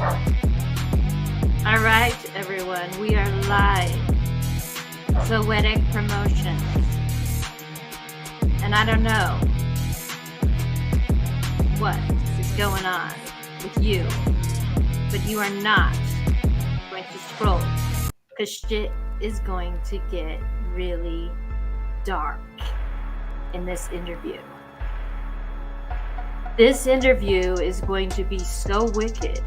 All right, everyone, we are live. Zoetic Promotions. And I don't know what is going on with you, but you are not going to scroll because shit is going to get really dark in this interview. This interview is going to be so wicked.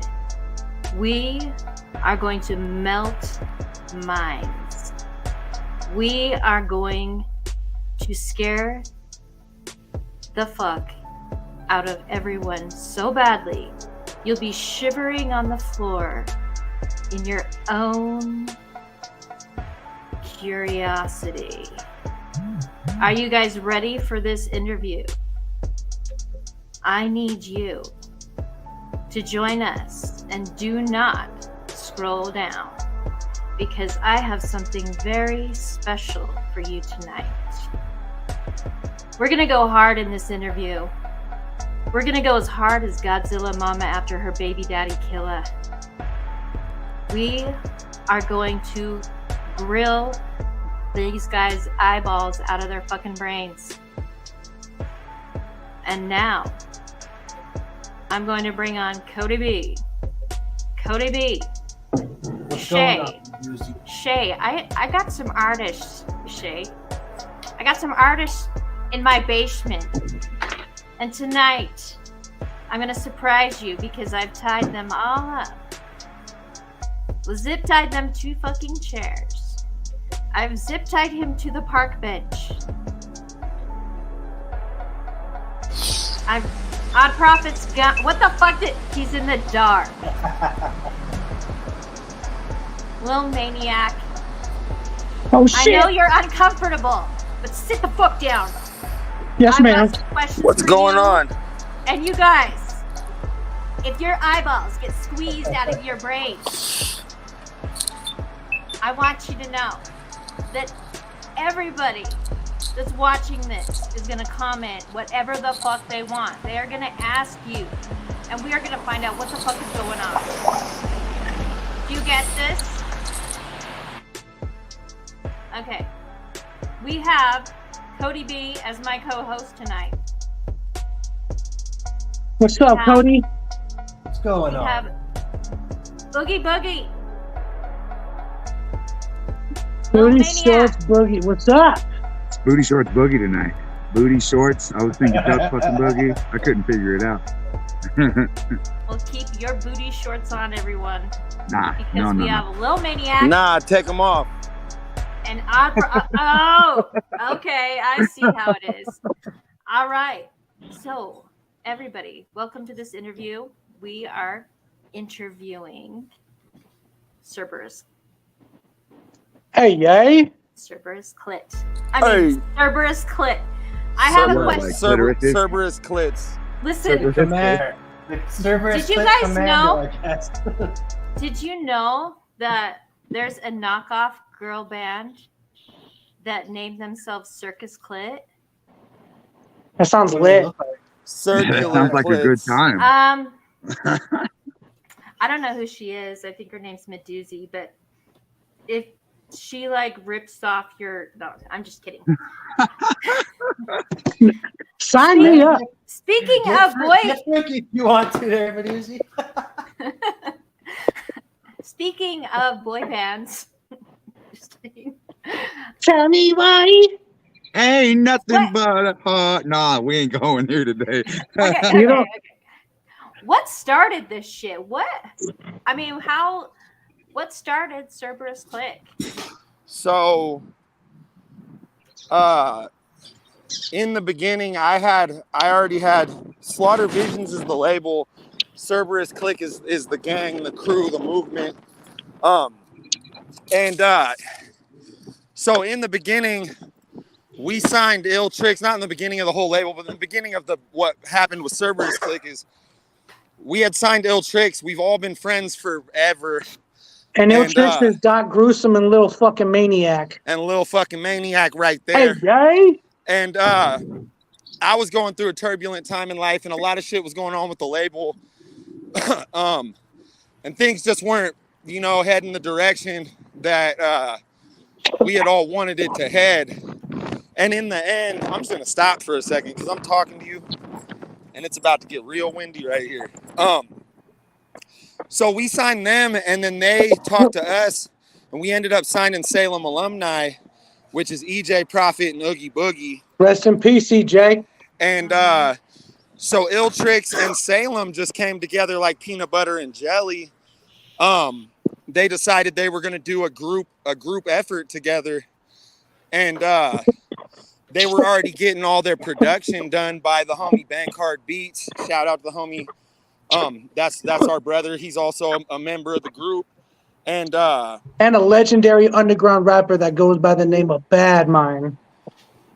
We are going to melt minds. We are going to scare the fuck out of everyone so badly, you'll be shivering on the floor in your own curiosity. Are you guys ready for this interview? I need you to join us and do not scroll down because I have something very special for you tonight. We're gonna go hard in this interview. We're gonna go as hard as Godzilla mama after her baby daddy killer. We are going to grill these guys' eyeballs out of their fucking brains. And now, I'm going to bring on Cody B. Cody B. Shay. Shay, I got some artists, Shay. I got some artists in my basement. And tonight, I'm going to surprise you because I've tied them all up. Zip tied them to fucking chairs. I've zip tied him to the park bench. Odprophet's got. What the fuck did. He's in the dark. Little maniac. Oh shit. I know you're uncomfortable, but sit the fuck down. Yes, ma'am. What's going on? And you guys, if your eyeballs get squeezed out of your brain, I want you to know that everybody that's watching this is going to comment whatever the fuck they want. They are going to ask you, and we are going to find out what the fuck is going on. Do you get this? Okay. We have Cody B as my co-host tonight. What's up, Cody? What's going on? We have Boogie. Booty Shorts Boogie. What's up? It's Booty Shorts Boogie tonight. Booty Shorts. I was thinking duck fucking boogie. I couldn't figure it out. Well, keep your booty shorts on, everyone. Nah, because we have a little maniac. Nah, take them off. And oh, okay, I see how it is. All right. So, everybody, welcome to this interview. We are interviewing Cerberus. Hey, yay. Cerberus Clique. Cerberus Clique. I have a question. Cerberus Clits. Listen. Cerberus Did you guys Commander, know? I guess. Did you know that there's a knockoff girl band that named themselves Circus Clit? That sounds lit. Sounds like a good time. I don't know who she is. I think her name's Meduzi, but if she like rips off your no, I'm just kidding. Sign me up. Speaking of boys, if you want to there, Meduzi. Speaking of boy bands, just kidding. Tell me why. Ain't nothing but a heart. Nah, we ain't going here today. Okay. What started this shit? What started Cerberus Clique? So, in the beginning, I already had Slaughter Visions is the label. Cerberus Clique is the gang, the crew, the movement. So in the beginning, we signed Ill Tricks, not in the beginning of the whole label, but in the beginning of what happened with Cerberus Clique is we had signed Ill Tricks. We've all been friends forever. And Ill Tricks is Doc Gruesome and Little Fucking Maniac. And Little Fucking Maniac right there. Hey, yay. And I was going through a turbulent time in life, and a lot of shit was going on with the label. and things just weren't, you know, heading the direction that we had all wanted it to head. And in the end, I'm just gonna stop for a second because I'm talking to you, and it's about to get real windy right here. So we signed them, and then they talked to us, and we ended up signing Salem Alumni, which is Odprophet and Oogie Boogie. Rest in peace, CJ. And so Ill Tricks and Salem just came together like peanut butter and jelly. They decided they were going to do a group effort together, and they were already getting all their production done by the homie Bankcard Beats. Shout out to the homie. That's our brother. He's also a member of the group, and a legendary underground rapper that goes by the name of Bad Mind.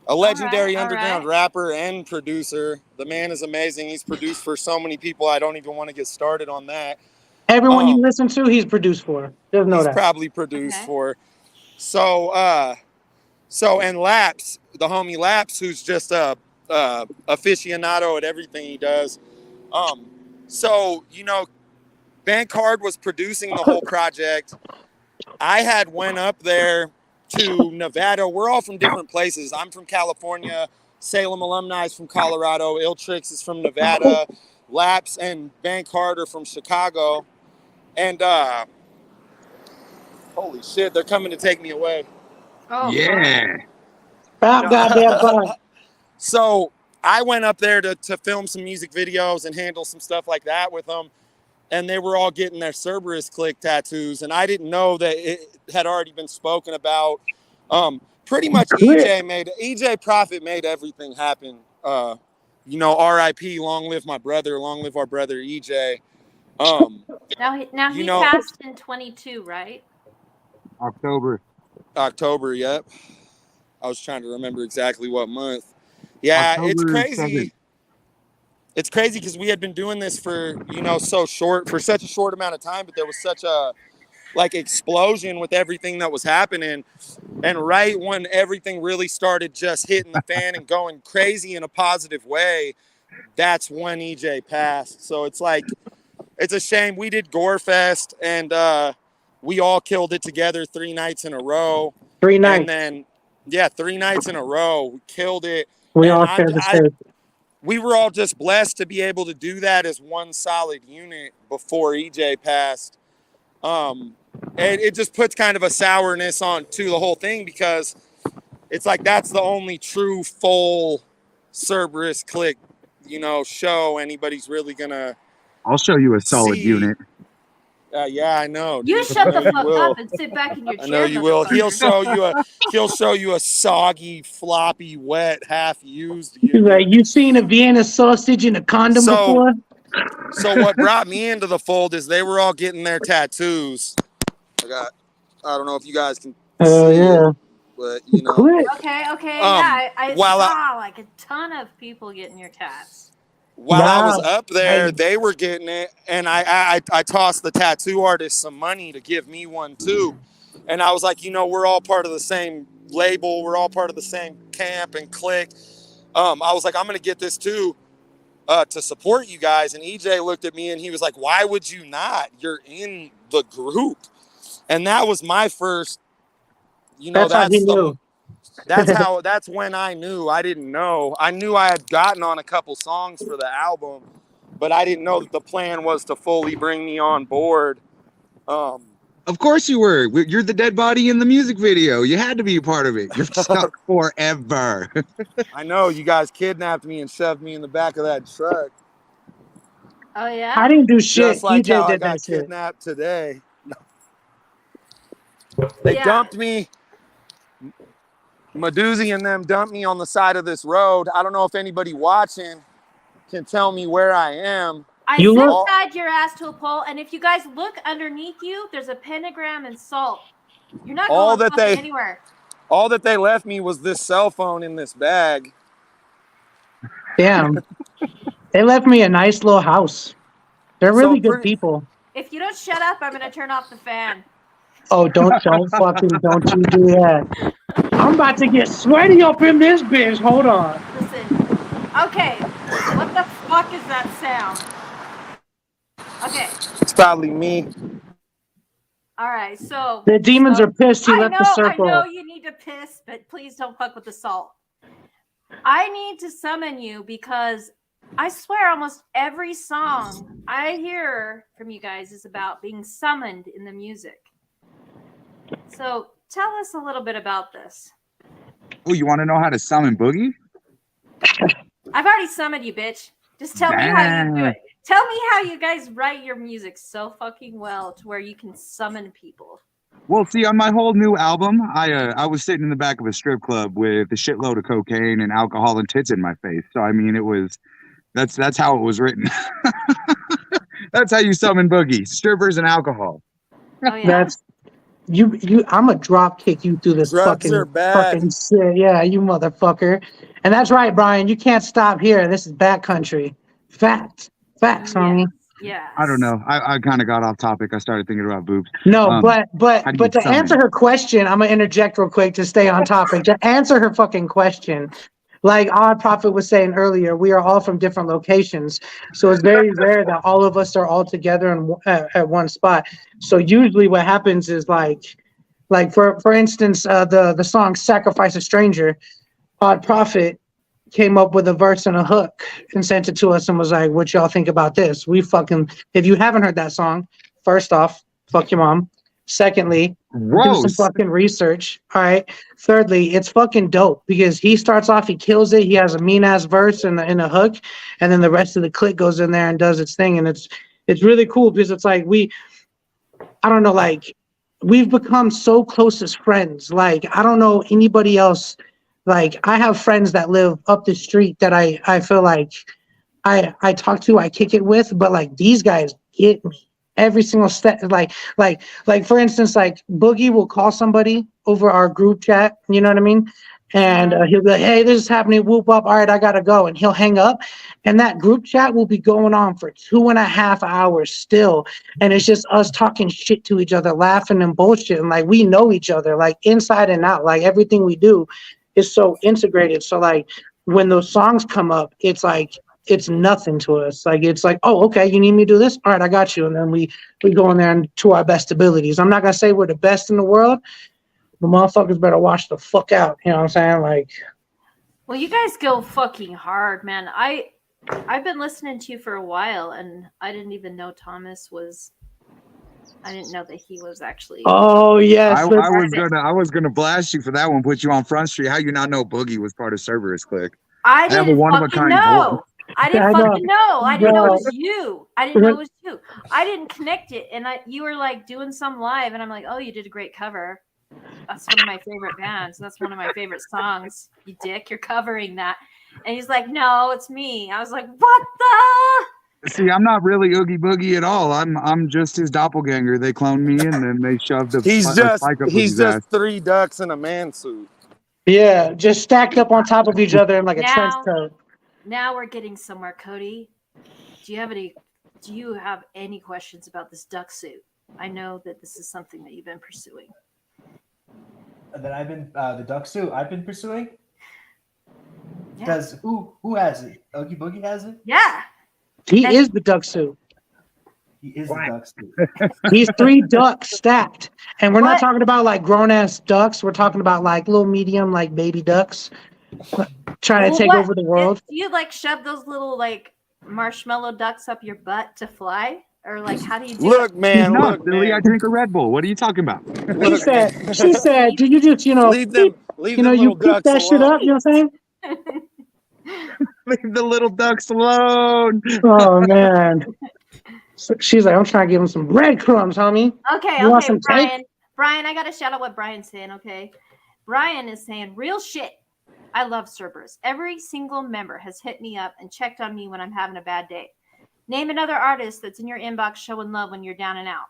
A legendary underground rapper and producer. The man is amazing. He's produced for so many people. I don't even want to get started on that. Everyone you listen to, he's produced for. Just know he's that. probably produced for. So and Laps, the homie Laps, who's just a aficionado at everything he does. So, you know, Bankcard was producing the whole project. I had went up there to Nevada. We're all from different places. I'm from California. Salem Alumni is from Colorado. Ill Tricks is from Nevada. Laps and Bankcard are from Chicago. And holy shit, they're coming to take me away. Oh, yeah. About goddamn time. So I went up there to film some music videos and handle some stuff like that with them. And they were all getting their Cerberus Clique tattoos. And I didn't know that it had already been spoken about. Pretty much Odprophet made everything happen. You know, R.I.P. Long live my brother. Long live our brother EJ. Now he passed in 22, right? October, yep. I was trying to remember exactly what month. Yeah, October, it's crazy. 7th. It's crazy because we had been doing this for, you know, for such a short amount of time, but there was such a explosion with everything that was happening. And right when everything really started just hitting the fan and going crazy in a positive way, that's when EJ passed. So it's like, it's a shame. We did Gore Fest, and we all killed it together 3 nights in a row. 3 nights. And then, yeah, 3 nights in a row. We killed it. We all shared the stage. We were all just blessed to be able to do that as one solid unit before EJ passed. And it just puts kind of a sourness on to the whole thing because it's like that's the only true full Cerberus Clique, you know, show anybody's really gonna. I'll show you a solid unit. Yeah, I know. You shut the fuck up and sit back in your chair. I know you will. He'll show you a soggy, floppy, wet, half-used unit. Like, you seen a Vienna sausage in a condom before? So what brought me into the fold is they were all getting their tattoos. I don't know if you guys can see it, but you know. Okay. Yeah, I saw like a ton of people getting your tats. While I was up there, they were getting it, and I tossed the tattoo artist some money to give me one too. And I was like, you know, we're all part of the same label. We're all part of the same camp and clique. I was like, I'm going to get this too to support you guys. And EJ looked at me and he was like, why would you not? You're in the group. And that was my first, you know, that's when I knew. I didn't know. I knew I had gotten on a couple songs for the album, but I didn't know that the plan was to fully bring me on board. Of course you were. You're the dead body in the music video. You had to be a part of it. You're stuck forever. I know. You guys kidnapped me and shoved me in the back of that truck. Oh, yeah? I didn't do shit. Just like EJ how I did got that shit. kidnapped today. They dumped me. Meduzzi and them dumped me on the side of this road. I don't know if anybody watching can tell me where I am. I zip-tied your ass to a pole, and if you guys look underneath you, there's a pentagram and salt. You're not going anywhere. All that they left me was this cell phone in this bag. Damn. They left me a nice little house. They're really good people. If you don't shut up, I'm going to turn off the fan. Oh, don't you do that. I'm about to get sweaty up in this bitch. Hold on. Listen. Okay. What the fuck is that sound? Okay. probably me. All right, so The demons are pissed. He left the I know circle. you need to piss, but please don't fuck with the salt. I need to summon you because I swear almost every song I hear from you guys is about being summoned in the music. So tell us a little bit about this. Oh, you want to know how to summon Boogie? I've already summoned you, bitch. Just tell me how you do it. Tell me how you guys write your music so fucking well to where you can summon people. Well, see, on my whole new album, I was sitting in the back of a strip club with a shitload of cocaine and alcohol and tits in my face. So I mean, that's how it was written. That's how you summon Boogie: strippers and alcohol. Oh yeah. That's you. I'm a drop kick you through this Drugs are bad. fucking shit. Yeah, you motherfucker. And that's right, Brian. You can't stop here. This is backcountry. Facts, homie. Yeah. I don't know. I kind of got off topic. I started thinking about boobs. No, but how do you to summon? answer her question, I'm gonna interject real quick to stay on topic. To answer her fucking question, like Odprophet was saying earlier, we are all from different locations, so it's very rare that all of us are all together at one spot. So usually, what happens is like for instance, the song "Sacrifice a Stranger," Odprophet came up with a verse and a hook and sent it to us and was like, what y'all think about this? If you haven't heard that song, first off, fuck your mom. Secondly, do some fucking research. All right. Thirdly, it's fucking dope because he starts off, he kills it. He has a mean ass verse and a hook, and then the rest of the clique goes in there and does its thing. And it's really cool because it's like I don't know, like we've become so close as friends. Like I don't know anybody else. Like I have friends that live up the street that I feel like I talk to, I kick it with, but like these guys get me every single step. Like for instance, like Boogie will call somebody over our group chat, you know what I mean? And he'll be like, hey, this is happening, whoop up, all right, I gotta go. And he'll hang up. And that group chat will be going on for 2.5 hours still. And it's just us talking shit to each other, laughing and bullshit. And like we know each other, like inside and out, like everything we do is so integrated. So like when those songs come up, it's like it's nothing to us. Like it's like, oh, okay, you need me to do this? All right, I got you. And then we go in there and to our best abilities. I'm not gonna say we're the best in the world, but motherfuckers better watch the fuck out. You know what I'm saying? Like, well, you guys go fucking hard, man. I've been listening to you for a while, and I didn't even know Thomas was. I didn't know that he was actually. Oh yes, I was gonna blast you for that one. Put you on Front Street. How you not know Boogie was part of Cerberus Clique? I have a didn't one of a fucking kind know. voice. I didn't I know. fucking know. I didn't know it Bro. was you. I didn't know it was you. I didn't connect it, and you were like doing some live, and I'm like, oh, you did a great cover. That's one of my favorite bands. That's one of my favorite songs. You dick, you're covering that. And he's like, no, it's me. I was like, what the? See, I'm not really Oogie Boogie at all. I'm just his doppelganger. They cloned me and then they shoved a He's spike up he's Boogie's just ass. 3 ducks in a man suit. Yeah, just stacked up on top of each other in like a trench coat. Now we're getting somewhere, Cody. Do you have any questions about this duck suit? I know that this is something that you've been pursuing. That I've been the duck suit I've been pursuing. Yeah. Does who has it? Oogie Boogie has it. Yeah. He is the duck suit. He is the duck suit. He's 3 ducks stacked. And we're not What? talking about like grown ass ducks. We're talking about like little medium, like baby ducks trying to take over the world. Do you like shove those little like marshmallow ducks up your butt to fly? Or like how do you do Look, it? man, No, look, Billy, I man. drink a Red Bull. What are you talking about? She said, do you just, leave them you know, you little pick ducks that shit alone. up, you know what I'm saying? Leave the little ducks alone. Oh man. So she's like, I'm trying to give him some breadcrumbs, homie. Okay, You want okay, some Brian. cake? Brian, I gotta shout out what Brian's saying, okay? Brian is saying real shit. I love Cerberus. Every single member has hit me up and checked on me when I'm having a bad day. Name another artist that's in your inbox showing love when you're down and out.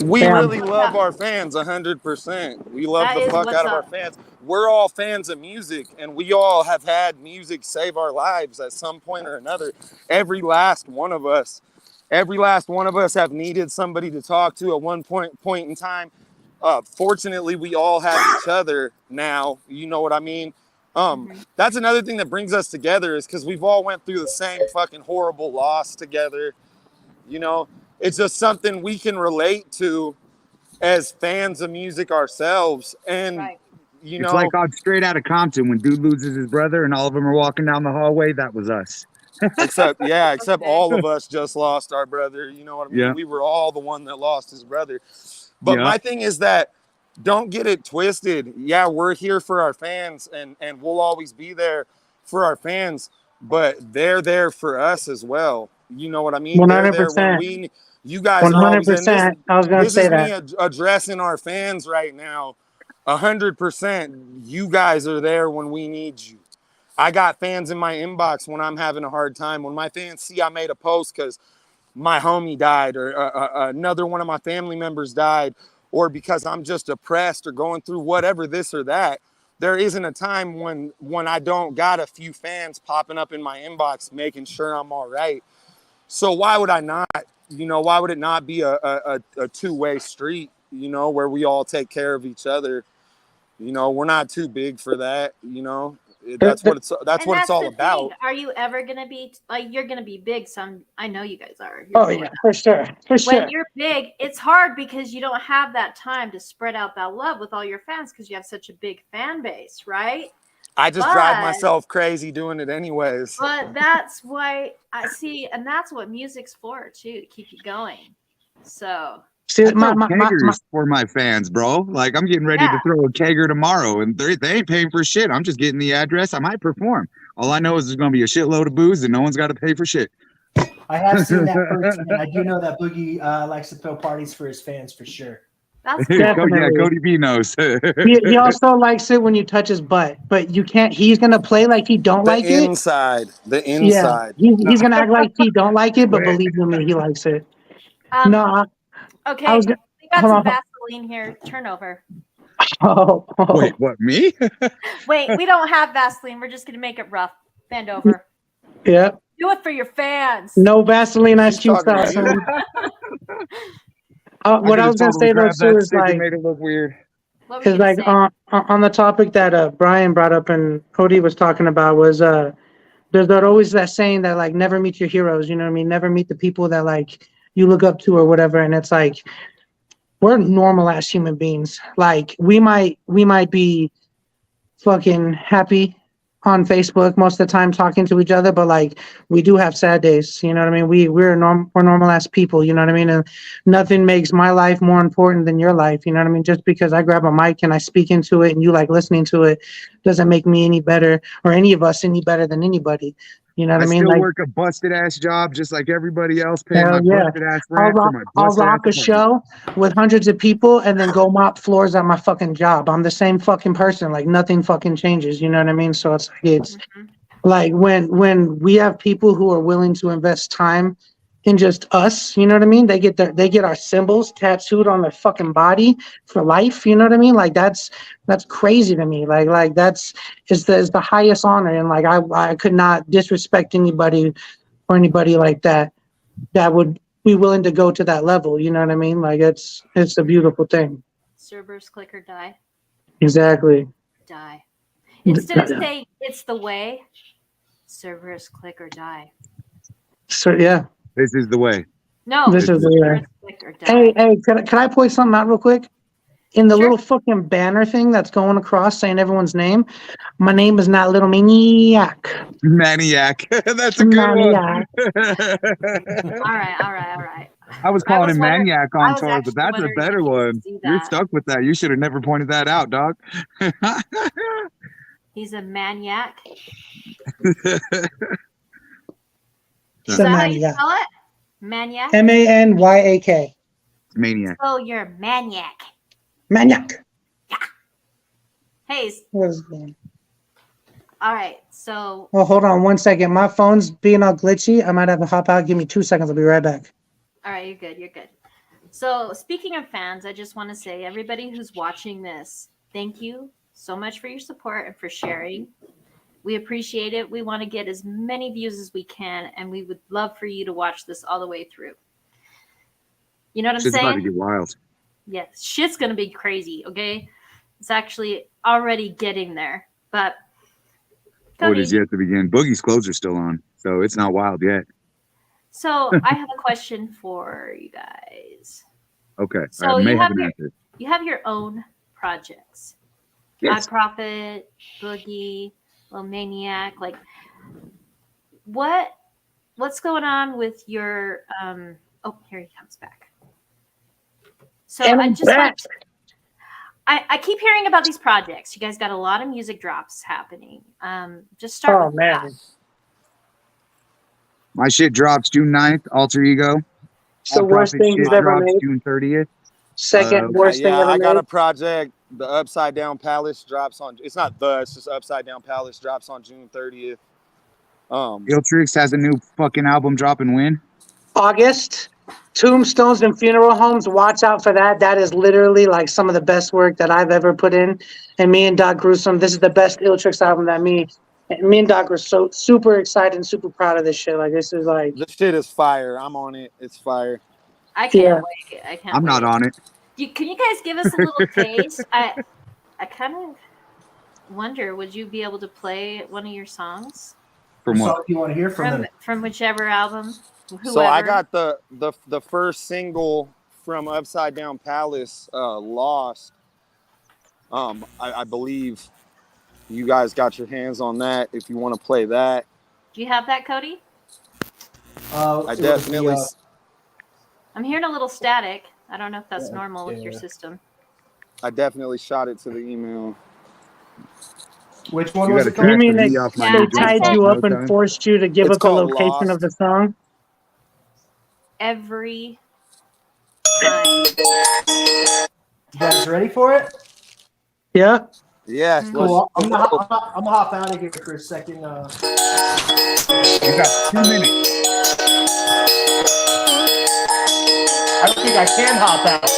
We Damn. really love our fans 100%. We love That the is fuck what's out of our up. fans. We're all fans of music, and we all have had music save our lives at some point or another. Every last one of us have needed somebody to talk to at one point in time. Fortunately, we all have each other now. You know what I mean? That's another thing that brings us together is because we've all went through the same fucking horrible loss together. You know, it's just something we can relate to as fans of music ourselves. And, Right. you It's know, like on Straight Outta Compton when dude loses his brother and all of them are walking down the hallway. That was us. except Okay. all of us just lost our brother. You know what I mean? Yeah. We were all the one that lost his brother. But Yeah. my thing is that don't get it twisted. Yeah, we're here for our fans and we'll always be there for our fans, but they're there for us as well. You know what I mean? They're there when 100%. you guys are always in this. 100%. I was gonna This say is me that. addressing our fans right now. 100%. You guys are there when we need you. I got fans in my inbox when I'm having a hard time. When my fans see I made a post because my homie died or another one of my family members died, or because I'm just depressed or going through whatever, this or that, there isn't a time when I don't got a few fans popping up in my inbox making sure I'm all right. So why would I not, why would it not be a two-way street, where we all take care of each other? We're not too big for that, that's what it's And that's all the about. thing. Are you ever gonna be like you're gonna be big? I know you guys are. You're Oh going yeah, for sure, for sure. when you're big, it's hard because you don't have that time to spread out that love with all your fans because you have such a big fan base, right? I just drive myself crazy doing it anyways. But that's why I see, and that's what music's for too, to keep you going. So See, I throw kegers for my fans, bro. Like I'm getting ready to throw a kegger tomorrow, and they ain't paying for shit. I'm just getting the address. I might perform. All I know is there's gonna be a shitload of booze, and no one's got to pay for shit. I have seen that firsthand. I do know that Boogie likes to throw parties for his fans for sure. that's cool. Definitely. Yeah, Cody B knows. he also likes it when you touch his butt, but you can't. He's gonna play like he don't like it. The Yeah, inside. he's gonna act like he don't like it, but believe you me, he likes it. No, Okay, I was gonna, we got hold some on. Vaseline here. Turn over. Oh, Wait, what? Me? Wait, we don't have Vaseline. We're just gonna make it rough. Bend over. yeah. Do it for your fans. No Vaseline Ice She's Cube talking to style, you. son. What I was gonna say though too is like, made it look weird. What were you is gonna like say? on the topic that Brian brought up and Cody was talking about was there's that always that saying that like never meet your heroes, you know what I mean? Never meet the people that like you look up to or whatever. And it's like we're normal ass human beings. Like we might be fucking happy on Facebook most of the time talking to each other, but like we do have sad days, you know what I mean? We're normal ass people, you know what I mean? And nothing makes my life more important than your life, you know what I mean? Just because I grab a mic and I speak into it and you like listening to it doesn't make me any better or any of us any better than anybody. You know what I mean? Still Like, work a busted ass job just like everybody else, paying my hell yeah. busted ass I'll rent for my rock busted ass a apartment. show with hundreds of people and then go mop floors at my fucking job. I'm the same fucking person. Like nothing fucking changes. You know what I mean? So it's like when we have people who are willing to invest time in just us, you know what I mean? They get our symbols tattooed on their fucking body for life. You know what I mean? Like that's crazy to me. Like that's is the highest honor. And like I could not disrespect anybody or anybody like that would be willing to go to that level. You know what I mean? Like it's a beautiful thing. Cerberus Clique or die. Exactly. Die. Instead of saying it's the way, Cerberus Clique or die. So yeah. This is the way. No, This is the way. Cerberus Clique or die. Hey, can I point something out real quick? In the Sure. little fucking banner thing that's going across saying everyone's name, my name is not Little Maniac. Maniac. That's a good Maniac. one. All right. I was calling him wondering- Maniac I on was tour, actually but that's a wondering better if you one. could do You're that. stuck with that. You should have never pointed that out, dog. He's a maniac. It's Is a that how you maniac. spell it? Maniac? Manyak. Maniac. Oh, you're a maniac. Maniac. Hey, What is going on? all right. So, Oh, hold on 1 second. My phone's being all glitchy. I might have to hop out. Give me 2 seconds. I'll be right back. all right, you're good. So, speaking of fans, I just want to say, everybody who's watching this, thank you so much for your support and for sharing. We appreciate it. We want to get as many views as we can, and we would love for you to watch this all the way through. You know what I'm Shit's about to saying? get wild. Yes, shit's gonna be crazy. Okay, it's actually already getting there, but Oh, it is yet to begin. Boogie's clothes are still on, so it's not wild yet. So I have a question for you guys. Okay, So I may you have have an your answer. you have your own projects. Yes. Odprophet, Boogie, Little Maniac. Like, what's going on with your Oh, here he comes back. So And I I'm just back. I keep hearing about these projects. You guys got a lot of music drops happening. Just start Oh with that. man, My shit drops June 9th, Alter Ego. it's the worst Odprophet thing shit he's ever drops made. June 30th. Second worst thing Yeah, ever I got made. a project. The Upside Down Palace drops on. It's not it's just Upside Down Palace drops on June 30th. Ill Tricks has a new fucking album dropping when? August, Tombstones and Funeral Homes. Watch out for that. That is literally like some of the best work that I've ever put in. And me and Doc Gruesome, this is the best Ill Tricks album that me and Doc were so super excited and super proud of this shit. Like this is like, This shit is fire. I'm on it. It's fire. I can't Yeah. wait. I can't I'm wait. not on it. Can you guys give us a little taste? I kind of wonder, would you be able to play one of your songs From what? So if you want to hear from them. from whichever album? Whoever. So I got the first single from Upside Down Palace, Lost. I believe you guys got your hands on that. If you want to play that, Do you have that, Cody? I definitely. I'm hearing a little static. I don't know if that's normal with your system. I definitely shot it to the email. Which one You was got it a called? you track mean for they, me off my Yeah, new they I joint tied said- called you No up and Time? forced you to give It's up the called location Lost. of the song? Every time. You guys ready for it? Yeah. Yeah. Mhm. Cool. I'm gonna hop out of here for a second. You got 2 minutes. I don't think I can hop out.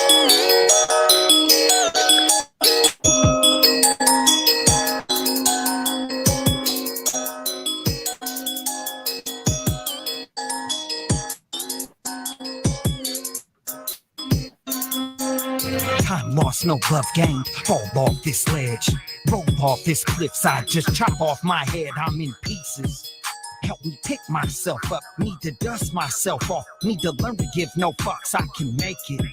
Time lost, no love gained. Fall off this ledge, roll off this cliffside. Just chop off my head, I'm in pieces. Help me pick myself up, need to dust myself off. Need to learn to give no fucks, I can make it.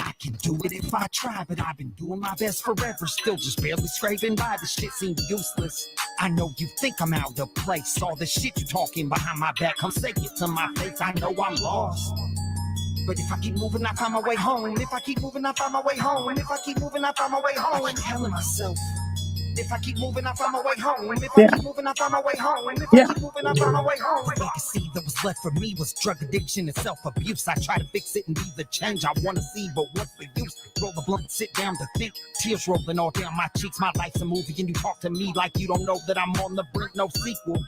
I can do it if I try, but I've been doing my best forever. Still just barely scraping by, this shit seems useless. I know you think I'm out of place. All the shit you talking behind my back, come say it to my face. I know I'm lost. But if I keep moving, I find my way home. And if I keep moving, I find my way home. And if I keep moving, I find my way home. I keep telling myself, if I keep moving, I find my way home. And if I keep moving, I find my way home. And if I keep moving, I find my way home. The legacy that was left for me was drug addiction and self-abuse. I try to fix it and be the change I want to see, but what's the use? Roll the blunt, sit down to think. Tears rolling all down my cheeks. My life's a movie and you talk to me like you don't know that I'm on the brink, no sequel.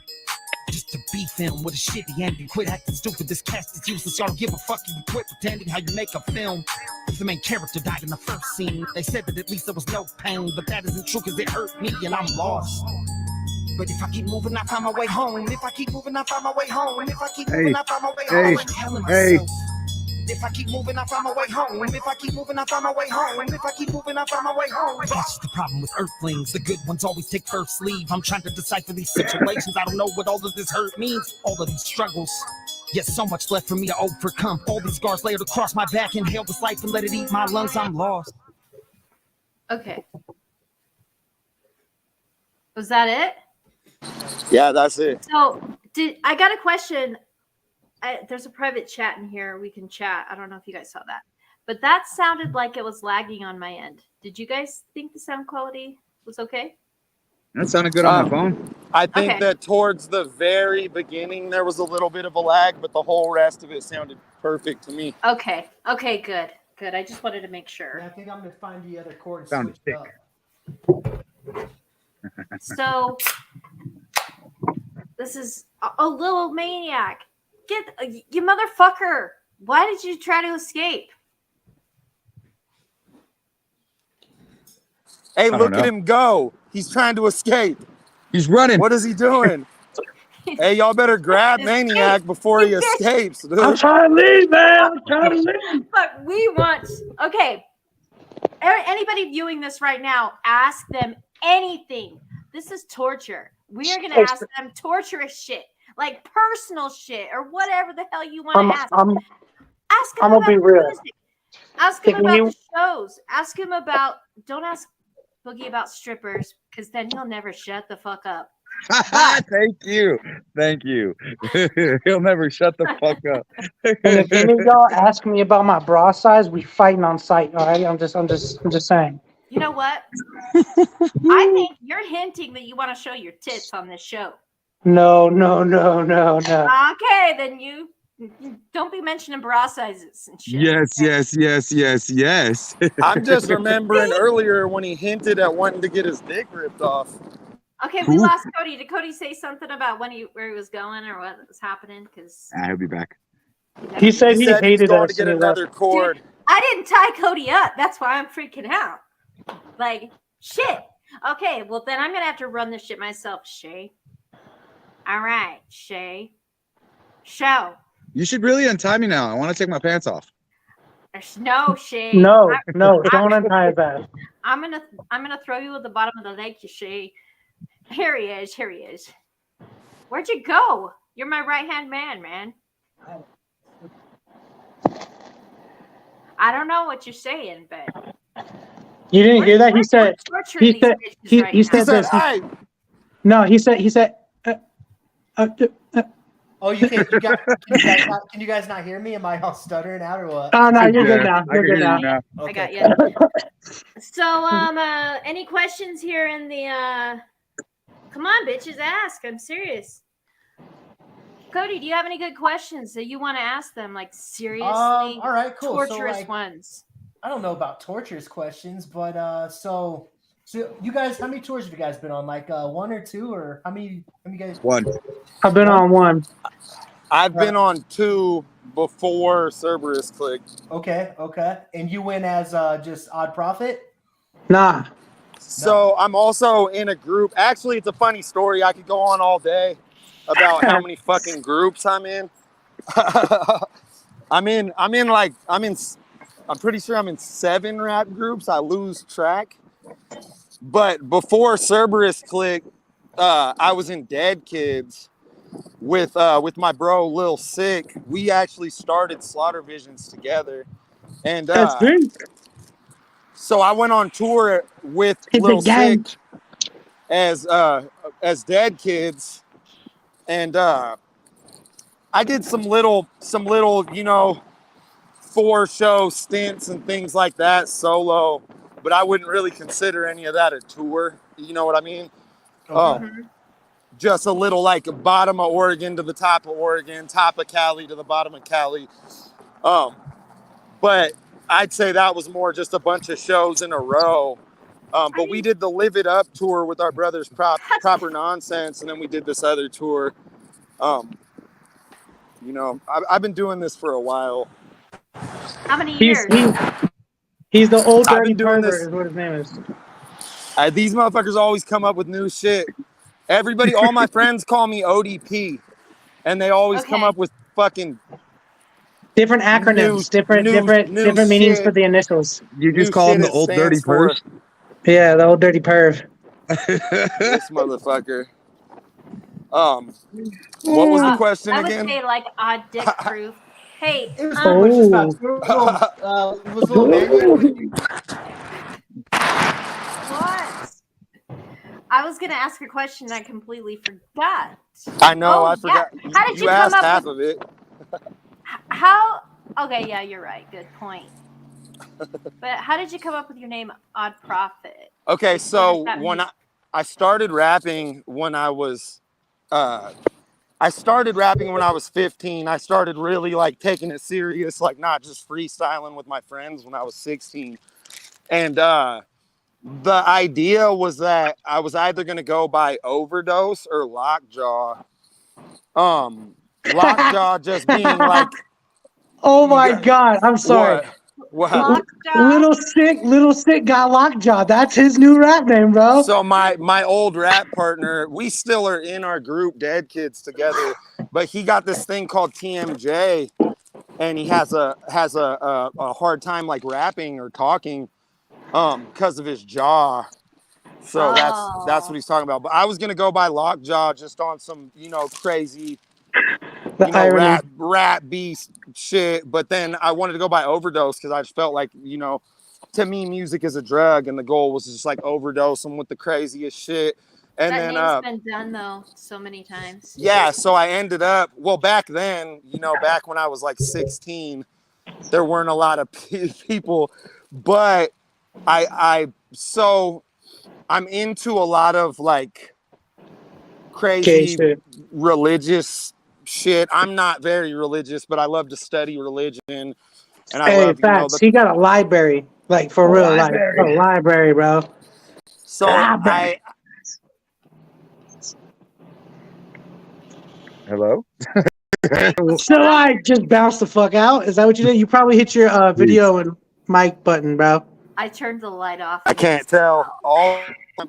Just to be filmed with a shitty ending. Quit acting stupid, this cast is useless. Y'all don't give a fuck, you quit pretending how you make a film. If the main character died in the first scene, they said that at least there was no pain, but that isn't true cause it hurt me and I'm lost. But if I keep moving, I find my way home. And if I keep moving, I find my way home. And if I keep moving, I find my way home. I'm telling myself, if I keep moving, I find my way home. And if I keep moving, I find my way home. And if I keep moving, I find my way home. That's just the problem with earthlings. The good ones always take first leave. I'm trying to decipher these situations. I don't know what all of this hurt means. All of these struggles. Yet so much left for me to overcome. All these scars layered across my back. Inhale this life and let it eat my lungs. I'm lost. Okay. Was that it? Yeah, that's it. So I got a question. There's a private chat in here. We can chat. I don't know if you guys saw that, but that sounded like it was lagging on my end. Did you guys think the sound quality was okay? That sounded good on my phone. I think Okay. that towards the very beginning there was a little bit of a lag, but the whole rest of it sounded perfect to me. Okay. Okay. Good. Good. I just wanted to make Yeah, sure. I think I'm gonna find the other chord and Sounded switch it up. So this is a little maniac. Get you motherfucker. Why did you try to escape? Hey, don't look know. at him go. He's trying to escape. He's running. What is he doing? Hey, y'all better grab Maniac before he escapes, I'm dude. trying to leave, man. I'm trying to leave. But we want, okay. Anybody viewing this right now, ask them anything. This is torture. We are going to ask them torturous shit. like personal shit or whatever the hell you want to ask. I'm Ask him I'm gonna about be the real. music. Ask him Can about you- the shows. Ask him about. Don't ask Boogie about strippers because then he'll never shut the fuck up. Thank you. He'll never shut the fuck up. And if any of y'all ask me about my bra size, we fighting on sight. All right, I'm just saying. You know what? I think you're hinting that you want to show your tits on this show. No. Okay, then you don't be mentioning bra sizes and shit. Yes. I'm just remembering earlier when he hinted at wanting to get his dick ripped off. Okay, we lost Cody. Did Cody say something about where he was going or what was happening? Because He'll be back. He said he He was hated going us. to get and he left. another cord. Dude, I didn't tie Cody up. That's why I'm freaking out. Like, shit. Okay, well, then I'm going to have to run this shit myself, Shay. All right, Shay. Show. You should really untie me now. I want to take my pants off. No, Shay. No, don't untie his ass. I'm gonna throw you at the bottom of the lake, Shay. Here he is. Where'd you go? You're my right-hand man. I don't know what you're saying, but You didn't hear that? He said. we're torturing He said. these bitches He, right he now. said this. Hey, No, he said. Oh, can you guys not hear me? Am I all stuttering out or what? Oh no, you're good now. I You're can good hear now. you now. I Okay. got you. So, any questions here in the? Come on, bitches, ask. I'm serious. Cody, do you have any good questions that you want to ask them? Like seriously, All right, cool. torturous So, like, ones. I don't know about torturous questions, but so you guys, how many tours have you guys been on? Like one or two, or how many guys? One. I've been on one. I've been on 2 before Cerberus Clique. Okay. And you went as just Odprophet? Nah. So I'm also in a group. Actually, it's a funny story. I could go on all day about how many fucking groups I'm in. I'm pretty sure I'm in 7 rap groups. I lose track. But before Cerberus Clique, I was in Dead Kids with my bro Lil Sick. We actually started Slaughter Visions together. And That's great. so I went on tour with Hit the Lil gang. Sick as Dead Kids, and I did some little 4-show stints and things like that solo, but I wouldn't really consider any of that a tour. You know what I mean? Okay. Just a little like bottom of Oregon to the top of Oregon, top of Cali to the bottom of Cali. But I'd say that was more just a bunch of shows in a row. But we did the Live It Up tour with our brothers Proper Nonsense, and then we did this other tour. I've been doing this for a while. How many He's years? he's the old I've dirty been doing pervert this- is what his name is. These motherfuckers always come up with new shit. Everybody, all my friends call me ODP, and they always come Okay. up with fucking Different acronyms, different meanings shit. for the initials. You new just call him shit the it old dirty stands for. perv. Yeah, the old dirty perv. This motherfucker. What was the question I would again? say like odd dick proof. Hey, It was pretty much just about was little Manuel with you? what? I was gonna ask a question I completely forgot. I know, Oh, I forgot. yeah. How did you come asked up half with- of it. How? Okay, yeah, you're right. Good point. But how did you come up with your name, Odprophet? Okay, so What does that when mean? I started rapping when I was 15. I started really like taking it serious, like not just freestyling with my friends when I was 16. And the idea was that I was either gonna go by Overdose or Lockjaw. Lockjaw just being like, Oh my got- god, I'm sorry. What? Lockjaw? Little sick got lockjaw. That's his new rap name, bro. So my old rap partner, we still are in our group Dead Kids together, but he got this thing called TMJ, and he has a hard time like rapping or talking because of his jaw. So that's what he's talking about. But I was gonna go by Lockjaw just on some, crazy, The irony. rat beast shit. But then I wanted to go by Overdose because I just felt like, to me, music is a drug, and the goal was just like overdose them with the craziest shit. And That then name's been done though so many times. yeah, so I ended up, well, back then, back when I was like 16, there weren't a lot of people, but so I'm into a lot of like crazy religious shit. I'm not very religious, but I love to study religion, and I love, facts. He got a library, like for real, like a library, bro. So library. Hello? So I just bounced the fuck out. Is that what you did? You probably hit your video and mic button, bro. I turned the light off. I can't tell. All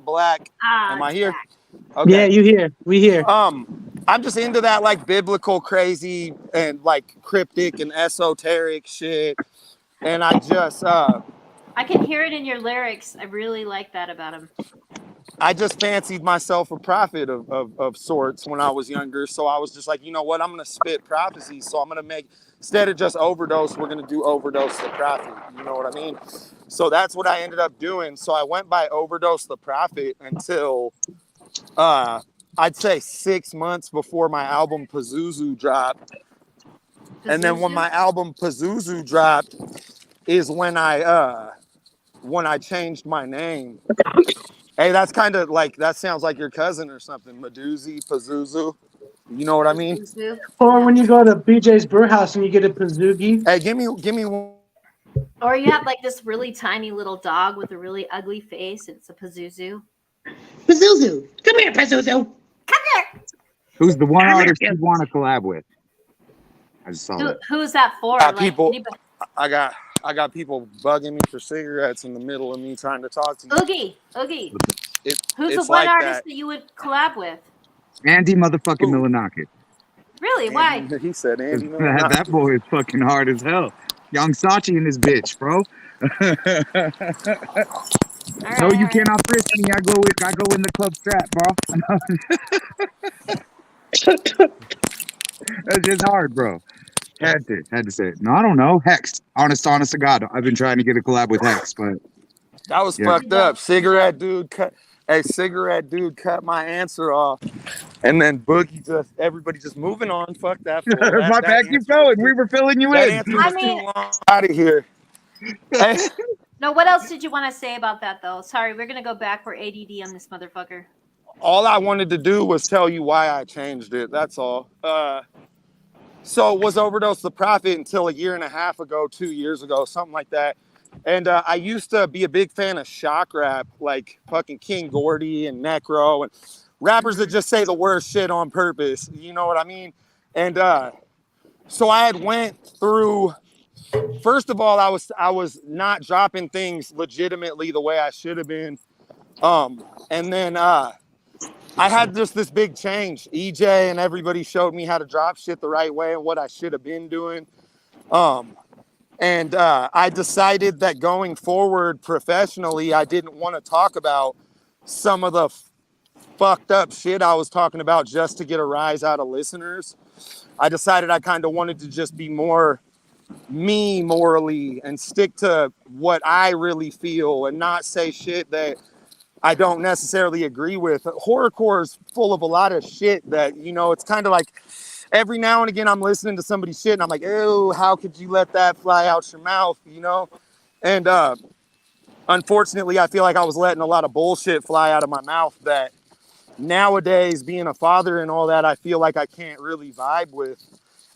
black. Am I here? Back. Okay. Yeah, you here. We here. I'm just into that like biblical crazy and like cryptic and esoteric shit. And I just I can hear it in your lyrics. I really like that about him. I just fancied myself a prophet of sorts when I was younger. So I was just like, you know what? I'm going to spit prophecies. So I'm going to make, instead of just overdose, we're going to do Overdose the Prophet. You know what I mean? So that's what I ended up doing. So I went by Overdose the Prophet until, I'd say 6 months before my album Pazuzu dropped. And then when my album Pazuzu dropped is when I changed my name. Hey, that's kind of like, that sounds like your cousin or something. Meduzi, Pazuzu. You know what I mean? Or when you go to BJ's Brew House and you get a Pazoogie. Hey, give me one. Or you have like this really tiny little dog with a really ugly face. It's a Pazuzu. Pazuzu. Come here, Pazuzu. Come here. Who's the one artist you want to collab with? I just saw that. Who's that for? People, I got people bugging me for cigarettes in the middle of me trying to talk to you. Oogie. Who's the one like artist that you would collab with? Andy motherfucking Milanakis. Really? Why? He said Andy. That boy is fucking hard as hell. Young Sachi in this bitch, bro. No, you cannot frisk me. I go in the club strap, bro. That's just hard, bro. Had to say it. No, I don't know. Hex. Honest to God. I've been trying to get a collab with Hex, but that was fucked up. Cigarette dude cut my answer off. And then Boogie everybody just moving on. Fuck that. My bad, keep going. We were filling you in. Too long. Out of here. Hey. No, what else did you want to say about that though? Sorry, we're gonna go back. We're ADD on this motherfucker. All I wanted to do was tell you why I changed it. That's all. So it was Overdose the Prophet until a year and a half ago, 2 years ago, something like that. And I used to be a big fan of shock rap, like fucking King Gordy and Necro and rappers that just say the worst shit on purpose. You know what I mean? And so I had went through. First of all, I was not dropping things legitimately the way I should have been. And then I had just this big change. EJ and everybody showed me how to drop shit the right way and what I should have been doing. And I decided that going forward professionally, I didn't want to talk about some of the fucked up shit I was talking about just to get a rise out of listeners. I decided I kind of wanted to just be more me morally and stick to what I really feel and not say shit that I don't necessarily agree with. Horrorcore is full of a lot of shit that, it's kind of like every now and again I'm listening to somebody's shit and I'm like, ew, how could you let that fly out your mouth, And unfortunately, I feel like I was letting a lot of bullshit fly out of my mouth that nowadays, being a father and all that, I feel like I can't really vibe with.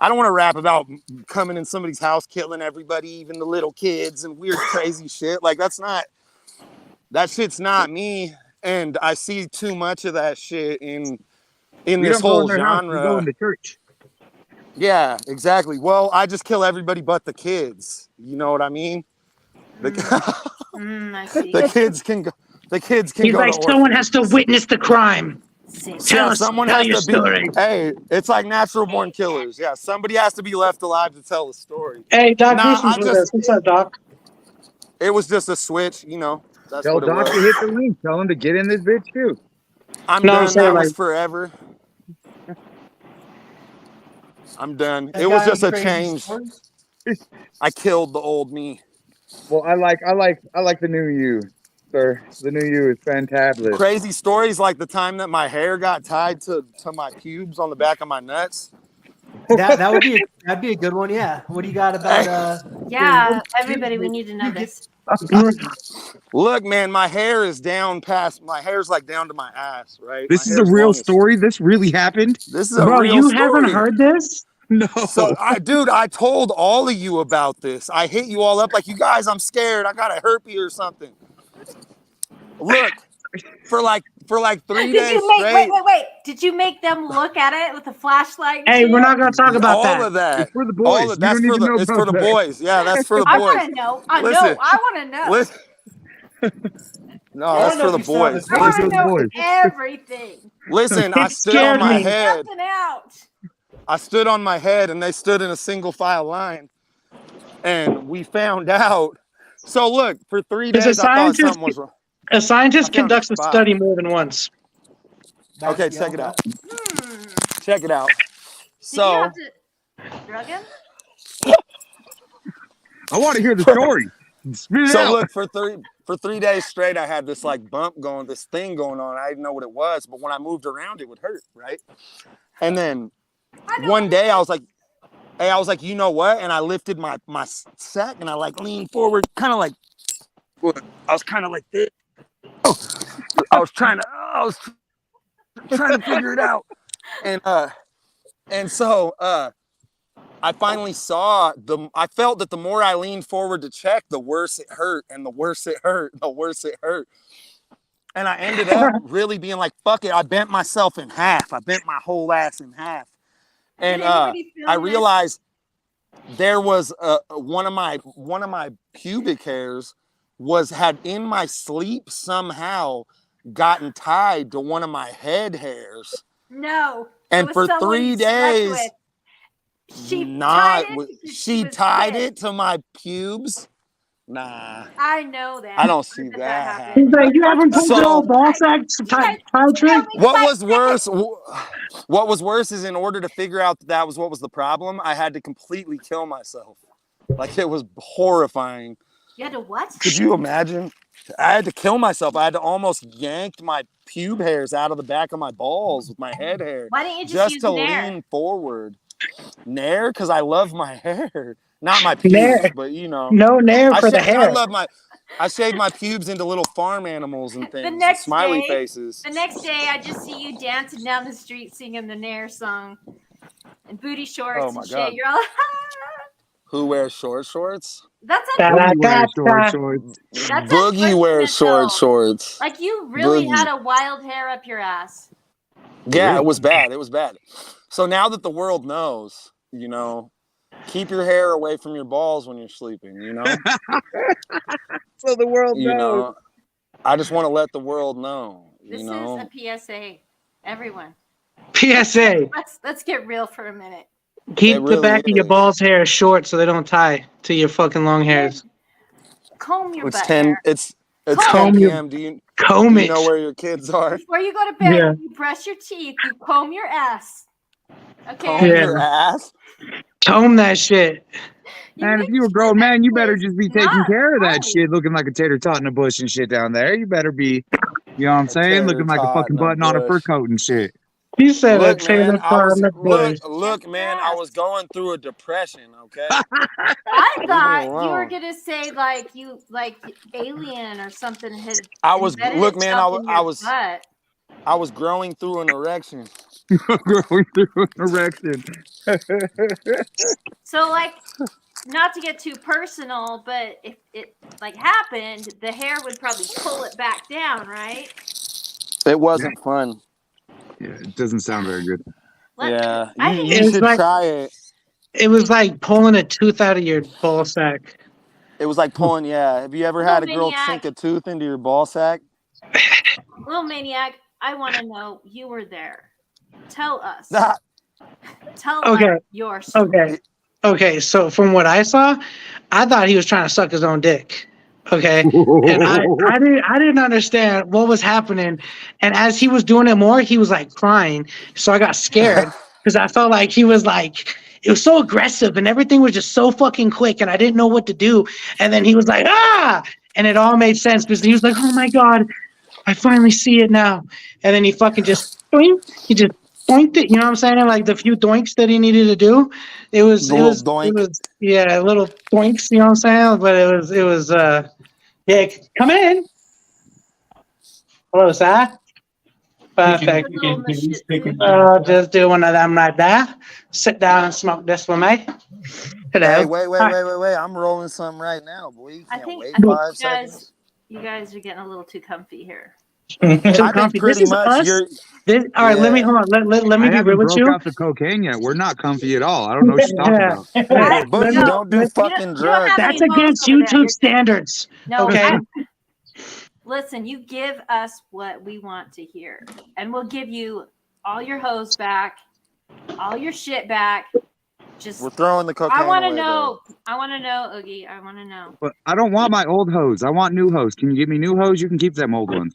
I don't want to rap about coming in somebody's house, killing everybody, even the little kids and weird, crazy shit. Like, that shit's not me. And I see too much of that shit in this whole genre. You go in the church. Yeah, exactly. Well, I just kill everybody but the kids. You know what I mean? I see. The kids can go. He's like, someone has to witness the crime. Tell your story. Hey, it's like natural born killers. Yeah, somebody has to be left alive to tell a story. Hey, Doc Houston's with us. What's up, Doc? It was just a switch, That's Tell what it Doc to hit was. the link. Tell him to get in this bitch too. I'm No, I'm done. saying, That like, was forever. I'm done. Guys It got was any just a crazy change. stories? I killed the old me. Well, I like the new you, sir. The new you is fantabulous. Crazy stories like the time that my hair got tied to my pubes on the back of my nuts. That would be that'd be a good one. Yeah. What do you got about Yeah, everybody, we need to know this. Look, man, my hair's like down to my ass, right? This My is a hair's real long as story. This really happened. This is a bro, real you haven't story. heard this? No. So, dude, I told all of you about this. I hit you all up like, you guys, I'm scared. I got a herpes or something. Look, for like 3 Did days you make straight. wait? Did you make them look at it with a flashlight? And Hey, shit? we're not gonna talk about All that. of that. It's for the All boys. of You don't need to know it's for about the that. boys. Yeah, that's for the I boys. want to know. I Listen. want to know. Listen. No, I that's don't know for if the you still have boys. this I want to Listen, know boys. everything. Listen, I It stood on scared my me. head. Nothing out. I stood on my head and they stood in a single file line. And we found out. So look, for 3 Because days I thought something was wrong. a scientist I found a conducts a spot. study more than once. Okay, check it out. Hmm. Check it out. Did you So have to drug him? I want to hear the story. Spit it So out. look, for 3 days straight, I had this like bump going, this thing going on. I didn't know what it was, but when I moved around, it would hurt, right? And then one day I was like, hey, I was like, you know what? And I lifted my sack and I like leaned forward, kind of like, I was kind of like this. I was trying to figure it out. And so I finally saw I felt that the more I leaned forward to check, the worse it hurt, and the worse it hurt, the worse it hurt. And I ended up really being like, fuck it. I bent myself in half. I bent my whole ass in half. And Did anybody film I this? realized there was one of my pubic hairs had in my sleep somehow gotten tied to one of my head hairs. No. And it was for someone 3 you slept days, with. She not tied it. because she was tied pissed. it to my pubes. Nah, I know that. I don't see bet that happened. He's happening. like, you haven't pulled your So- old ball sack tie trick? What was worse? What was worse is in order to figure out that was what was the problem, I had to completely kill myself. Like it was horrifying. You had to what? Could you imagine? I had to kill myself. I had to almost yank my pube hairs out of the back of my balls with my head hair Why didn't you just use to Nair? lean forward. Nair, because I love my hair, not my pubes, Nair. but you know. No nair for the hair. I shaved my pubes into little farm animals and things. And next smiley day- faces. The next day, I just see you dancing down the street singing the Nair song and booty shorts Oh my and God. shit. You're all, Who wears shorts? that's Da- a, da- Boogie wears da- short da. shorts. that's Boogie wears unfortunate, shorts. like you really Boogie. had a wild hair up your ass. Yeah, Really? it was bad. It was bad. So now that the world knows, you know, keep your hair away from your balls when you're sleeping, you know? So the world You knows. know, I just want to let the world know, This you know? is a PSA. Everyone, PSA. let's get real for a minute. Keep It the really back of your is. balls hair short so they don't tie to your fucking long hairs. Comb your It's butt 10 hair. it's Comb 10 your- p.m. Do you Comb it. know where your kids are? Before you go to bed, Yeah. you brush your teeth, you comb your ass. Okay. Comb Yeah. your ass? Comb that shit. And if make you a sure grown that man, you shit better is just be taking not care of that curly. shit, looking like a tater tot in a bush and shit down there. You better be, you know what I'm A saying? Looking like a tater fucking tot in a button on a fur bush. coat and shit. He said Look, a tater man, tot in the bush. look, man, I was going through a depression, okay? I me thought you were alone. gonna say like alien or something had I was embedded look, man, itself in your I butt. was growing through an erection. Growing through an erection. So like, not to get too personal, but if it like happened, the hair would probably pull it back down, right? It wasn't fun. Yeah, it doesn't sound very good. Yeah, I you, think you It's should like- try it. It was like pulling a tooth out of your ball sack. It was like pulling, yeah. Have you ever had a girl Maniac. sink a tooth into your ball sack? Little maniac, I want to know you were there. Tell us. Tell Okay. us your story. Okay. Okay. So from what I saw, I thought he was trying to suck his own dick. Okay. And I didn't understand what was happening. And as he was doing it more, he was like crying. So I got scared because I felt like he was like, it was so aggressive and everything was just so fucking quick and I didn't know what to do. And then he was like, ah, and it all made sense because he was like, oh my God, I finally see it now. And then he fucking just, he just doinked it. You know what I'm saying? Like the few doinks that he needed to do. Yeah, little doinks, you know what I'm saying? But it was, yeah, come in. Hello, sir. Perfect. Little machete. Just do one of them right there. Sit down and smoke this with me. Hello. Hey, wait. I'm rolling something right now, boy. You I can't think wait you 5 seconds. guys are getting a little too comfy here. Too I think comfy. pretty This is much us. you're. All right, let me Yeah. hold on. Let me I be real haven't with broke you. out the cocaine yet. We're not comfy at all. I don't know what you're talking about. Hey, Hey, let Boogie, me- don't do let- fucking You don't drugs. have That's any holes against over there. YouTube You're- standards. No, Okay. listen, you give us what we want to hear, and we'll give you all your hoes back, all your shit back. Just We're throwing the cocaine I want to away, know. I want to know, Oogie. I want to know. But I don't want my old hose. I want new hose. Can you give me new hose? You can keep them old ones.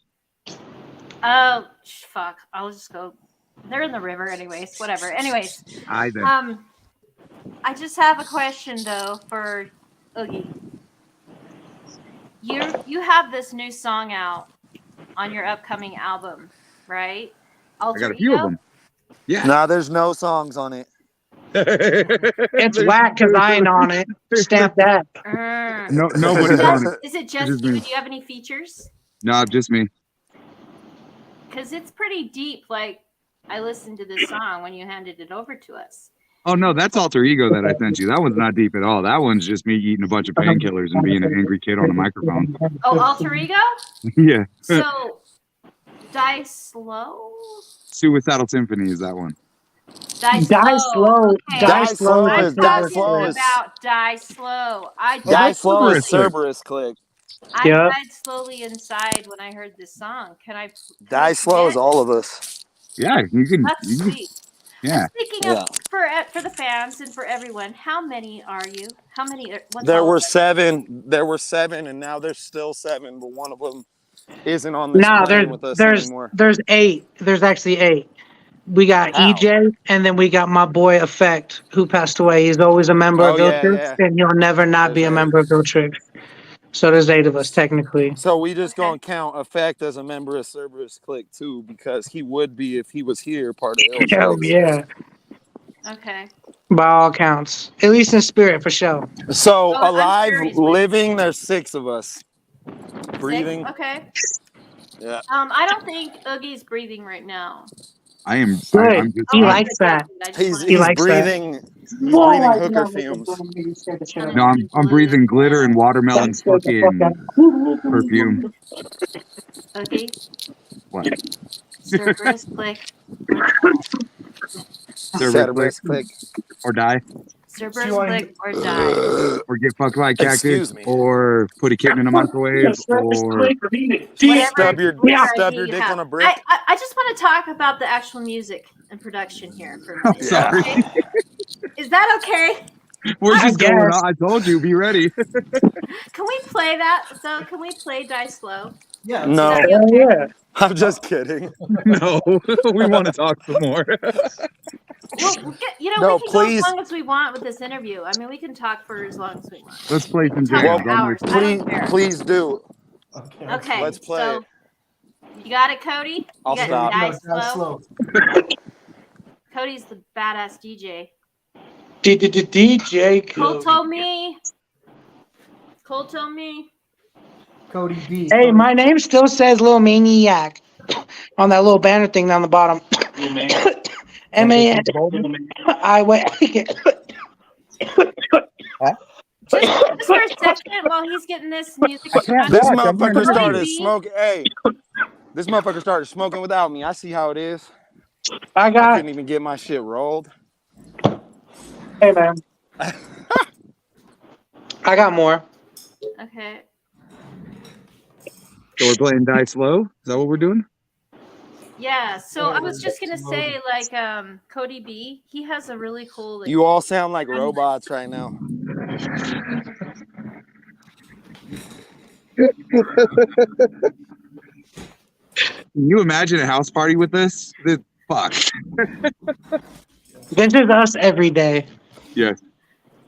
Oh, fuck. I'll just go. They're in the river, anyways. Whatever. Anyways, I then. I just have a question though for Oogie. You have this new song out on your upcoming album, right? I Alter got a few of Ego? them. Yeah. Nah, there's no songs on it. It's whack because I ain't on it. Stamp that. No, nobody's on it. Is it It's just just you? me. Do you have any features? No, just me. Because it's pretty deep. Like, I listened to this song when you handed it over to us. Oh no, that's Alter Ego that I sent you. That one's not deep at all. That one's just me eating a bunch of painkillers and being an angry kid on a microphone. Oh, Alter Ego? Yeah. So, Die Slow? Suicidal Symphony is that one. Die Die slow. Okay. Die Die slow. Slow I'm is Die talking Slow is about Die Slow. Die Slow is Cerberus Clique. Cerberus Clique. I Yeah. died slowly inside when I heard this song. Can I Die Slow is play it? all of us. Yeah, you can. That's sweet. Yeah. And speaking Yeah. of for the fans and for everyone, how many are you? How many? What's There all were of it? 7. There were 7, and now there's still 7, but one of them isn't on this Nah, plane with us anymore. there's 8. There's actually 8. We got How? EJ, and then we got my boy Effect, who passed away. He's always a member Oh of Ill yeah, Tricks, yeah. and he'll never not There's be a 8. member of Ill Tricks. So there's 8 of us technically. So we just Okay. gonna count Effect as a member of Cerberus Clique too, because he would be if he was here part of Ill Hell Tricks. yeah, Okay. by all counts, at least in spirit for sure. So Oh, I'm alive, sure he's with living, there's 6 of us. 6? Breathing, Okay. yeah. I don't think Oogie's breathing right now. I am. Good. I'm just. He I'll likes that. interject it. I just He's wanted He he's likes that. breathing. He's breathing hooker fumes. Coming No, through I'm blue breathing glitter and watermelon That scared the fuck fucking out. perfume. Oogie. What? Cerberus Clique or die. Cerberus Cerberus Clique Clique. or die Cerberus you want- Clique or die. or get fucked by a cactus Excuse me. or put a kitten in a microwave or Whatever Stub your idea you dick have. on a brick. I just want to talk about the actual music and production here for a minute. sorry. Okay? Is that okay? we're I just going guess. on. I told you, be ready. Can we play that? So can we play Die Slow? Yeah. No. Is that Hell okay? yeah. I'm just kidding. No, we want to talk some more. Well, we No, can please. go as long as we want with this interview. I mean, we can talk for as long as we want. Let's play some Talk Well, jams. for I'm hours. with I please, don't care. please do. Okay. Okay, Let's play so you got it, Cody? I'll You got stop. Die No, that's Slow? slow. Cody's the badass DJ. DJ Cole Cody. told me. Cole told me. Cody B. Hey, Cody. my name still says Little Maniac on that little banner thing down the bottom. MAN. I wait. Just for a second while he's getting this music. I can't This watch. I'm motherfucker wearing started Cody B. smoking. Hey, this motherfucker started smoking without me. I see how it is. I I got. couldn't even get my shit rolled. Hey man. I got more. Okay. So we're playing Die Slow. Is that what we're doing? Yeah, so I was just gonna say, like, Cody B, he has a really cool. Like, You all sound like robots right now. Can you imagine a house party with this? Fuck. This is us every day. Yes.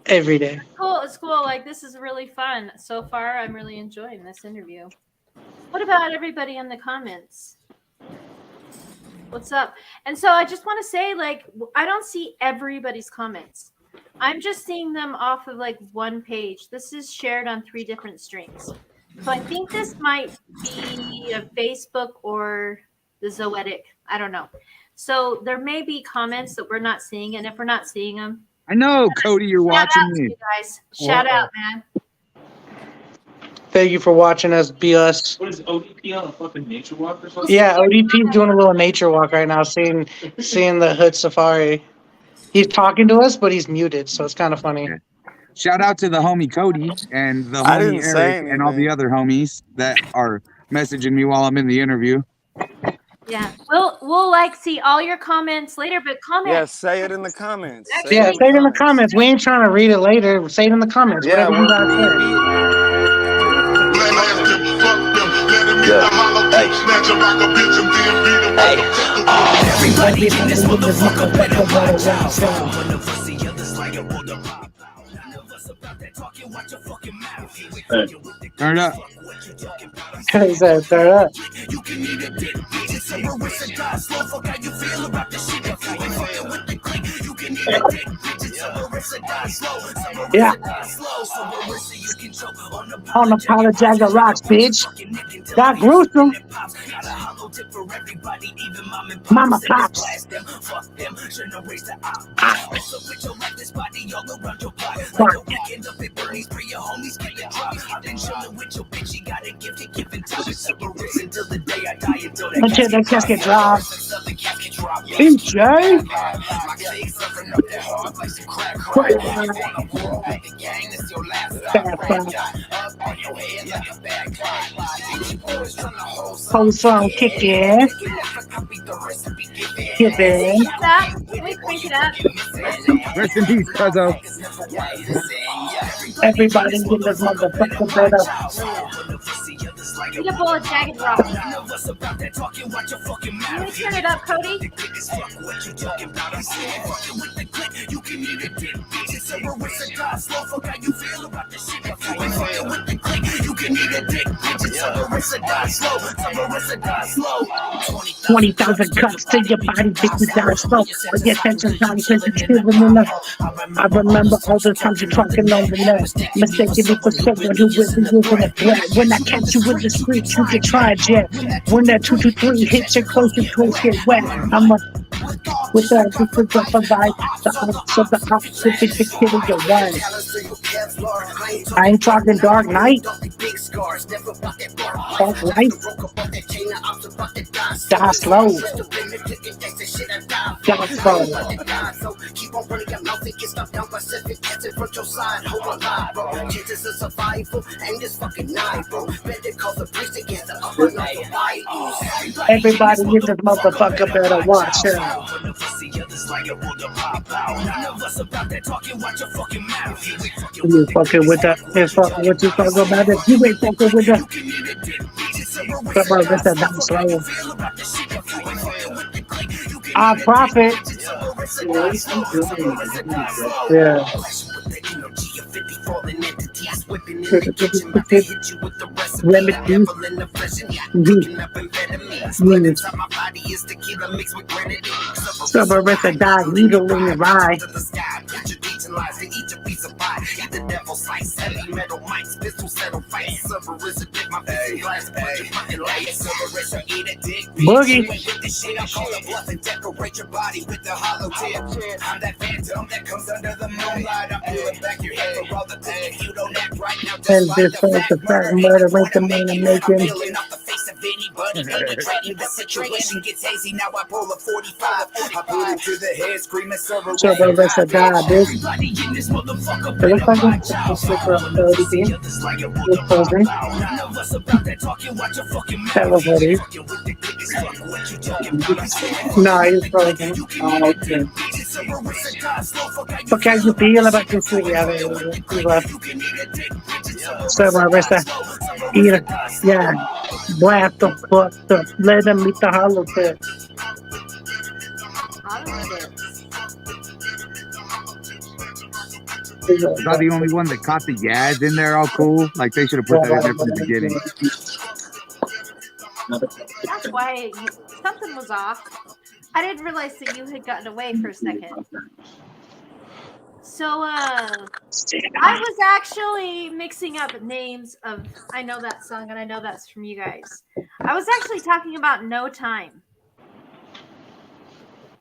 Every day. Cool. It's cool. Like, this is really fun. So far, I'm really enjoying this interview. What about everybody in the comments? What's up? And so I just want to say, like, I don't see everybody's comments. I'm just seeing them off of like one page. This is shared on 3 different streams. So I think this might be a Facebook or the Zoetic. I don't know. So there may be comments that we're not seeing. And if we're not seeing them, I know, Cody, you're shout watching out to me. you guys. Shout out, man. Thank you for watching us be us. What is ODP on a fucking nature walk or something? Yeah, ODP's doing a little nature walk right now, seeing the hood safari. He's talking to us, but he's muted, so it's kind of funny. Yeah. Shout out to the homie Cody and the I homie didn't say Eric and all the anything. other homies that are messaging me while I'm in the interview. Yeah, we'll like see all your comments later, but comment. Yeah, say it in the comments. Yeah, say it in the comments. We ain't trying to read it later. Say it in the comments. Yeah, Whatever you guys say. Everybody in this motherfucker better watch out. Turn it up. He said, "Turn up." Yeah. On the powder Jagger rocks, bitch. Got gruesome. Mama pops. Until the casket drops. EJ. Whole song kicking. Giving. Can we crank it up? Rest in peace, Cuzzo. Everybody in this motherfucker better. Eat a bowl of jagged rock. Can we turn it up, Cody? $20,000 cuts to your body, bitch, you die slow. But your attention's not sensitive enough. I remember all the times you're talking on the net. Mistaking me for someone who really isn't a threat. When I catch you in the street, you get tried yet. When that 223 hits your close, your clothes get wet. I'm a with that, just to provide the ops of the opposite to kill your one. I ain't talking Dark Knight. Dark Light. Die slow. Die slow. Everybody in this motherfucker better watch it. You fucking with that? You fucking what you talking about? If you ain't fucking with that, that's a dumb slow. Odprophet. Yeah. Cerberus died needle in your eye. Boogie. And this is the fact murder rate the man I'm making. Cerberus died, bitch. It looks like it's closing. That was what it is. No, it's frozen. Oh, okay. Okay, how you feel about this video? He left. Cerberus. Eat it. Yeah. Blast the fuck up. Let them meet the hollow tip. Was I the only one that caught the yads in there all cool? Like they should have put that in there from the beginning. That's why something was off. I didn't realize that you had gotten away for a second. So, I was actually mixing up names of. I know that song, and I know that's from you guys. I was actually talking about No Time.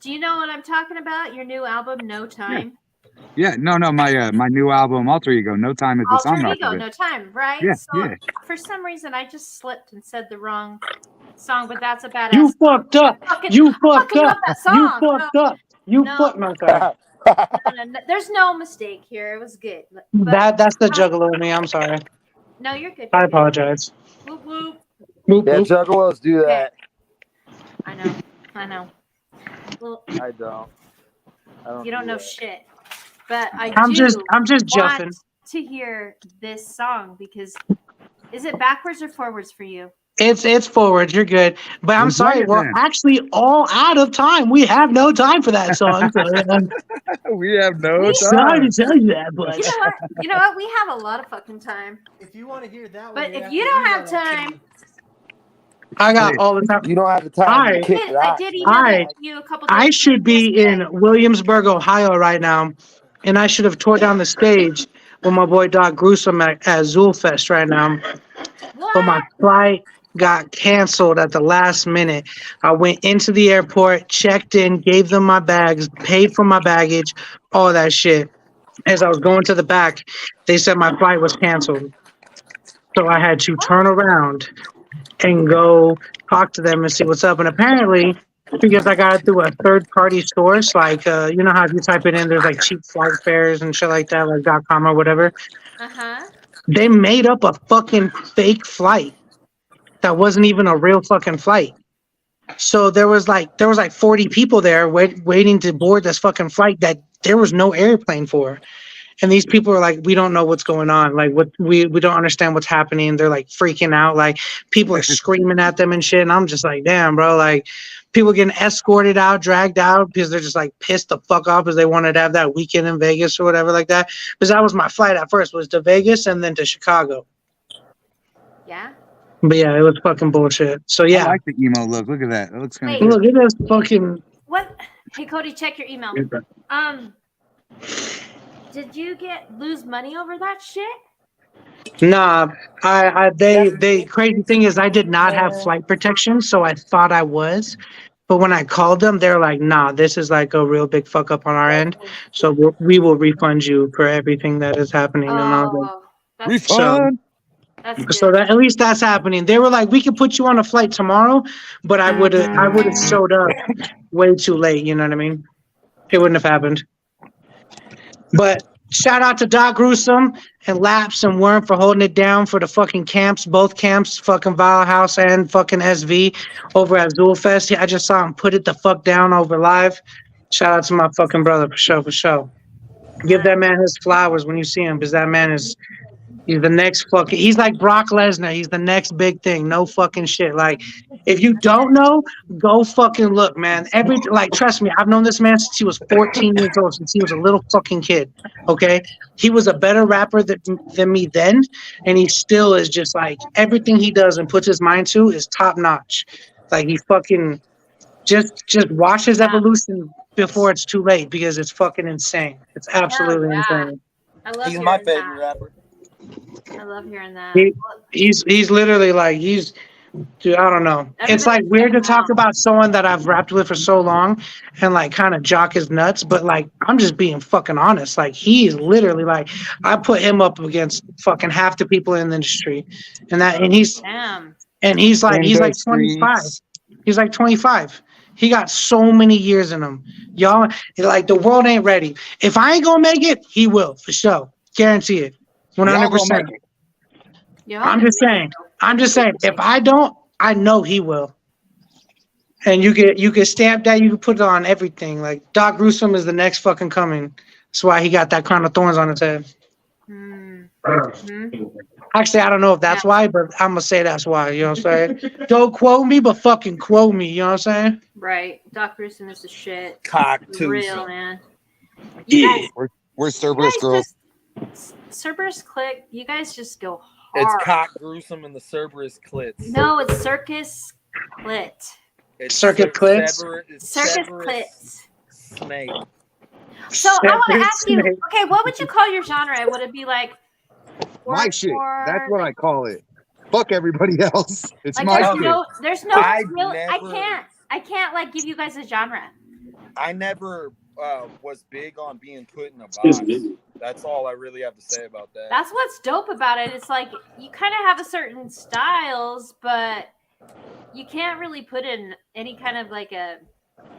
Do you know what I'm talking about? Your new album, No Time. Yeah, no, my new album, Alter Ego, No Time is the song Alter off Ego, of it. No Time, right? Yeah, so yeah. For some reason, I just slipped and said the wrong song, but that's a badass. You fucked up. You fucked up. Love that song. You fucked up. You fucked my God. No, there's no mistake here. It was good. But, That's the juggalo in me. I'm sorry. No, you're good. I apologize. Whoop, whoop. Whoop, Yeah, whoop. juggalos do that. I know. Well, I don't. you don't know shit. But I'm just want juffing. to hear this song because is it backwards or forwards for you? It's forward. You're good. But I'm sorry. We're actually all out of time. We have no time for that song. So, we have no sorry time. to tell you that, but You know what? We have a lot of fucking time. If you want to hear that one, But if you don't have time, I got all the time. You don't have the time to kick it I out. did email it to you a couple days I should be in Williamsburg, Ohio right now, and I should have tore down the stage with my boy Doc Gruesome at Zoolfest right now. But my flight got canceled at the last minute. I went into the airport, checked in, gave them my bags, paid for my baggage, all that shit. As I was going to the back, they said my flight was canceled. So I had to turn around and go talk to them and see what's up. And apparently, because I got it through a third-party source, like, you know how if you type it in, there's like cheap flight fares and shit like that, like .com or whatever. They made up a fucking fake flight that wasn't even a real fucking flight. So there was like 40 people there waiting to board this fucking flight that there was no airplane for. And these people are like, we don't know what's going on. Like, we don't understand what's happening. They're like freaking out. Like, people are screaming at them and shit. And I'm just like, damn, bro. Like, people getting escorted out, dragged out because they're just like pissed the fuck off because they wanted to have that weekend in Vegas or whatever like that. Because that was my flight at first, was to Vegas and then to Chicago. Yeah. But yeah, it was fucking bullshit. So yeah. I like the emo look. Look at that. It looks kind of Look at this fucking. What? Hey, Cody, check your email. Did you lose money over that shit? Nah, they crazy thing is I did not have flight protection, so I thought I was. But when I called them, they're like, nah, this is like a real big fuck up on our end. So we will refund you for everything that is happening. And I was like, refund. So that at least that's happening. They were like, we could put you on a flight tomorrow, but I would have showed up way too late. You know what I mean? It wouldn't have happened. But shout out to Doc Gruesome and Laps and Worm for holding it down for the fucking camps, both camps, fucking Vile House and fucking SV over at Zoolfest. I just saw him put it the fuck down over live. Shout out to my fucking brother for sure. Give that man his flowers when you see him, because that man is. He's the next fucking. He's like Brock Lesnar. He's the next big thing. No fucking shit. Like, if you don't know, go fucking look, man. Trust me, I've known this man since he was 14 years old. Since he was a little fucking kid. Okay, he was a better rapper than me then, and he still is just like everything he does and puts his mind to is top notch. Like, he fucking just watch his evolution before it's too late, because it's fucking insane. It's absolutely insane. I love He's my favorite rapper. I love hearing that. He's literally like, dude, I don't know. It's like weird to talk about someone that I've rapped with for so long and like kind of jock his nuts, but like I'm just being fucking honest. Like, he's literally like, I put him up against fucking half the people in the industry, and he's like 25. He's like 25. He got so many years in him. Y'all, like, the world ain't ready. If I ain't gonna make it, he will for sure. Guarantee it. 100%. I'm just saying. If I don't, I know he will. And you can stamp that. You can put it on everything. Like, Doc Gruesome is the next fucking coming. That's why he got that crown of thorns on his head. Mhm. Actually, I don't know if that's why, but I'm gonna say that's why. You know what I'm saying? Don't quote me, but fucking quote me. You know what I'm saying? Right. Doc Gruesome is the shit. Cock For real, man. Yeah. We're Cerberus girls. Cerberus Clique, you guys just go It's hard. cock gruesome and the Cerberus clits. No, it's Circus Clit. It's Circuit clits? Circus Clits. Snake. So I want to Cerberus ask you, snake. okay, what would you call your genre? Would it be like My shit. horrorcore, That's what I call it. Fuck everybody else. It's like my there's shit. no I real never- I can't like give you guys a genre. I never was big on being put in a box. That's all I really have to say about that. That's what's dope about it. It's like you kind of have a certain styles, but you can't really put in any kind of like a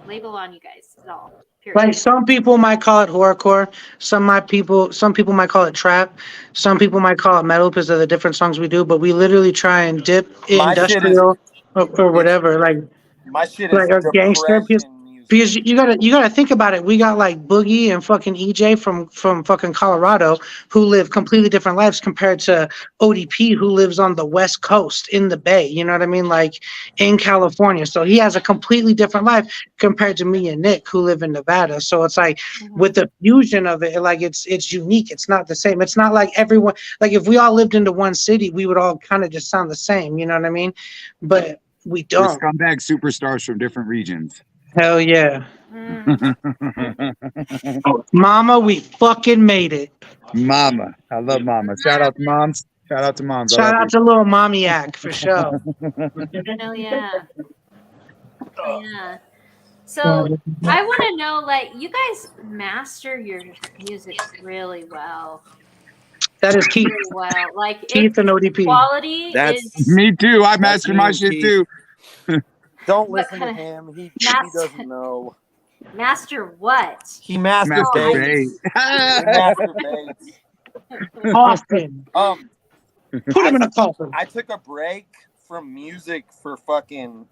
label on you guys at all. Period. Like some people might call it horrorcore. Some people might call it trap. Some people might call it metal because of the different songs we do. But we literally try and dip My shit is- industrial or whatever. Like My shit is or gangster. depression music. Because you gotta think about it. We got like Boogie and fucking EJ from fucking Colorado who live completely different lives compared to ODP who lives on the West Coast in the Bay. You know what I mean? Like in California. So he has a completely different life compared to me and Nick who live in Nevada. So it's like with the fusion of it, like it's unique. It's not the same. It's not like everyone like if we all lived into one city, we would all kind of just sound the same. You know what I mean? But we We're don't. scumbag superstars from different regions. Hell yeah. Mm. Mama, we fucking made it. Mama. I love mama. Shout out to moms. Shout out to moms. I Shout love out to little mommy-ack for sure. Hell yeah. Yeah. So I want to know, like, you guys master your music really well. That is Keith. Really well. Like, Keith and ODP. quality That's- is Me too. I That's master me my and shit Keith. too. Don't What listen to kind of- him. He Master- doesn't know. master what? He Master masturbates. Bait. He masturbates. Austin. Put him in a coffin. I took a break from music for fucking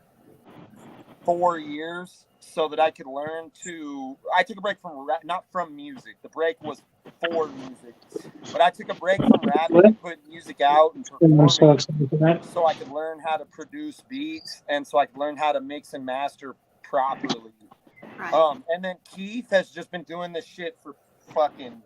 4 years so that I could learn to. I took a break from not from music. The break was for music, but I took a break from rapping and putting music out and performing so I could learn how to produce beats and so I could learn how to mix and master properly. Right. And then Keith has just been doing this shit for fucking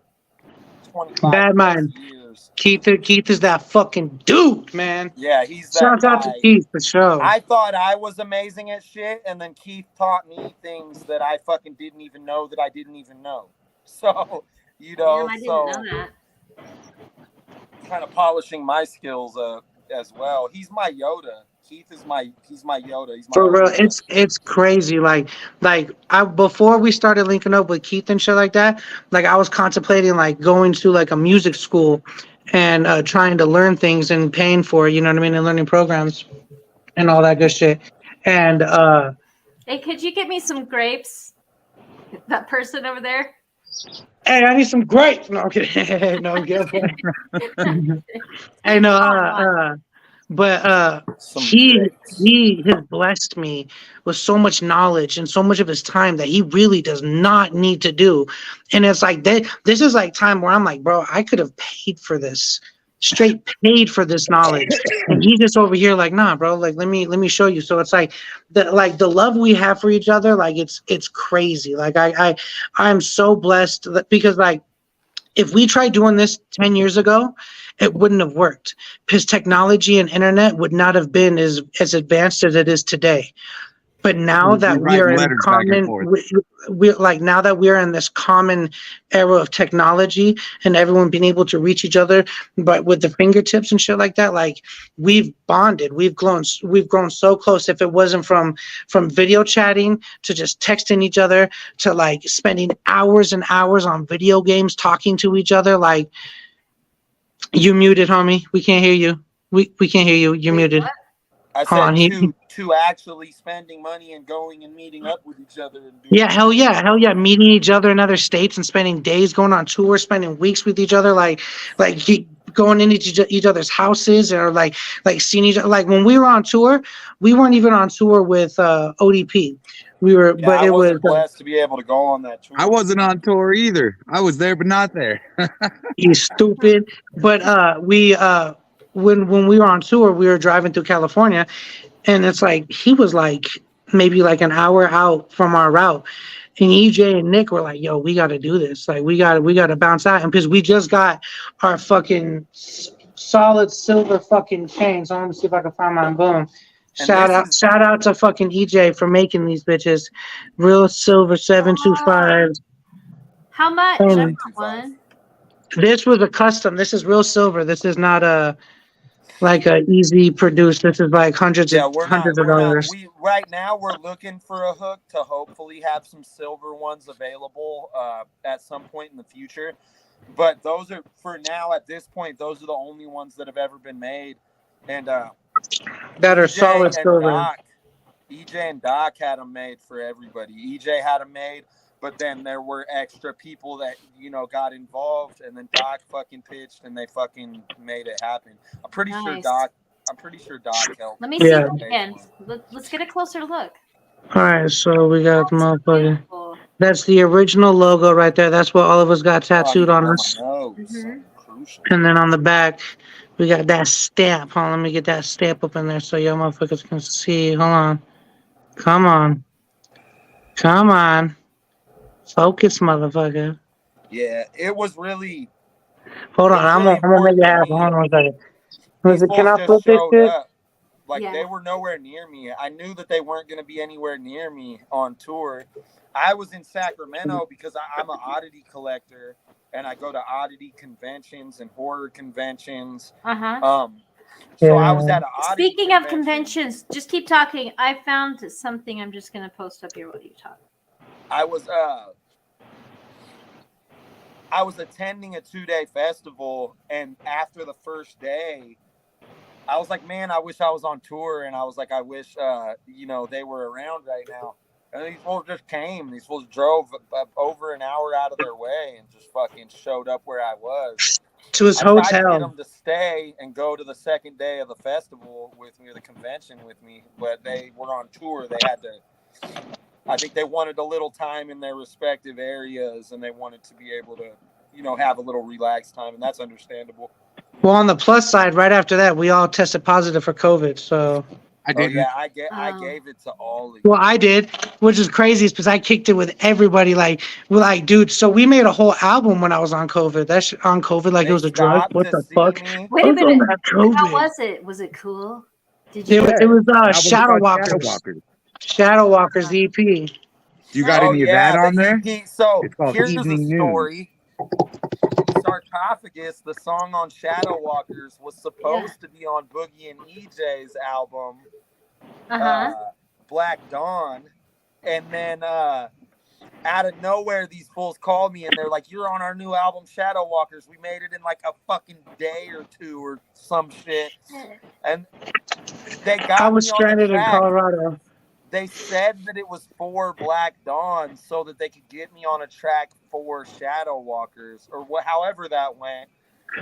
25 Bad mind. years. Keith is that fucking dude, man. Yeah, he's that Shout out to guy. Keith for sure. I thought I was amazing at shit, and then Keith taught me things that I fucking didn't even know that I didn't even know. So, you know, Damn, I didn't know that. kind of polishing my skills as well. He's my Yoda. Keith is he's my Yoda. He's my For real, Yoda. it's crazy. Like I before we started linking up with Keith and shit like that, like I was contemplating like going to like a music school and trying to learn things and paying for it, you know what I mean, and learning programs and all that good shit. And Hey, could you get me some grapes? That person over there. hey, I need some grapes. No, I'm kidding. No, I'm kidding. Hey, no, but Some he grapes. he has blessed me with so much knowledge and so much of his time that he really does not need to do. And it's like this is like time where I'm like, bro, I could have paid for this, straight paid for this knowledge. And he's just over here like, nah, bro, like let me show you. So it's like the love we have for each other, like it's crazy. Like I'm so blessed because like if we tried doing this 10 years ago, it wouldn't have worked because technology and internet would not have been as advanced as it is today. But now that we are in common, we like now that we are in this common era of technology and everyone being able to reach each other, but with the fingertips and shit like that, like we've bonded, we've grown so close. If it wasn't from video chatting to just texting each other to like spending hours and hours on video games talking to each other, like you muted, homie. We can't hear you. We can't hear you. You're muted. What? I Hold on, said to actually spending money and going and meeting up with each other. And doing Yeah, hell yeah, meeting each other in other states and spending days going on tour, spending weeks with each other, like going into each other's houses or like seeing each other. Like when we were on tour, we weren't even on tour with ODP. We were, Yeah, but I it was. wasn't blessed to be able to go on that tour. I wasn't on tour either. I was there, but not there. You stupid. But when we were on tour, we were driving through California, and it's like he was like maybe like an hour out from our route. And EJ and Nick were like, "Yo, we got to do this. Like, we got to bounce out." And because we just got our fucking solid silver fucking chains. So let me see if I can find mine. Boom. Shout out to fucking EJ for making these bitches. Real silver 725. How much? I want one. This was a custom. This is real silver. This is not a easy produced. This is like hundreds of dollars. Right now we're looking for a hook to hopefully have some silver ones available at some point in the future. But those are, for now, at this point, those are the only ones that have ever been made. And that are solid silver. EJ and Doc had them made for everybody. EJ had them made, but then there were extra people that, you know, got involved, and then Doc fucking pitched and they fucking made it happen. I'm pretty sure Doc helped. Let me see again. Let's get a closer look. All right, so we got the motherfucker. Beautiful. That's the original logo right there. That's what all of us got tattooed on us. Mm-hmm. And then on the back, we got that stamp. Hold on, let me get that stamp up in there so y'all motherfuckers can see. Hold on. Come on. Focus, motherfucker. Yeah, it was really. Hold on, I'm gonna make it happen. Hold on a second. Can I flip this shit? They were nowhere near me. I knew that they weren't going to be anywhere near me on tour. I was in Sacramento because I'm an oddity collector, and I go to oddity conventions and horror conventions. So I was at an oddity Speaking of conventions, just keep talking. I found something. I'm just going to post up here while you talk. I was attending a 2-day festival, and after the first day, I was like, man, I wish I was on tour, and I was like, I wish, they were around right now. And these fools just came. These fools drove over an hour out of their way and just fucking showed up where I was. To his hotel. I tried to get them to stay and go to the second day of the festival with me, or the convention with me, but they were on tour. They had to, I think they wanted a little time in their respective areas, and they wanted to be able to, have a little relaxed time, and that's understandable. Well, on the plus side, right after that, we all tested positive for COVID. So I gave it to all of you. Well, I did, which is crazy, because I kicked it with everybody. Dude. So we made a whole album when I was on COVID. That's on COVID, like it was a drug. What the fuck? Wait a minute. How was it? Was it cool? Did you? It was Shadow Walkers. Shadow Walkers EP. You got any of that on there? So here's the story. Sarcophagus, the song on Shadow Walkers, was supposed to be on Boogie and EJ's album, Black Dawn. And then out of nowhere, these fools called me and they're like, "You're on our new album, Shadow Walkers. We made it in like a fucking day or two or some shit." And they got I was stranded in Colorado. They said that it was for Black Dawn so that they could get me on a track for Shadow Walkers, or however that went.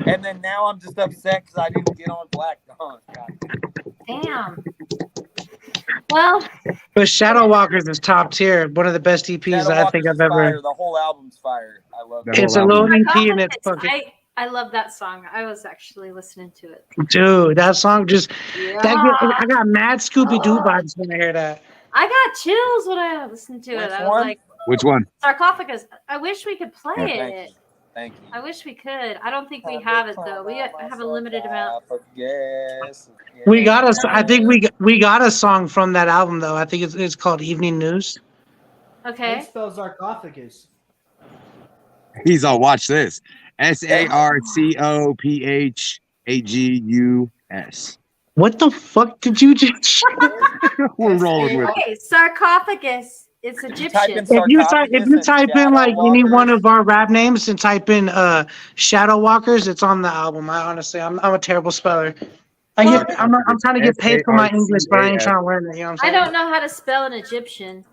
And then now I'm just upset because I didn't get on Black Dawn. Damn. Well, but Shadow Walkers is top tier. One of the best EPs I think I've ever. Fire. The whole album's fire. I love it. It's a loading EP and it's fucking. I love that song. I was actually listening to it. Dude, that song just. I got mad Scooby Doo vibes when I hear that. I got chills when I listened to it. I was like, which one? Sarcophagus. I wish we could play it. Thank you. I wish we could. I don't think we have it though. We have a limited amount. Yes. We got us. I think we got a song from that album though. I think it's called Evening News. Okay. How do you spell sarcophagus? He's all, watch this. SARCOPHAGUS. What the fuck did you just? We're rolling with it. Sarcophagus. It's Egyptian. If you type in like any one of our rap names and type in Shadow Walkers, it's on the album. I'm a terrible speller. I'm trying to get paid for my English, but I ain't trying to learn it. You know what I'm saying? I don't know how to spell an Egyptian.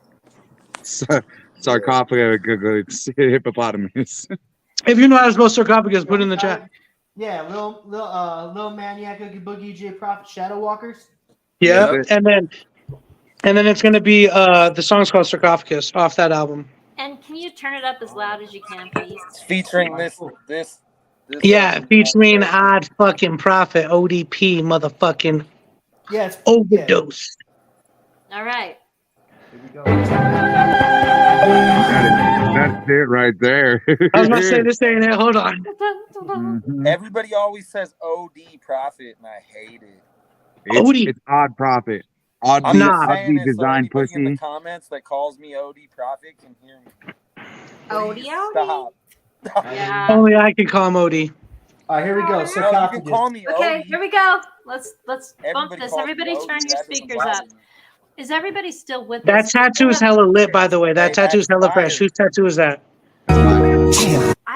Sarcophagus, hippopotamus. If you know how to spell sarcophagus, put it in the chat. Yeah, Lil Maniac, Oogie Boogie, J Prophet, Shadow Walkers. Yeah, and then And then it's gonna be the song's called Sarcophagus off that album. And can you turn it up as loud as you can, please? It's featuring this Yeah, featuring Odd fucking Prophet, ODP, motherfucking Yeah, it's overdose. All right. Here we go. That's it right there. I was about to say this ain't it. Hold on. Mhm. Everybody always says OD Prophet, and I hate it. It's Odd Prophet. I'm Oddly, just saying oddly it so designed anybody in the pussy. comments that calls me OD Prophet can hear me. Odie. Stop. Yeah. Only I can call him Odie. All right, here we go. No, you can Sarcophagus. call me Okay, OD. here we go. Let's bump Everybody this. calls me Everybody OD. turn your That doesn't speakers bother up. me. Is everybody still with That us? tattoo's hella lit, by the way. That Hey, tattoo's that's hella fresh. fire. Whose tattoo is that? I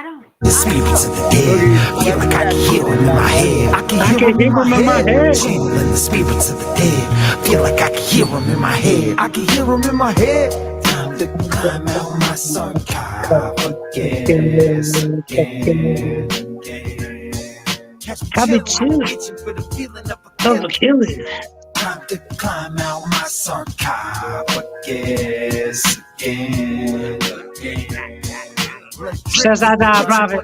don't. The spirits of the dead. Feel like I can hear them in my head. I can hear them in my head. Channeling the spirits of the dead. Feel like I can hear them in my head. I can hear them in my head. Time to climb out my sarcophagus again. I've been chilling. Of a killing. Time to climb out my sarcophagus again. Shouts out to Odprophet.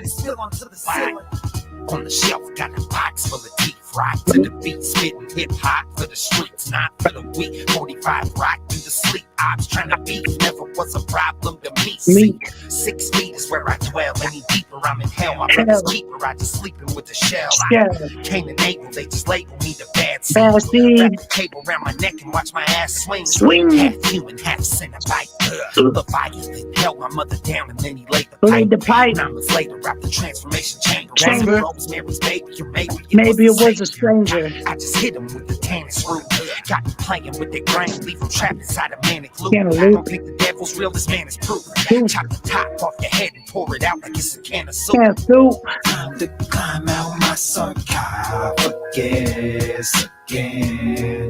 On the shelf, got a box full of deep fried to the beat, spitting hip hop for the streets, not for the weak. 45 rock through the sleep. Ops trying to beat never was a problem to me. See, 6 feet is where I dwell. Any deeper, I'm in hell. My brother's keeper, I just sleeping with the shell. Yeah. Can't enable, they just label me the bad seed. Bad seed. Wrap the cable around my neck and watch my ass swing. Swing. Half human, half Cenobite. The violent held my mother down and then he laid the Laid the pipe. 9 months later, wrapped the transformation chamber. Chamber. Rosemary's baby, or maybe Maybe it was a stranger. I just hit him with the tanning screw. Got them playing with their brain, leave them trapped inside a manic loop. Can of I loop. don't think the devil's real, this man is proof. Proof. Chop the top off your head and pour it out like it's a can of soup. Can't soup. Time to climb out my sarcophagus again.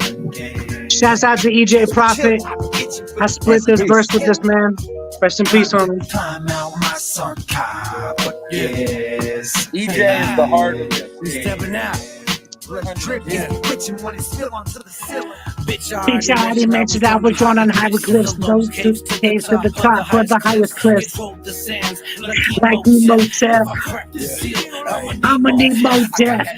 Shouts out to EJ Prophet. I split this verse with this man. Rest in peace, homie. Climb out my sarcophagus. EJ is the heart of it. Stepping out. Bitch, when it's still onto the ceiling. Bitch, Bitch, I already mentioned I was drawn on hieroglyphs. Those two caves to the top for the highest cliffs. Like Motel. I'ma need more death.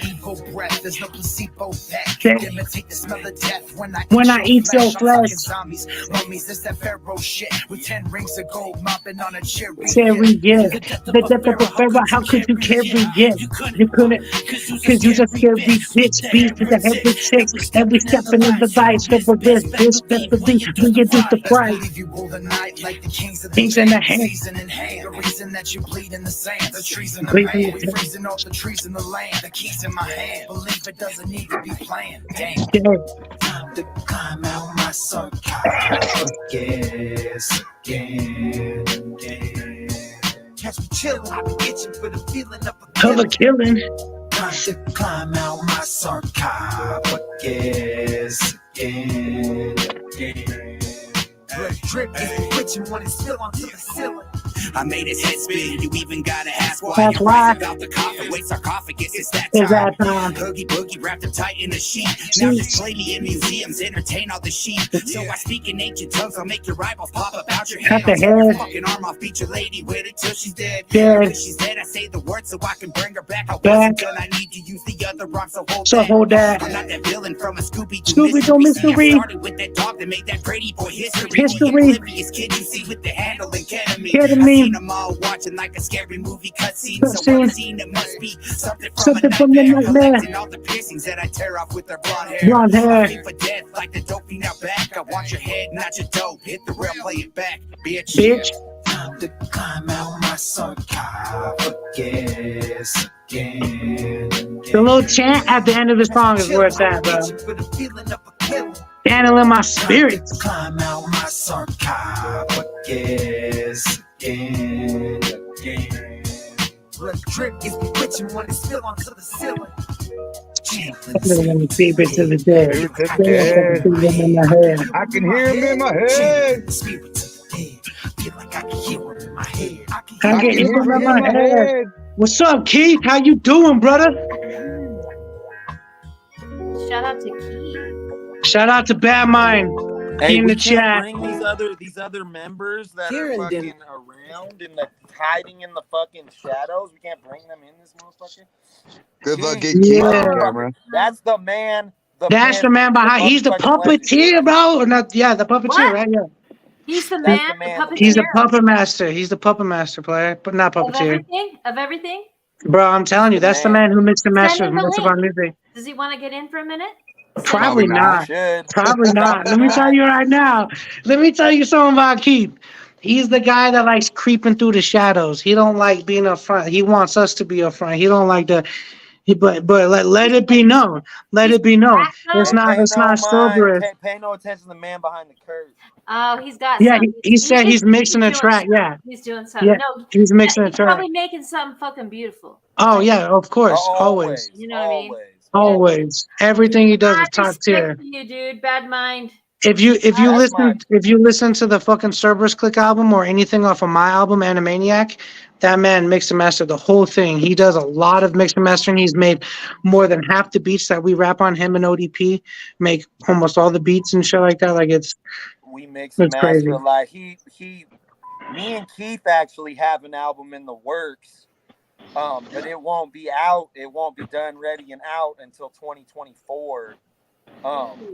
There's no placebo effect. Death. Imitate the smell of death when I eat your flesh. Zombies, mummies, that's that pharaoh shit. With 10 rings of gold mopping on a cherry. Cherry, yeah. The death of the pharaoh, how could you carry it? You couldn't, cause you just carry bitch, beef to the head with chicks. Every stepping in the vice, for this, especially when you do the price. You roll the night like the kings in the hand. Season in hand. The reason that you bleed in the sand. The trees in the Bleed in land. the We sand. freezing off the trees in the land. The keys in my hand. Believe it doesn't need to be planned. Damn. Yeah. Time to climb out my sarcophagus again. Catch me chillin', I be itching for the feeling of a Of a killing. Time to climb out my sarcophagus again. Drip is twitching when it's still onto the ceiling. I made his head spin. You even gotta ask why. That's You're why. right about the coffin. Wait, sarcophagus. It's that It's time. that time. Oogie Boogie wrapped him tight in a sheet. Now just play me in museums, entertain all the sheep. So I speak in ancient tongues. I'll make your eyeballs pop up out your head. Cut the I'll take your head. fucking arm off, beat your lady with it till she's dead. Dead. When she's dead, I say the word so I can bring her back. I Back. wasn't done. I need to use the other arm, so hold So that. hold that. I'm not that villain from a Scooby-Doo mystery. I started with that dog that made that Brady boy history. History. The oblivious kid you see with the handle and ketamine. Ketamine. I seen them all watching like a scary movie cutscene. So Cutscene. one scene it must be something Something from from a the nightmare. nightmare. Collecting all the piercings that I tear off with their blonde hair. Blonde hair. I think for death like the dopey now back. I want your head, not your dope. Hit the rail, play it back, bitch. Bitch. Time to climb out my sarcophagus again. The little chant at the end of the song is where it's at, bro. Handling my spirits. Climb out my sarcophagus again. Drip is twitching when it's still onto the ceiling. Handling my spirits to the dead. In my head. I can hear him in my head. Spirits of the dead. Feel like I can hear him in my head. I can hear him in my head. What's up, Keith? How you doing, brother? Shout out to Key. Shout out to Bad Mind. Hey, in we the can't chat. bring these other members that Kieran are fucking around and hiding in the fucking shadows. We can't bring them in this motherfucker. Good luck Jeez, getting Keith on Yeah. camera. that's the man. That's the man behind. He's the motherfucking legend. puppeteer, bro. Or not? Yeah, the puppeteer, What? right? Yeah. He's the That's man, the man, the puppeteer He's the puppet master. He's the puppet master player, but not of puppeteer. everything. Of everything. Bro, I'm telling you, the that's the man. man who mixed and Send masters him the most of our link. music. Does he want to get in for a minute? Send Probably him the not. Should. Probably not. Let me tell you right now. Let me tell you something about Keith. He's the guy that likes creeping through the shadows. He don't like being up front. He wants us to be up front. He don't like the. But let it be known. Let it be known. It's Hey, not Cerberus. pay no attention to the man behind the curtain. Oh, he's got Yeah, something. he said he's mixing a doing track. something. Yeah, He's doing something. yeah, No, he's mixing a he's track. probably making something fucking beautiful. Oh Like, yeah, of course, always, You know what I mean? always. Everything he does Bad is top respect tier. to you, dude. Bad mind. If you That's listen to the fucking Cerberus Clique album or anything off of my album Animaniac, that man mixed and mastered the whole thing. He does a lot of mix and mastering. He's made more than half the beats that we rap on. Him and ODP make almost all the beats and shit like that. Like we mix and master crazy. a lot. Me and Keith actually have an album in the works. But it won't be out. It won't be done, ready, and out until 2024.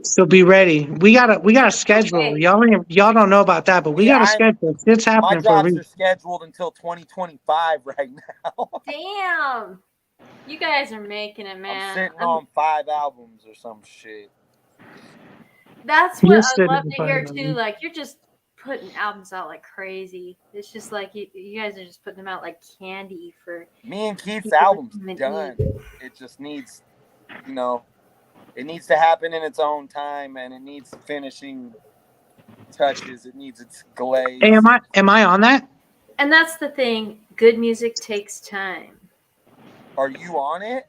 So be ready. We got a schedule. Y'all don't know about that, but we got a schedule. It's My happening for a drops reason. are scheduled until 2025 right now. Damn. You guys are making it, man. I'm sitting on 5 albums or some shit. That's You're what I'd sitting love on to 5 hear albums. too. Like you're just putting albums out like crazy. It's just like you guys are just putting them out like candy for Me and Keith's people to album's come and done. eat. It just needs, it needs to happen in its own time, and it needs finishing touches. It needs its glaze. Hey, am I on that? And that's the thing. Good music takes time. Are you on it?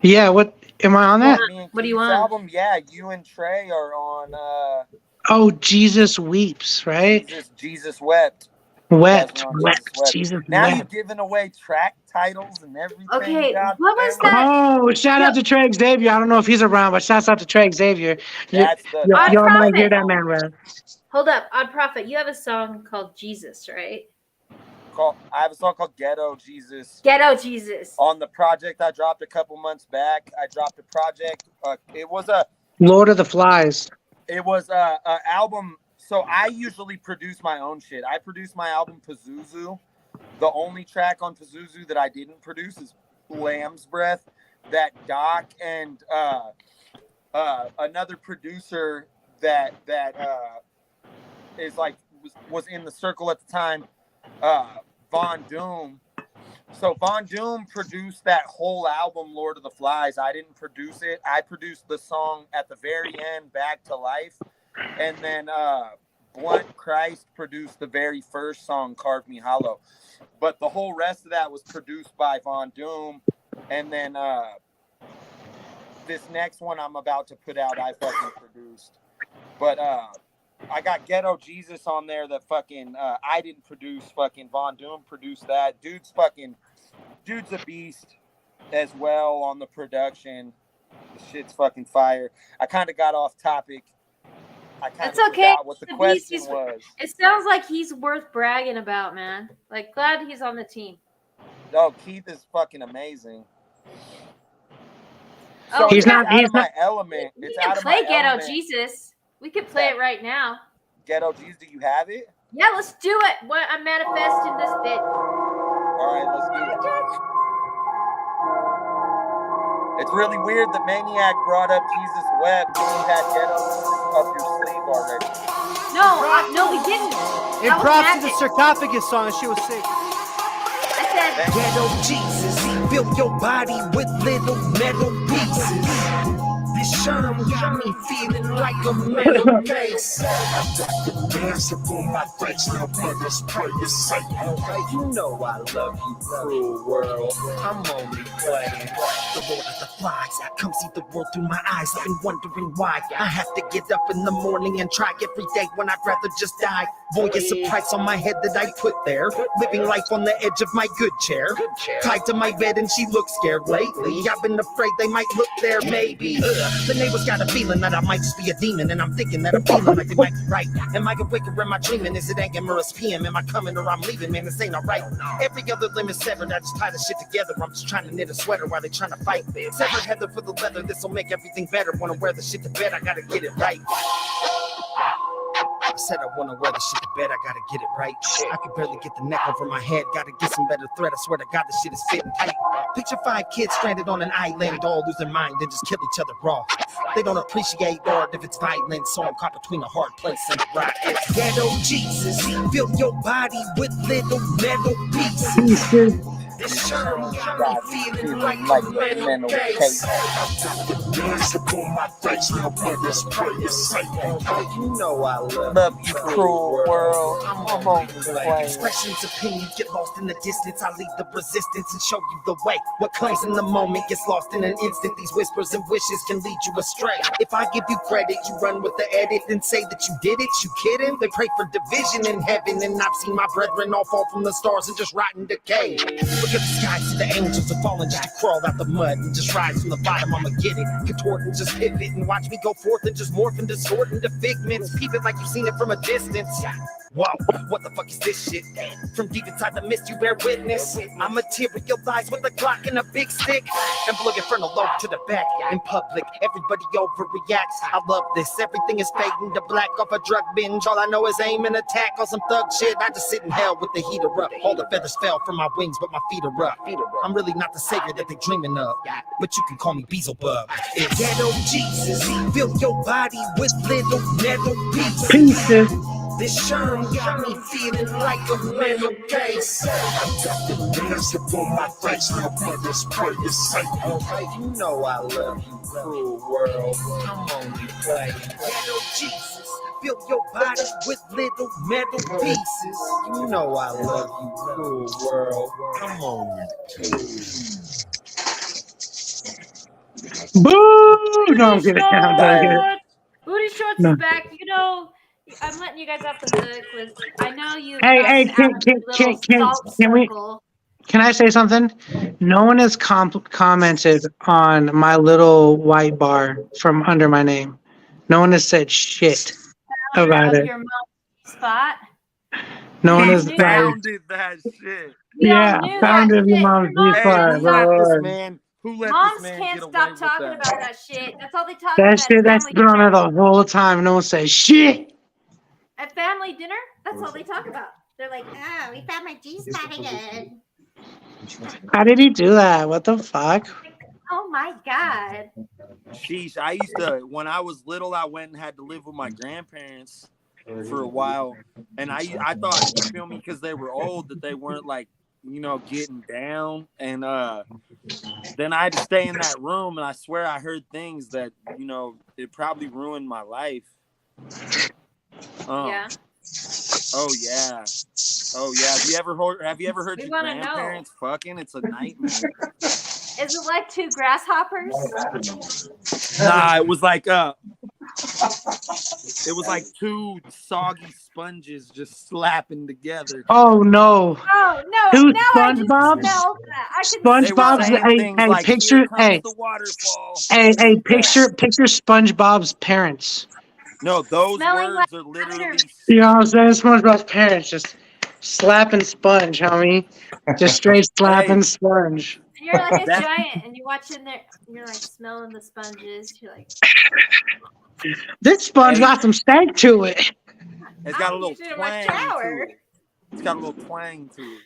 Yeah. What am I on that? Me and What do you Keith's want? album? Yeah, you and Trey are on. Oh, Jesus Weeps, right? Jesus Wept. Wept. Jesus Jesus Now wept. you're giving away track titles and everything. Okay, out what there. was that? Oh, shout out to Trey Xavier. I don't know if he's around, but shouts out to Trey Xavier. That's Y'all might hear Odprophet. that man rap. Hold up, Odprophet. You have a song called Jesus, right? I have a song called Ghetto Jesus. Ghetto Jesus. On the project I dropped a couple months back, I dropped a project. It was Lord of the Flies. a album. So I usually produce my own shit. I produced my album Pazuzu. The only track on Pazuzu that I didn't produce is Lamb's Breath. That Doc and another producer that is like was in the circle at the time, Von Doom. So Von Doom produced that whole album, Lord of the Flies. I didn't produce it. I produced the song at the very end, Back to Life. And then Blunt Christ produced the very first song, Carve Me Hollow. But the whole rest of that was produced by Von Doom. And then this next one I'm about to put out, I fucking produced. But I got Ghetto Jesus on there that fucking I didn't produce. Fucking Von Doom produced that. Dude's a beast as well on the production. The shit's fucking fire. I kind of got off topic. I kind of forgot what the question was. It sounds like he's worth bragging about, man. Like, glad he's on the team. Oh, Keith is fucking amazing. So he's not out of my element. We It's can out of play my Ghetto element. Jesus. We can play it right now. Ghetto Jesus, do you have it? Yeah, let's do it. What I'm manifesting this bit. All right, let's do it. It's really weird that Maniac brought up Jesus Wept. You had Ghetto up your sleeve already. No, we didn't. And props to the sarcophagus song. She was sick. I said, Ghetto Jesus, fill your body with little metal pieces. This sherm got me feeling like a metal case. Dance upon my face, now brothers pray to Satan. You know I love you, cruel world. I'm only playing. The Lord of the Flies, I come see the world through my eyes. I've been wondering why I have to get up in the morning and try every day when I'd rather just die. Boy, it's a price on my head that I put there. Living life on the edge of my good chair. Tied to my bed and she looks scared lately. I've been afraid they might look there, maybe. The neighbor's got a feeling that I might just be a demon, and I'm thinking that I'm feeling like they might be right. Am I awake or am I dreaming? Is it AM or it's PM? Am I coming or I'm leaving? Man, this ain't alright. Every other limb is severed. I just tie the shit together. I'm just trying to knit a sweater while they trying to fight. Severed heather for the leather. This'll make everything better. Wanna wear the shit to bed? I gotta get it right. I said I wanna wear the shit to bed, I gotta get it right. I can barely get the neck over my head, gotta get some better thread. I swear to God, this shit is fitting tight. Picture 5 kids stranded on an island, all lose their mind and just kill each other raw. They don't appreciate art if it's violent, so I'm caught between a hard place and a rock. Ghetto Jesus, fill your body with little metal pieces. This charm got me feeling like a mental case. You know I love you, cruel world. I'm on the way. Expressions, opinions get lost in the distance. I lead the resistance and show you the way. What comes in the moment gets lost in an instant. These whispers and wishes can lead you astray. If I give you credit, you run with the edit and say that you did it. You kidding? They pray for division in heaven, and I've seen my brethren all fall from the stars and just rot and decay. Look at the sky, see the angels are falling just to crawl out the mud and just rise from the bottom. I'ma get it, contort and just pivot and watch me go forth and just morph and distort into figments. Peep it like you've seen it from a distance. Whoa, what the fuck is this shit? From deep inside the mist, you bear witness. I materialize with a Glock and a big stick and plug it from the low to the back. In public, everybody overreacts. I love this. Everything is fading to black off a drug binge. All I know is aim and attack on some thug shit. I just sit in hell with the heater up. All the feathers fell from my wings, but my feet are up. I'm really not the savior that they dreaming of, but you can call me Beelzebub. It's Ghetto Jesus, fill your body with little metal pieces. This charm got me feeling like a mental case. I got the dance upon my face, now brothers pray the same. You know I love you, cruel world. I'm only playing. Ghetto Jesus, fill your body with little metal pieces. You know I love you, cruel world. I'm only kidding. Boo! No, I'm kidding. I'm kidding. Booty Shorts No. is back. You know, I'm letting you guys off the hook with. I know you. Hey, can I say something? No one has commented on my little white bar from under my name. No one has said shit about it. Your mom's spot. No one has founded that shit. Yeah, founded your mom's spot. Who let Moms this man can't get stop away talking with about that shit. That's all they talk That about. shit, that's been on there the whole time. No one says shit. At family dinner, that's all they talk about. They're like, oh, we found my G-spot again. How did he do that? What the fuck? Oh my God. Sheesh, I used to, when I was little, I went and had to live with my grandparents for a while. And I thought, you feel me, because they were old, that they weren't like, you know, getting down. And then I had to stay in that room, and I swear I heard things that, you know, it probably ruined my life. Yeah. Oh yeah. Oh yeah. Have you ever heard your grandparents fucking? It's a nightmare. Is it like 2 grasshoppers? Nah, it was like 2 soggy sponges just slapping together. Oh no. Oh no. 2 now SpongeBob's? SpongeBob's picture SpongeBob's parents. No, those Smelling words are literally. You know what I'm saying? SpongeBob's parents just slapping sponge, homie. Just straight slapping sponge. And you're like a giant, and you're watching there. You're like smelling the sponges. You're like, this sponge got some stank to it. It's got a little twang to it. It's got a little twang to it.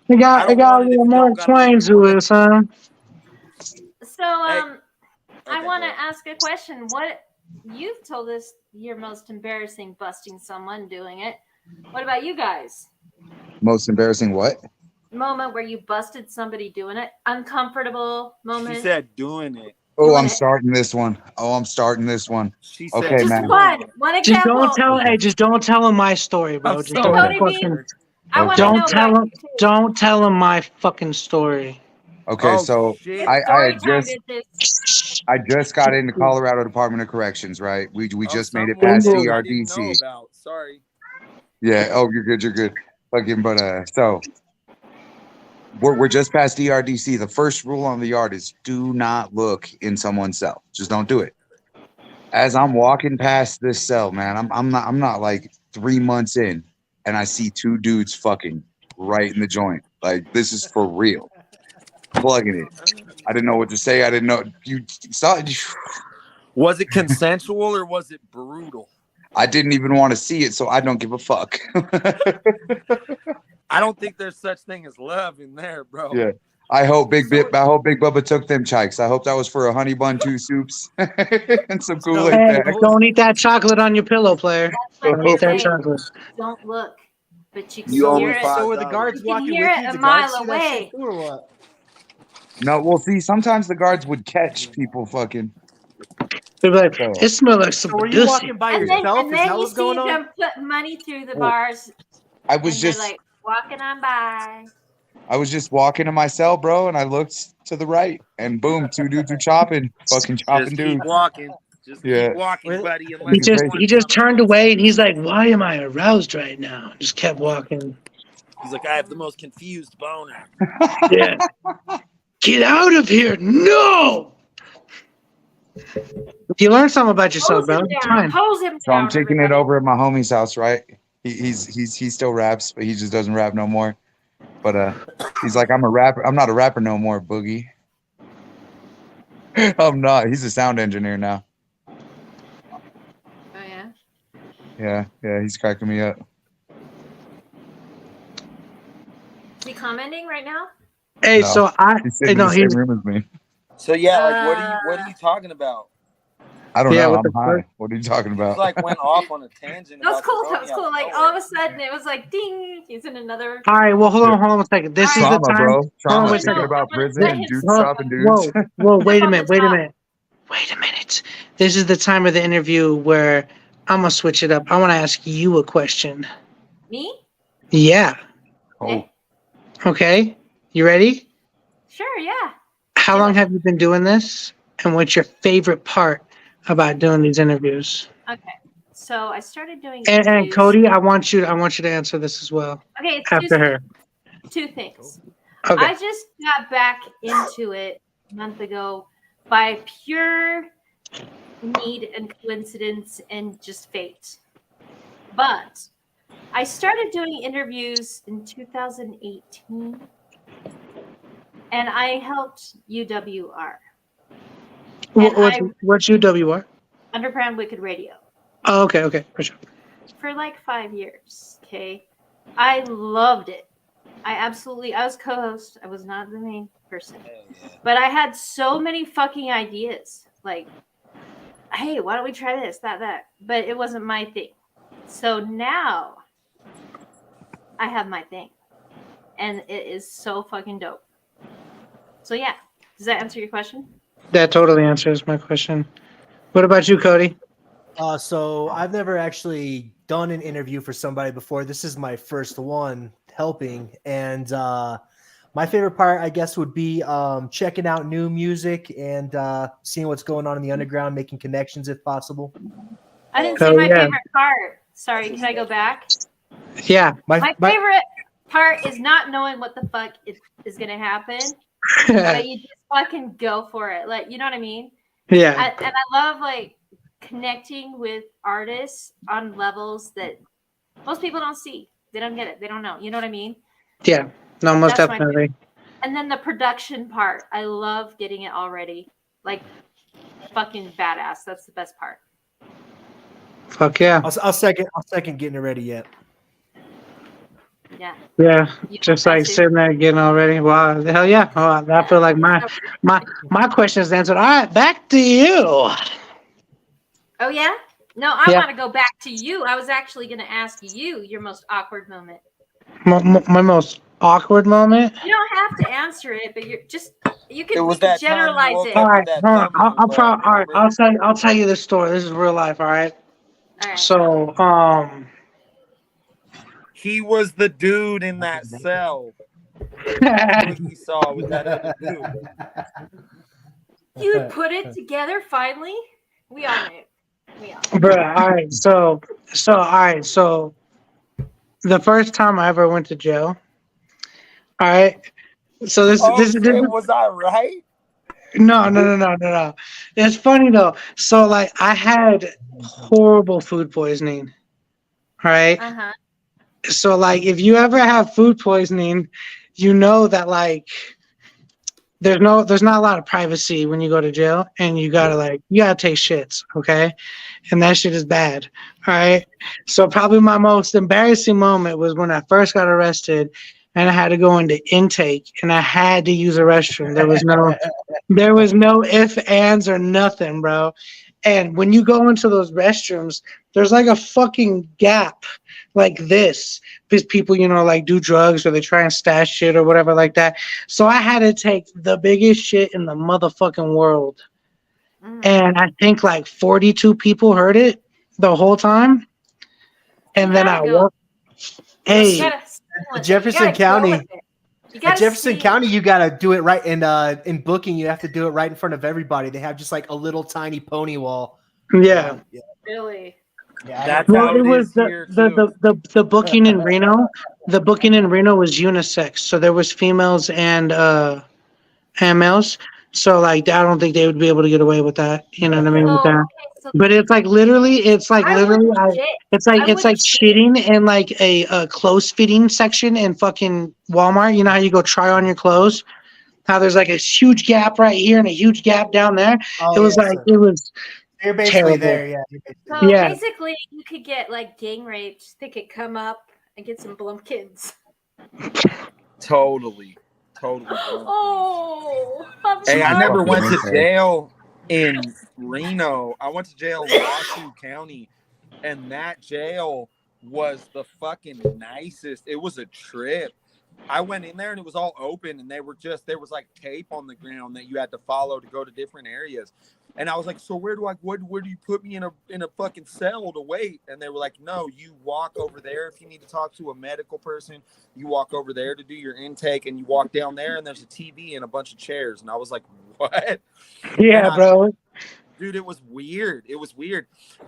It got a little more twang to it, son. So I want to ask a question. What you've told us your most embarrassing busting someone doing it. What about you guys? Most embarrassing what? Moment where you busted somebody doing it. Uncomfortable moment. She said doing it. Oh, I'm starting this one. She said okay, just man. one example. Just don't tell him my story, bro. Just don't tell him my fucking story. Okay, so I just got into Colorado Department of Corrections, right? We just made it past CRDC. Sorry. Yeah. Oh, you're good. You're good. Fucking, but so we're just past ERDC. The first rule on the yard is do not look in someone's cell. Just don't do it. As I'm walking past this cell, man, I'm not like 3 months in, and I see two dudes fucking right in the joint. Like this is for real. Plugging it. I didn't know what to say. I didn't know you saw it. Was it consensual or was it brutal? I didn't even want to see it, so I don't give a fuck. I don't think there's such thing as love in there, bro. Yeah. I hope Big Bubba took them chikes. I hope that was for a honey bun, 2 soups, and some Kool-Aid Hey, bags. don't eat that chocolate on your pillow, player. That's Don't what eat that they say. chocolate. Don't look, but you can You owe hear me it. $5. So were the guards You can walking hear with it you? a The guards mile see that shit away. too, or what? No, well, see, sometimes the guards would catch people fucking. They'd be like, So, it smells like some So were you pussy. walking by And then, yourself? and Is that then you what's see going on? them put money through the Well, bars, I and was they're just like walking on by. walking to my cell, bro, and I looked to the right, and boom, 2 dudes are chopping, fucking chopping Just keep dudes. walking. Just Yeah. keep walking, Really? buddy. He Unless just you he want just something. turned away and he's like, why am I aroused right now? Just kept walking. He's like, I have the most confused boner. Yeah. Get out of here. No. You learn something about yourself, Hose bro. him It's down. fine. Hose him So I'm down. taking it everybody. over at my homie's house, right? He still raps, but he just doesn't rap no more. But he's like, I'm a rapper. I'm not a rapper no more, Boogie. I'm not. He's a sound engineer now. Oh yeah. Yeah, he's cracking me up. Is he commenting right now? Hey, No. so He's sitting in no, the same he's room as me. So yeah, like what are you talking about? I don't Yeah, know. what I'm the high. fuck? What are you talking Just about? like went off on a tangent. That was about cool. the That was homie out cool. of Like nowhere. all of a sudden, it was like ding. He's in another. all right. Well, hold on 1 second. This is the Trauma, time. bro. Hold on, Trauma. wait a Thinking second. about I wanna prison let and him dudes speak. chopping Whoa, dudes. wait a on the minute. Wait a top. minute. Wait a minute. This is the time of the interview where I'm gonna switch it up. I want to ask you a question. Me? Yeah. Okay. Okay. You ready? Sure. Yeah. How Do long it. have you been doing this? And what's your favorite part about doing these interviews? Okay. So I started doing And interviews. Cody, I want you to answer this as well Okay, it's after her. two things. Okay. I just got back into it a month ago by pure need and coincidence and just fate. But I started doing interviews in 2018 and I helped UWR, and What's UWR? Underground Wicked Radio, Oh, okay, for sure. for like 5 years. Okay. I loved it. I was co-host. I was not the main person. But I had so many fucking ideas. Like, hey, why don't we try this, that? But it wasn't my thing. So now I have my thing. And it is so fucking dope. So yeah. Does that answer your question? That totally answers my question. What about you, Cody? So I've never actually done an interview for somebody before. This is my first one helping, and my favorite part, I guess, would be checking out new music and seeing what's going on in the underground, making connections if possible. I didn't say my favorite part. Sorry, can I go back? Yeah. My favorite part is not knowing what the fuck is gonna happen. But you just fucking go for it. Like, you know what I mean? Yeah. And I love like connecting with artists on levels that most people don't see. They don't get it. They don't know. You know what I mean? Yeah. No, most That's my definitely. And then the production part. I love getting it all ready. Like fucking badass. That's the best part. Fuck yeah. I'll second getting it ready yet. Yeah. Yeah. You Just want like that too? sitting there getting all ready. Wow. Hell yeah. Oh, I feel like my question is answered. All right, back to you. Oh yeah? No, I Yeah. want to go back to you. I was actually going to ask you your most awkward moment. My most awkward moment. You don't have to answer it, but you It can was that time you generalize woke it. All up right, with that hold on. thumb in your butt, All right, remember? I'll tell you this story. This is real life. All right. All right. So He was the dude in that cell. He saw with that other dude. You put it together finally? We on it. We on it. Bruh, all right, so the first time I ever went to jail. All right. So this Oh this shit, was I right? no. It's funny though. So like I had horrible food poisoning. All right. Uh-huh. So like if you ever have food poisoning, you know that like there's not a lot of privacy when you go to jail, and you gotta take shits, okay? And that shit is bad. All right. So probably my most embarrassing moment was when I first got arrested and I had to go into intake and I had to use a restroom. There was no if, ands, or nothing, bro. And when you go into those restrooms, there's like a fucking gap like this because people, like do drugs or they try and stash shit or whatever like that. So I had to take the biggest shit in the motherfucking world. And I think like 42 people heard it the whole time. And then I walked. Hey, Jefferson County. At Jefferson County, you gotta do it right, and in booking, you have to do it right in front of everybody. They have just like a little tiny pony wall. Yeah. Really? Yeah. That's Well, how it it was is here too. the booking in Reno. The booking in Reno was unisex, so there was females and males. So like, I don't think they would be able to get away with that. You know what I mean with Oh, that. okay. So But it's like literally, I wouldn't shit. it's I like wouldn't shit. shitting in like a clothes fitting section in fucking Walmart. You know how you go try on your clothes? How there's like a huge gap right here and a huge gap down there. Oh, It was yeah, like so it was you're basically terrible. there. Yeah. So Yeah. basically, you could get like gang raped. They could come up and get some Blumpkins. Totally. Oh, I'm Hey, I sorry. never went to Okay. jail in Reno. I went to jail in Washoe County, and that jail was the fucking nicest. It was a trip. I went in there and it was all open, and there was like tape on the ground that you had to follow to go to different areas. And I was like, so where do you put me in a fucking cell to wait? And they were like, no, you walk over there if you need to talk to a medical person. You walk over there to do your intake, and you walk down there, and there's a TV and a bunch of chairs. And I was like, what? Yeah, bro. Dude, it was weird.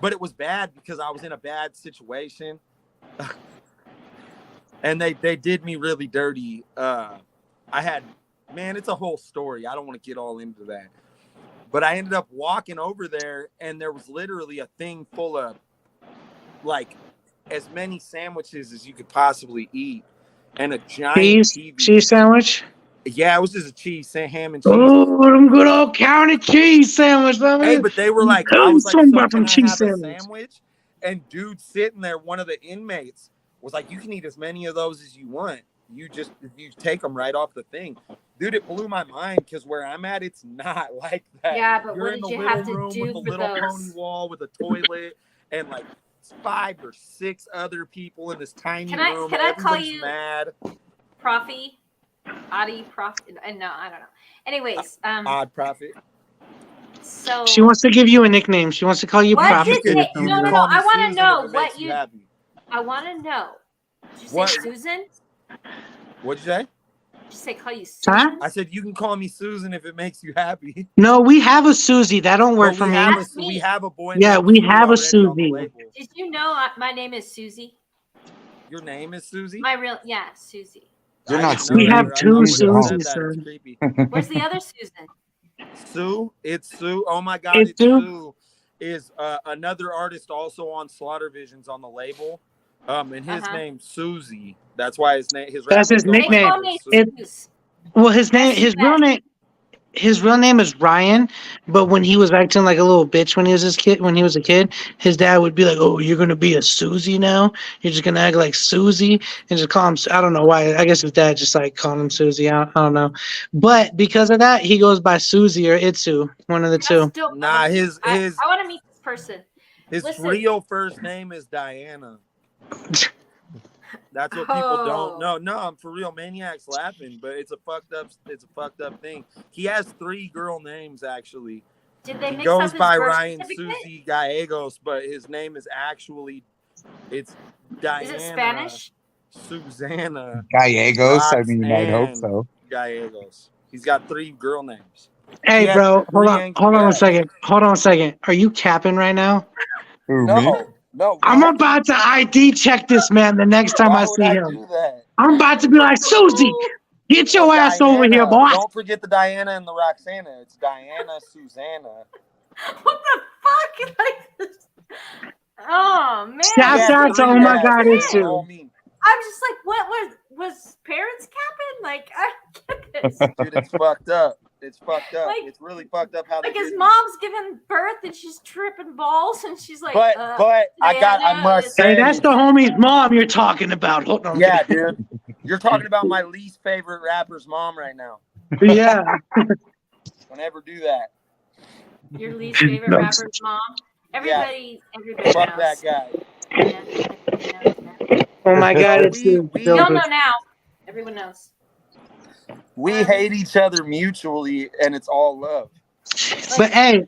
But it was bad because I was in a bad situation. And they did me really dirty. It's a whole story. I don't want to get all into that. But I ended up walking over there, and there was literally a thing full of like as many sandwiches as you could possibly eat, and a giant TV. Cheese sandwich. Yeah, it was just a ham and cheese. Oh, them good old county cheese sandwich. Hey, but they were like, I was like, so can I have a sandwich? And dude sitting there, one of the inmates was like, you can eat as many of those as you want. You take them right off the thing. Dude, it blew my mind because where I'm at, it's not like that. Yeah, but you're what in did the you little have to room do with a for little those? pony wall with a toilet and like 5 or 6 other people in this tiny room. Can I call Everybody's you mad? Profi? Adi Profi? No, I don't know. Anyways, Odprophet. So She wants to give you a nickname. She wants to call you what Prophet. did they, no. I want to know what what you you. happy. I want to know. Did you say What? Susan? What'd you say? Did you say call you Susan? Huh? I said you can call me Susan if it makes you happy. No, we have a Susie. That don't work for me. We have a boy. Yeah, named we Susie have a already on the Susie. label. Did you know my name is Susie? Your name is Susie? Susie. You're I not didn't know We that. have Susie. two I wouldn't have said Susies, that. sir. It's creepy. Where's the other Susan? Sue? It's Sue. Oh my God, It's it's Sue. Is another artist also on Slaughter Visions on the label. And his name's Susie. That's why his name. That's his nickname. Well, his real name is Ryan, but when he was acting like a little bitch when he was a kid, his dad would be like, "Oh, you're gonna be a Susie now? You're just gonna act like Susie and just call him." I don't know why. I guess his dad just like called him Susie. I don't know, but because of that, he goes by Susie or Itsu, one of the two. Nah, his I want to meet this person. His Listen. real first name is Diana. That's what people don't know. No, I'm for real. Maniac's laughing, but it's a fucked up thing. He has 3 girl names actually. Did they He mix goes up his by birth Ryan certificate? Susie Gallegos, but his name is actually Diana. Is it Spanish? Susanna Gallegos. I Roxanne mean, I'd hope so. Gallegos. He's got 3 girl names. Hey, Yeah, bro, hold on Korean a cat. second. Hold on a second. Are you capping right now? Who, me? No, No, I'm what? about to ID check this man the next time Why I would see I him. do that? I'm about to be like, Susie, get Or your ass over here, Diana. boy. Don't forget the Diana and the Roxana. It's Diana, Susanna. What the fuck? Like, oh man, Shouts Yeah, out to three Oh My dads. God, It it's was a Sue. whole meme. I'm just like, what was parents capping? Like, I don't get this. Dude, it's fucked up. It's fucked up. Like- it's really fucked up how they Like his did mom's giving birth and she's tripping balls and she's like, But I must Hey, say, that's the homie's mom you're talking about. Hold on. yeah, dude. You're talking about my least favorite rapper's mom right now. Yeah. Don't ever do that. Your least favorite No. rapper's mom. Everybody Fuck knows. that guy. Yeah, everybody knows. Oh My God, No, it's Sue. we You don't know now. Everyone knows. We hate each other mutually, and it's all love. But hey,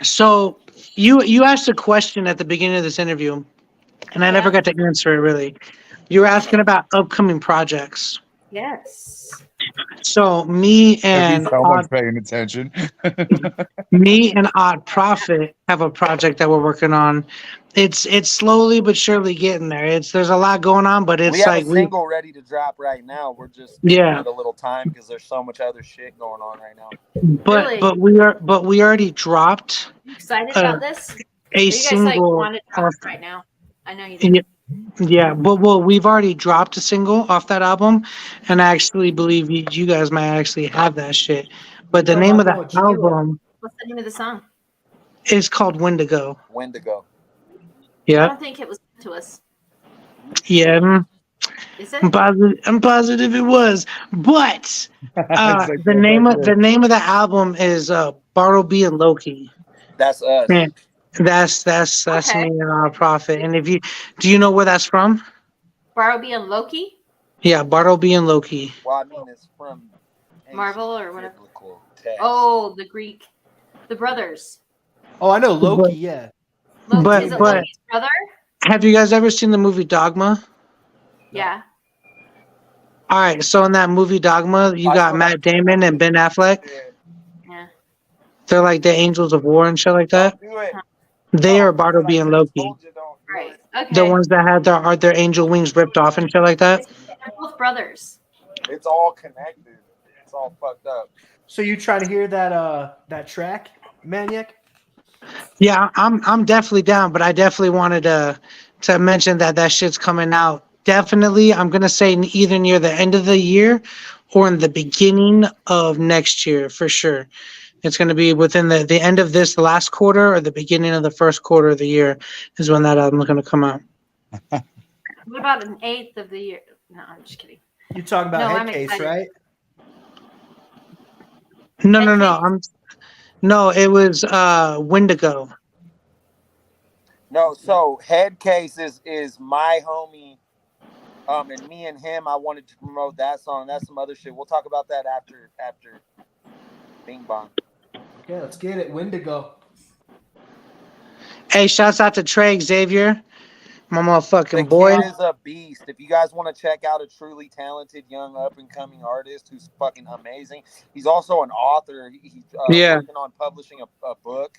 so you asked a question at the beginning of this interview, and I never got to answer it really. You were asking about upcoming projects. Yes. So me and Someone's paying attention. Odprophet have a project that we're working on. It's slowly but surely getting there. There's a lot going on, but it's We have like a single ready to drop right now. We're just giving it a little time because there's so much other shit going on right now. but we already dropped You excited about this? a you guys single. want to drop it right now? I know you do. Yeah, well, we've already dropped a single off that album, and I actually believe you guys might actually have that shit. But the name of the album What's the name of the song? is called Wendigo. Wendigo. I Yeah, don't think it was to us. yeah. Is it? I'm positive it was, but the name of the album is Bartleby and Loki. That's us. Yeah, that's me and Odprophet. And do you know where that's from? Bartleby and Loki? Yeah, Bartleby and Loki. Well, I mean, it's from Marvel or whatever. Text. Oh, the Greek, the brothers. Oh, I know Loki. Yeah. Loki, is it Loki's brother? Have you guys ever seen the movie Dogma? Yeah. All right, so in that movie Dogma, you got Matt Damon and Ben Affleck. Yeah. They're like the angels of war and shit like that. They are Bartleby and Loki. Right. Okay. The ones that had their angel wings ripped off and shit like that. They're both brothers. It's all connected. It's all fucked up. So you trying to hear that track, Maniac? Yeah, I'm definitely down, but I definitely wanted to mention that shit's coming out. Definitely, I'm gonna say either near the end of the year or in the beginning of next year for sure. It's gonna be within the end of the last quarter or the beginning of the first quarter of the year is when that album's gonna come out. What about an eighth of the year? No, I'm just kidding. You're talking about I'm Headcase, excited. right? No, it was Wendigo. No, so Headcase is my homie. And me and him, I wanted to promote that song. That's some other shit. We'll talk about that after Bing Bong. Okay, let's get it. Wendigo. Hey, shouts out to Trey Xavier, my motherfucking The boy. kid is a beast. If you guys want to check out a truly talented young up-and-coming artist who's fucking amazing, he's also an author. He's working on publishing a book.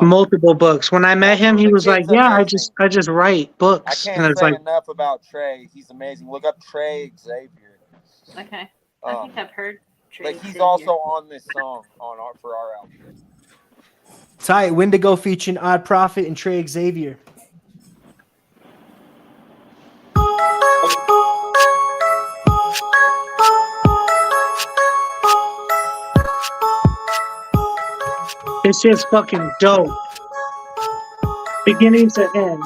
Multiple books. When I met him, he was like, "Yeah, I just write books." I can't say enough about Trey. He's amazing. Look up Trey Xavier. Okay, I think I've heard Trey. But he's also on this song for our album. Tight. Wendigo featuring Odprophet and Trey Xavier. This shit's fucking dope. Beginning to end.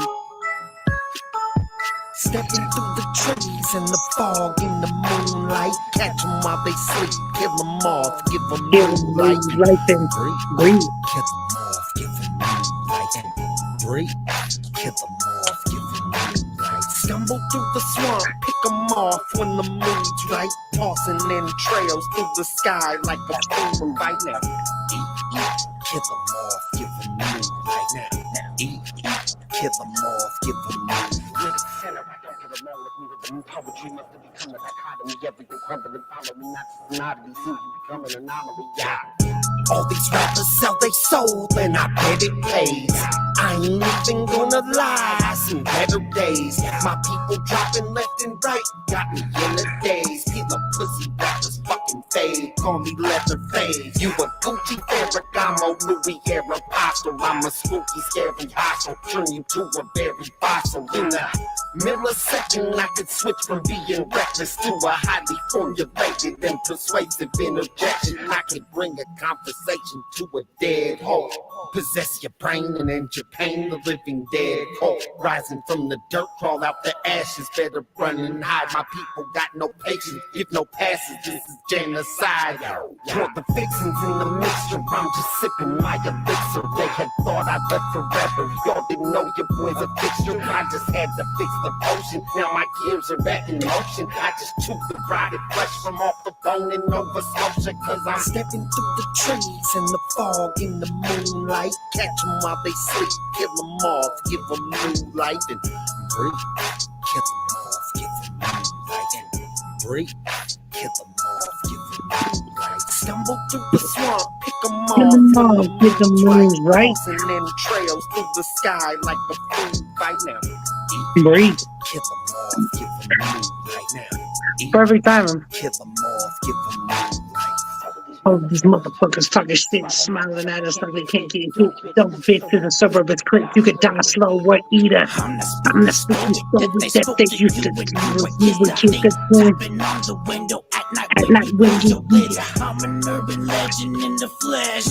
Stepping through the trees in the fog, in the moonlight. Catch them while they sleep. Kill them off, give them moonlight. Breathe. Kill them off, give them moonlight. Breathe. Kill them off, give them moonlight. Stumble through the swamp, pick them off when the moon's right. Tossing in trails through the sky like a boom right now. Kill them off, give them moonlight now. Eat, kill them off, give them moonlight. Poetry must have become a dichotomy. Everything crumbling, follow me, not be seen, become an anomaly. Yeah. All these rappers sell they soul, and I bet it pays. I ain't even gonna lie, I seen better days. My people dropping left and right, got me in the days. Peel up pussy rappers fucking fade, call me Leatherface. You a Gucci Ferragamo, Louis Aeropostale. I'm a spooky, scary hostile, turn you to a very fossil. In a millisecond, I could switch from being reckless to a highly formulated and persuasive interjection. I could bring a conversation to a dead halt. Possess your brain and end your pain, the living dead cold. Rising from the dirt, crawl out the ashes, better run and hide. My people got no patience, give no passes, this is genocide. Pour the fixings in the mixture, I'm just sipping my elixir. They had thought I left forever, y'all didn't know your boy's a fixture. I just had to fix the potion, now my gears are back in motion. I just chewed the rotted flesh from off the bone and over sculpture, cause I'm stepping through the trees in the fog, in the moonlight. Catch them while they sleep, kill them off, give them new light and breathe. Kill them off, give them new light and breathe. Kill them off, give them new light. Stumble through the swamp, pick them off, Get the moon right. And then trails through the sky like a food fight now. Breathe. Kill them off, give them new light now. Perfect timing. Kill them off, give them new light. Oh, these motherfuckers talking shit, smiling at us like they can't get hit. Don't bitch to the Cerberus Clique. You could die slow or eat her. I'm the spooky story that they used to do. You would kiss the twin at night when you eat it. I'm an urban legend in the flesh.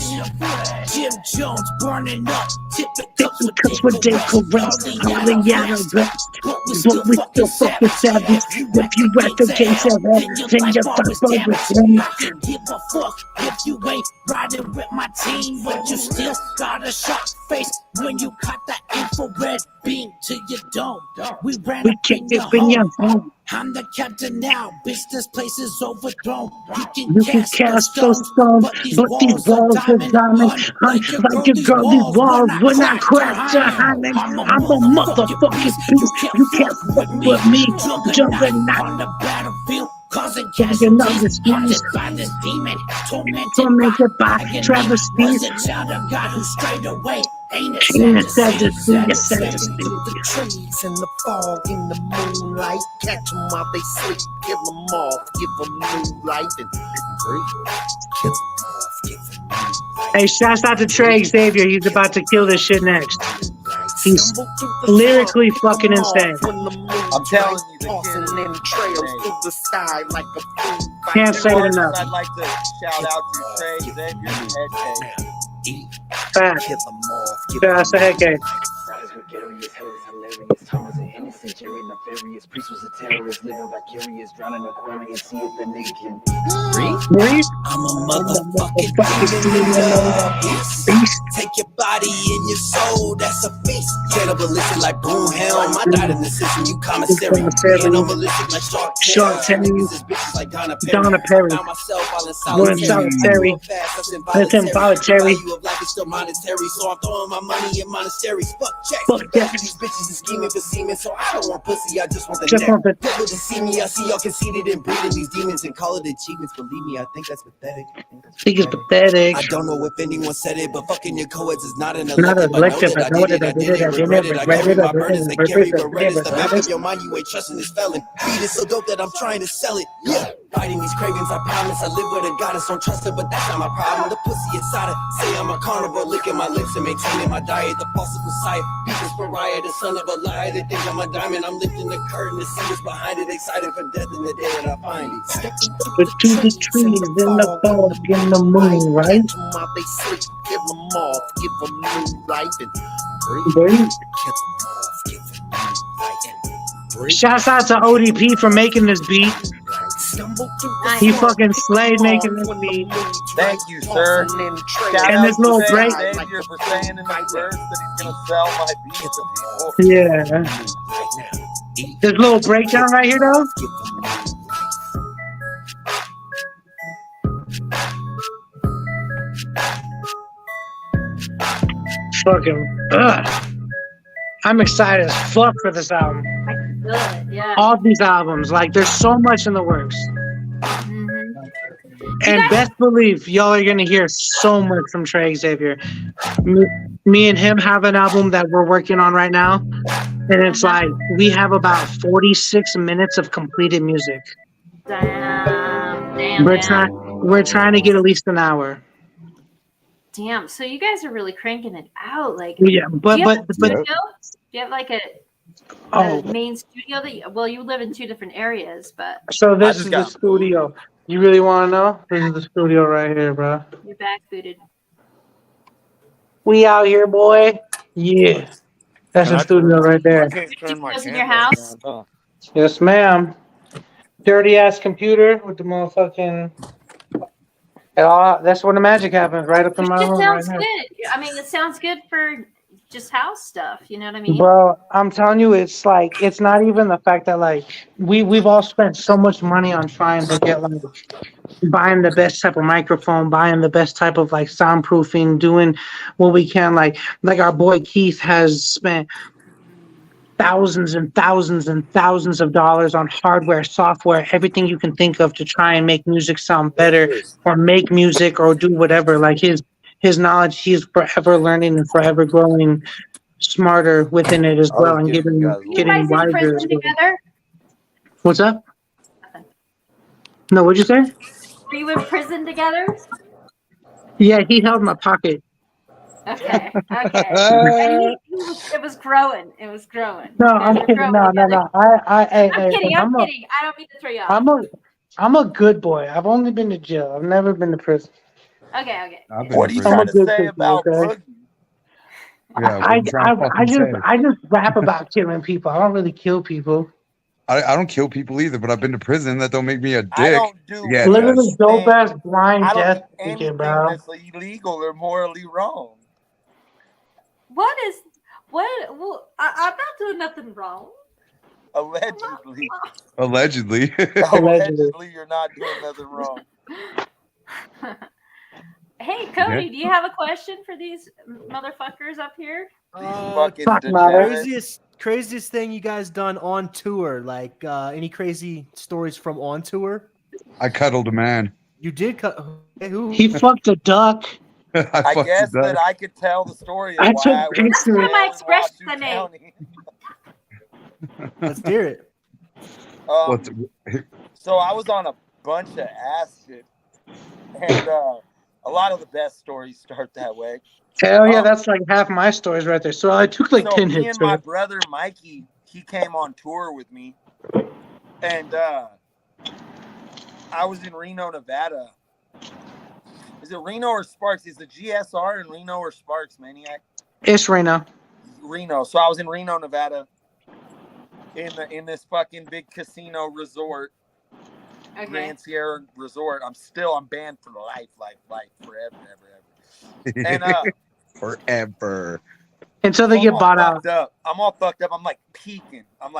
Jim Jones burning up. Tipping cups with they correct. Only out of rest. But we still fucking savage. If you at the gates of hell, then you're fucked with them. Give a fuck if you ain't riding with my team, but you still got a shock face when you caught that infrared beam to your dome. We ran We up kicked in it in your your home. home. I'm the captain now, business place is overthrown. You can cast those stones, but these walls are diamond. Like your girl, these walls will not crack your hymen. I'm a motherfucking beast. You can't fuck with me. Juggernaut. On the battlefield, causing Juggernaut casualties, is haunted by this demon, tormented by travesties. was a child of God who strayed away. Ain't it Ain't it sad to see? sad to see? Stepping through the trees in the fog, in the moonlight. Catch them while they sleep, kill them off, give them new light and breathe. Kill them off, give them new light. Hey, shouts out to Trey Xavier. He's about to kill this shit next. He's lyrically fucking insane. I'm telling you, the Tossing kid in trails through the sky like a food fight. Can't say it artist enough. I'd like to shout out to Trey Xavier and Head Case. Fat. Kill them off, give Shout out to Head Case. Riders were ghettoiest, hell is hilarious. Tom was an innocent, Jerry nefarious. Priest was a terrorist, living vicarious, drowning Aquarius, see if the nation. Breathe. I'm a motherfucking beast. Take your body and your soul, that's a feast. Straight up ballistic like boom helm. I died in the system, you commissary. And I'm ballistic like Shark Tank. This bitch is like Donna Perry. Donna Perry. Found myself all in We're in solitary. That's involuntary. Value of life is still monetary, so I'm throwing my money in monasteries. Fuck checks. Fuck that. These bitches is scheming for semen, so I don't want pussy, I just want the Just neck. want the- Devil to see me, I see y'all conceited and breeding these demons and call it achievements. Believe me, I think that's pathetic. Think it's pathetic. I don't know if anyone said it, but fucking your co-eds is not an Not elective. an elective. I know that I did it. I regret didn't I regret carry it. my burdens, they carry I berettas. The back did of your mind, you ain't trusting this felon. Beat is so dope that I'm trying to sell it. Yeah. Fighting these cravings, I promise. I live with a goddess, don't trust her, but that's not my problem. The pussy inside her, say I'm a carnivore, licking my lips and maintaining my diet. The false messiah, people's pariah, the son of a liar. They think I'm a diamond, I'm lifting the curtain to see what's behind it. Excited for death in the day that I find it. But to the trees in the fog, in the moon, right? Catch 'em while they sleep, kill 'em off, give 'em new life and breathe. Breathe. Kill 'em off, give 'em new life and breathe. Shouts out to ODP for making this beat. Stumble through He fucking slayed making this beat. Thank you, sir. Shout And out this little to break- Xavier for saying in the verse that he's gonna sell my beats to people. Yeah. This little breakdown right here, though. Fucking. Ugh. I'm excited as fuck for this album. I can feel it. Yeah. All these albums, like, there's so much in the works. Mhm. And guys- best believe y'all are gonna hear so much from Trey Xavier. Me and him have an album that we're working on right now, and it's like we have about 46 minutes of completed music. We're trying to get at least an hour. Damn. So you guys are really cranking it out. Like, Yeah, do you have a Yep. studio? Do you have like a oh, main studio that you live in two different areas, but so I this just is the got studio. You really want to know? This is the studio right here, bro. you're back booted. We out here, boy. Yeah, that's the studio right I there. can't turn my Studios in your camera house? around, huh? Yes, ma'am. Dirty ass computer with the motherfucking. That's where the magic happens, right up in Which my just room, right sounds here. good. I mean, it sounds good for just house stuff. You know what I mean? Bro, I'm telling you, it's like it's not even the fact that like we've all spent so much money on trying to get like buying the best type of microphone, buying the best type of like soundproofing, doing what we can. Like our boy Keith has spent thousands and thousands and thousands of dollars on hardware, software, everything you can think of to try and make music sound better or make music or do whatever. Like his knowledge, he's forever learning and forever growing smarter within it as I well was and giving you guys Were you getting guys in wiser as prison well. together? What's up? Nothing. No, what'd you say? Were you in prison together? Yeah, he held my pocket. Okay. And it was growing. It was growing. No, You guys I'm were kidding. growing No, no, together. no. Hey, I'm hey, kidding. hey, I'm kidding. I don't mean to throw you off. I'm a good boy. I've only been to jail. I've never been to prison. Okay. I've been What to are you prison. I'm a trying to good say person, about okay? Boogie? Yeah, what you trying to fucking say? I just rap about killing people. I don't really kill people. I don't kill people either, but I've been to prison. That don't make me a dick. I don't do Yeah, it Literally does. dope ass anything. blind I don't death do thinking, anything bro. that's illegal or morally wrong. What? Well, I'm not doing nothing wrong. Allegedly. Allegedly. Allegedly, you're not doing nothing wrong. Hey, Cody, do you have a question for these motherfuckers up here? These fucking Fuck, mother. degenerates. Craziest thing you guys done on tour? Like any crazy stories from on tour? I cuddled a man. You did cut. Who? He fucked a duck. I fucked guess the duck. that I could tell the story of I why took I went to pictures. jail That's my in expressions Washoe I made. County. Let's hear it. What's- So I was on a bunch of acid, and a lot of the best stories start that way. Hell yeah, that's like half my stories right there. So I took like So 10 me hits. and my Right? brother Mikey, he came on tour with me, and I was in Reno, Nevada. Is it Reno or Sparks? Is the GSR in Reno or Sparks, Maniac? It's Reno. Reno. So I was in Reno, Nevada, in this fucking big casino resort, Okay. Grand Sierra Resort. I'm banned for life, forever, ever. And Forever. Until they so get bought out. I'm all fucked up. I'm like peaking. I'm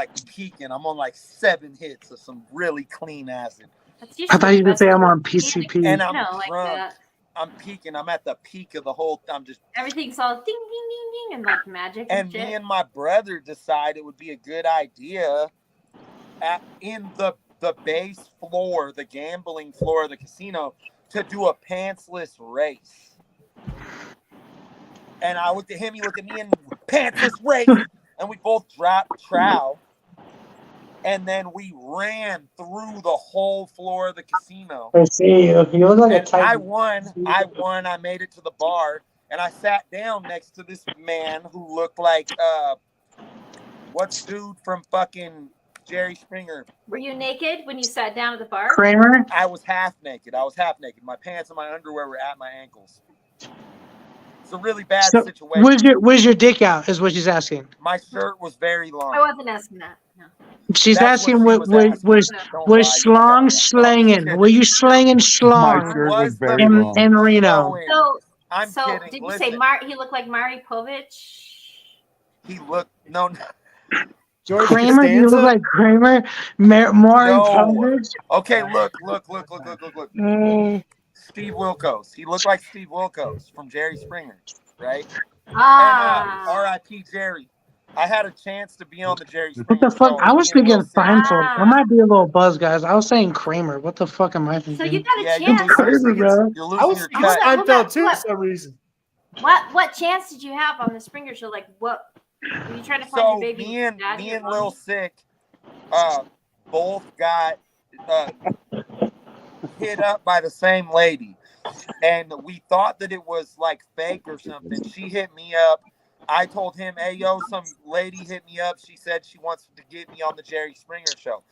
on like 7 hits of some really clean acid. That's usually I thought you the would best say I'm way on to see it. PCP. And I'm Like drunk. I'm peaking. I'm at the peak of the whole. I'm just. everything's all ding ding ding ding and like magic and And shit. me and my brother decide it would be a good idea in the base floor, the gambling floor of the casino, to do a pantsless race. And I looked at him, he looked at me, and pantsless race. And we both dropped trow. And then we ran through the whole floor of the casino. I see you. You look like a And type. I won. I made it to the bar, and I sat down next to this man who looked like what's dude from fucking Jerry Springer. Were you naked when you sat down at the bar? Kramer? I was half naked. My pants and my underwear were at my ankles. It's a really bad So, situation. where's your dick out? Is what she's asking. My shirt was very long. I wasn't asking that. No. She's That's asking what she was asking. Don't lie, was you don't schlong gotta lie. No, I'm slanging? just Were you slanging My schlong shirt was Was the very in, long. in Reno? showing. So, I'm kidding. did you Listen, say he looked like Mari Povich? he looked no. George Kramer? Do you look like Kramer? Maury No. Povich? Okay, look. Steve Wilkos. He looked like Steve Wilkos from Jerry Springer, right? Ah. And R.I.P. Jerry. I had a chance to be on the Jerry What Springer the fuck? show. I was Me and Lil thinking Sick. Seinfeld. I Ah. might be a little buzzed, guys. I was saying Kramer. What the fuck am I So you thinking? got a Yeah, you're chance. losing, Kramer, bro. you're I losing was your thinking Hold cut. on, hold on, Seinfeld too hold for on. some reason. What chance did you have on the Springer show? Like, what were you trying to find your So baby daddy me or and mommy? Lil Sick, both got hit up by the same lady, and we thought that it was like fake or something. She hit me up. I told him, "Hey, yo, some lady hit me up. She said she wants to get me on the Jerry Springer show."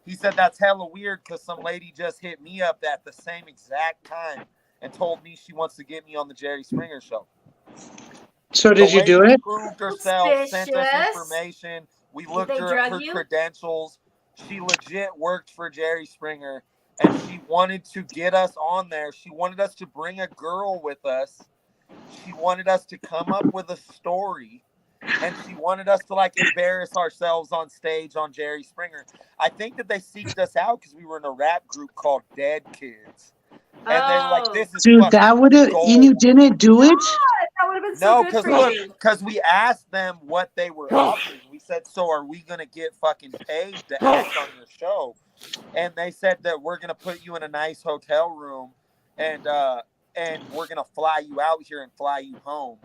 He said that's hella weird because some lady just hit me up at the same exact time and told me she wants to get me on the Jerry Springer show. So The did you do lady it? proved herself, sent us Suspicious. information. We Did looked they her drug you? credentials. She legit worked for Jerry Springer, and she wanted to get us on there. She wanted us to bring a girl with us. She wanted us to come up with a story, and she wanted us to like embarrass ourselves on stage on Jerry Springer. I think that they seeked us out because we were in a rap group called Dead Kids, and they were like, Oh. "This is Dude, fucking that would have, and you gold." didn't do it? That would have been so No, good because for look, you. because we asked them what they were offering. We said, "So are we gonna get fucking paid to act on your show?" And they said that we're gonna put you in a nice hotel room, and we're gonna fly you out here and fly you home.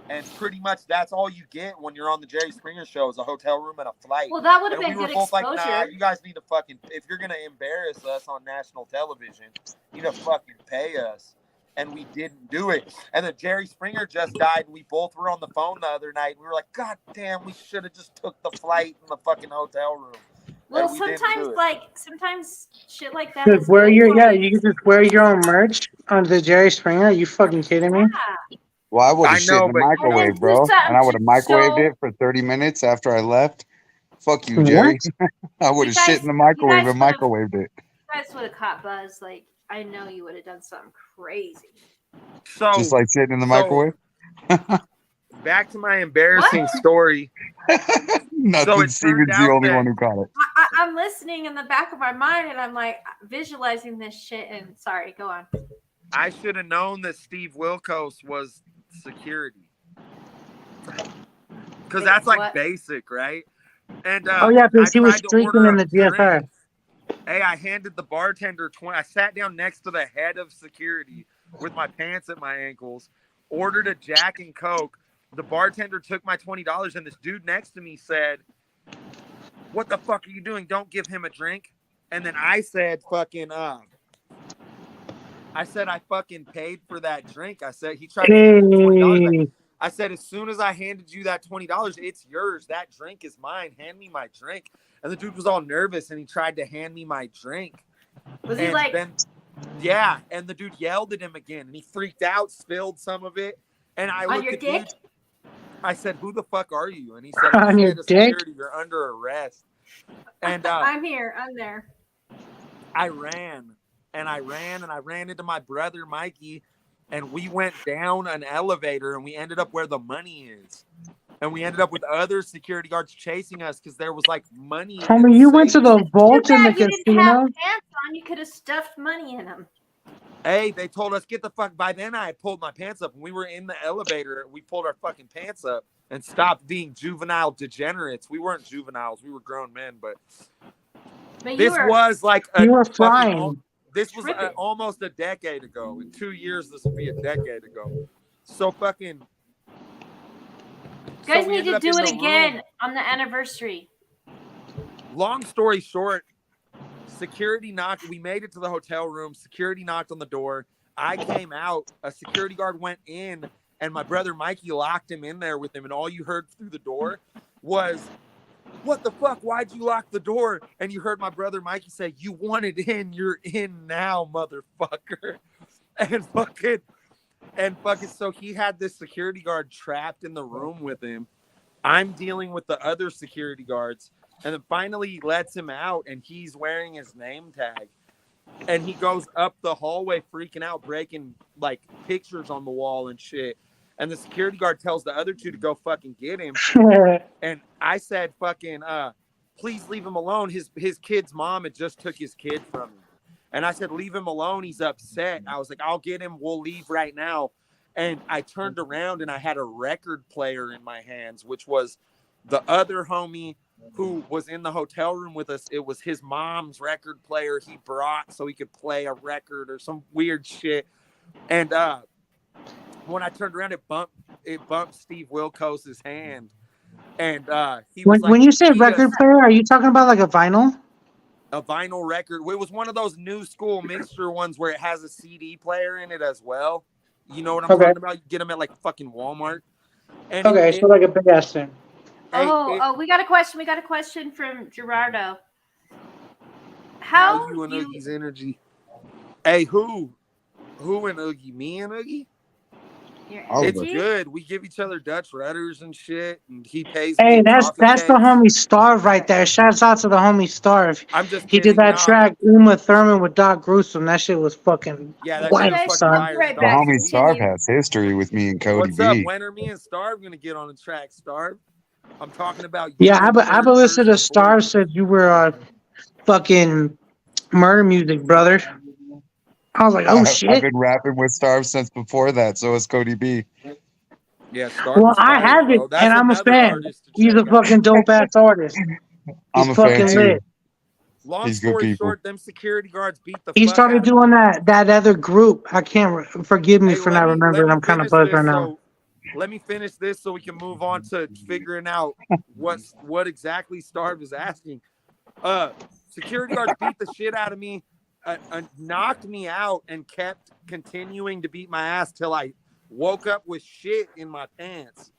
And pretty much that's all you get when you're on the Jerry Springer show is a hotel room and a flight. Well, that would have And been we were good both like, exposure. "Nah, you guys need to fucking, if you're gonna embarrass us on national television, you need to fucking pay us." And we didn't do it. And then Jerry Springer just died, and we both were on the phone the other night. And we were like, "God damn, we should have just took the flight in the fucking hotel room." Well, And we didn't do sometimes shit like that Dude, is good for you. you can just wear your own merch on the Jerry Springer. Are you fucking kidding me? Yeah. Well, I would I have shit in know, the but And then microwave, do bro. And I would have something microwaved so it for 30 minutes after I left. Fuck you, What? Jerry. I would you have shit guys in the microwave and would have microwaved it. caught buzz. Like, I know you would have done something crazy. Just so like sitting in the microwave. back to my embarrassing story. Nothing. it Steven's turned the out only that- one who caught it. I'm listening in the back of my mind, and I'm like visualizing this shit. And sorry, go on. I should have known that Steve Wilkos was security. Because that's like What? basic, right? And Oh yeah, I because he was tried to streaking order in a the GFR. drink. Hey, I handed the bartender 20. I sat down next to the head of security with my pants at my ankles, ordered a Jack and Coke. The bartender took my $20, and this dude next to me said, "What the fuck are you doing? Don't give him a drink." And then I said, I said I fucking paid for that drink. I said he tried to hand me $20 back. Hey, I said, as soon as I handed you that $20, it's yours. That drink is mine. Hand me my drink. And the dude was all nervous, and he tried to hand me my drink. Was he And like, then, yeah, and the dude yelled at him again, and he freaked out, spilled some of it. And I on looked your at dick? dude. I said, "Who the fuck are you?" And he said, On "I'm your head of dick? security. You're under arrest." And I'm here. I'm there. I ran and I ran and I ran into my brother Mikey, and we went down an elevator, and we ended up where the money is. And we ended up with other security guards chasing us because there was like money. in homie, you went to safes. the Too vault in the bad you didn't have casino? pants on. You could have stuffed money in them. Hey, they told us get the fuck. By then, I had pulled my pants up, and we were in the elevator. We pulled our fucking pants up and stopped being juvenile degenerates. We weren't juveniles; we were grown men. But But this was like a You were fucking. flying. This was tripping. almost a decade ago. In 2 years, this will be a decade ago. So fucking. You guys so we need to ended up do in it the again room. on the anniversary. Long story short, security knocked. We made it to the hotel room. Security knocked on the door. I came out. A security guard went in, and my brother Mikey locked him in there with him. And all you heard through the door was, "What the fuck? Why'd you lock the door?" And you heard my brother Mikey say, "You wanted in. You're in now, motherfucker." And fucking, so he had this security guard trapped in the room with him. I'm dealing with the other security guards. And then finally he lets him out, and he's wearing his name tag. And he goes up the hallway freaking out, breaking like pictures on the wall and shit. And the security guard tells the other two to go fucking get him. And I said, fucking, please leave him alone. His kid's mom had just took his kid from him. And I said, leave him alone. He's upset. I was like, I'll get him. We'll leave right now. And I turned around, and I had a record player in my hands, which was The other homie who was in the hotel room with us, it was his mom's record player he brought so he could play a record or some weird shit. And when I turned around, it bumped Steve Wilkos's hand. And he was like, when you say record player, are you talking about like a vinyl? A vinyl record. It was one of those new school mixture ones where it has a CD player in it as well. You know what I'm talking about? You get them at like fucking Walmart. And so like a big ass thing. We got a question. We got a question from Gerardo. How you and Oogie's energy? Hey, who and Oogie? Me and Oogie? It's good. We give each other Dutch rudders and shit, and he pays me. Hey, that's the homie Starve right there. Shouts out to the homie Starve. I'm just he kidding, did that track Uma Thurman with Doc Gruesome. That shit was fucking that white, shit was son. fucking fire. The homie Starve has history with me and Cody What's B. up? When are me and Starve gonna get on the track, Starve? I'm talking about you. Yeah, I've listened to Starve said you were fucking murder music, brother. I was like, oh shit. I've been rapping with Starve since before that, so is Cody B. Yeah, Starve. Well, I have it, and I'm a fan. He's a fucking dope ass artist. I'm a fan too. Long story short, them security guards beat the. He started doing that other group. I can't. Forgive me for not remembering. I'm kind of buzzed right now. Let me finish this so we can move on to figuring out what exactly Starve is asking. Security guards beat the shit out of me, knocked me out, and kept continuing to beat my ass till I woke up with shit in my pants.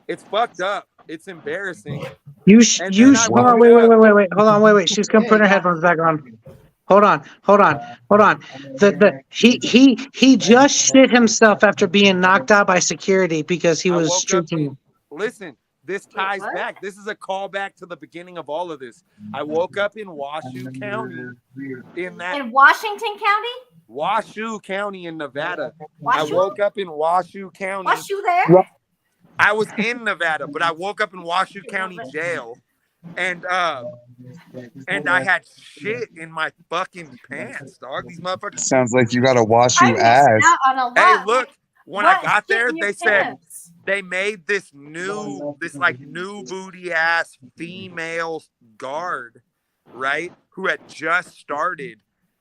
It's fucked up. It's embarrassing. Hold on, wait. Hold on, wait. She's gonna put her headphones back on. Hold on. He just shit himself after being knocked out by security because he was shooting. Listen, this ties back. This is a callback to the beginning of all of this. I woke up in Washoe County. In Washington County? Washoe County in Nevada. Washoe? I woke up in Washoe County. Washoe there? I was in Nevada, but I woke up in Washoe County jail. And I had shit in my fucking pants, dog. These motherfuckers. Sounds like you gotta wash your ass. Hey, look, when I got there, they said they made this new booty ass female guard, right? Who had just started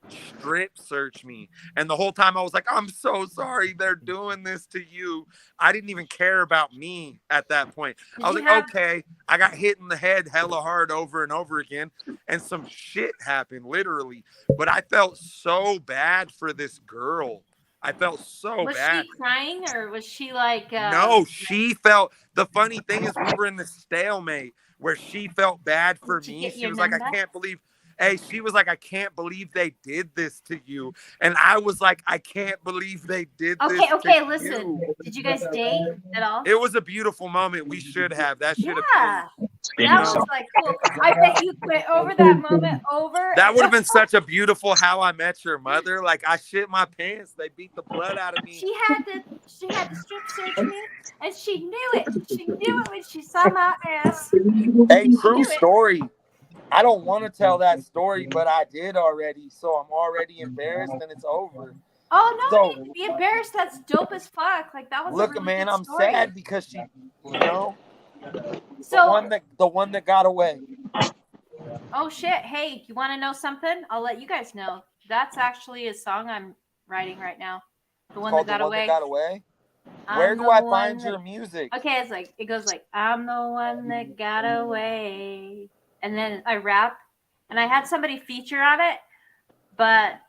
strip search me. And the whole time I was like, I'm so sorry they're doing this to you. I didn't even care about me at that point. I was like, okay. I got hit in the head hella hard over and over again. And some shit happened, literally. But I felt so bad for this girl. I felt so bad. Was she crying or was she like... No, she felt... The funny thing is we were in this stalemate where she felt bad for me. She was like, I can't believe... Hey, she was like, I can't believe they did this to you. And I was like, I can't believe they did this Okay, to listen. you. Did you guys date at all? It was a beautiful moment. We should have. That should have been. That was like cool. I bet you went over that moment over. That would have been such a beautiful How I Met Your Mother. Like, I shit my pants. They beat the blood out of me. She had to strip search me, and she knew it. She knew it when she saw my ass. Hey, true story. I don't want to tell that story, but I did already, so I'm already embarrassed, and it's over. Oh no, you need to be embarrassed. That's dope as fuck. Like that was. Look, a really man, good I'm story. sad because she, you know, So the one that got away. Oh shit! Hey, you want to know something? I'll let you guys know. That's actually a song I'm writing right now. The one that got away. Where do I find your music? Okay, it goes like I'm the one that got away. And then I rap, and I had somebody feature on it, but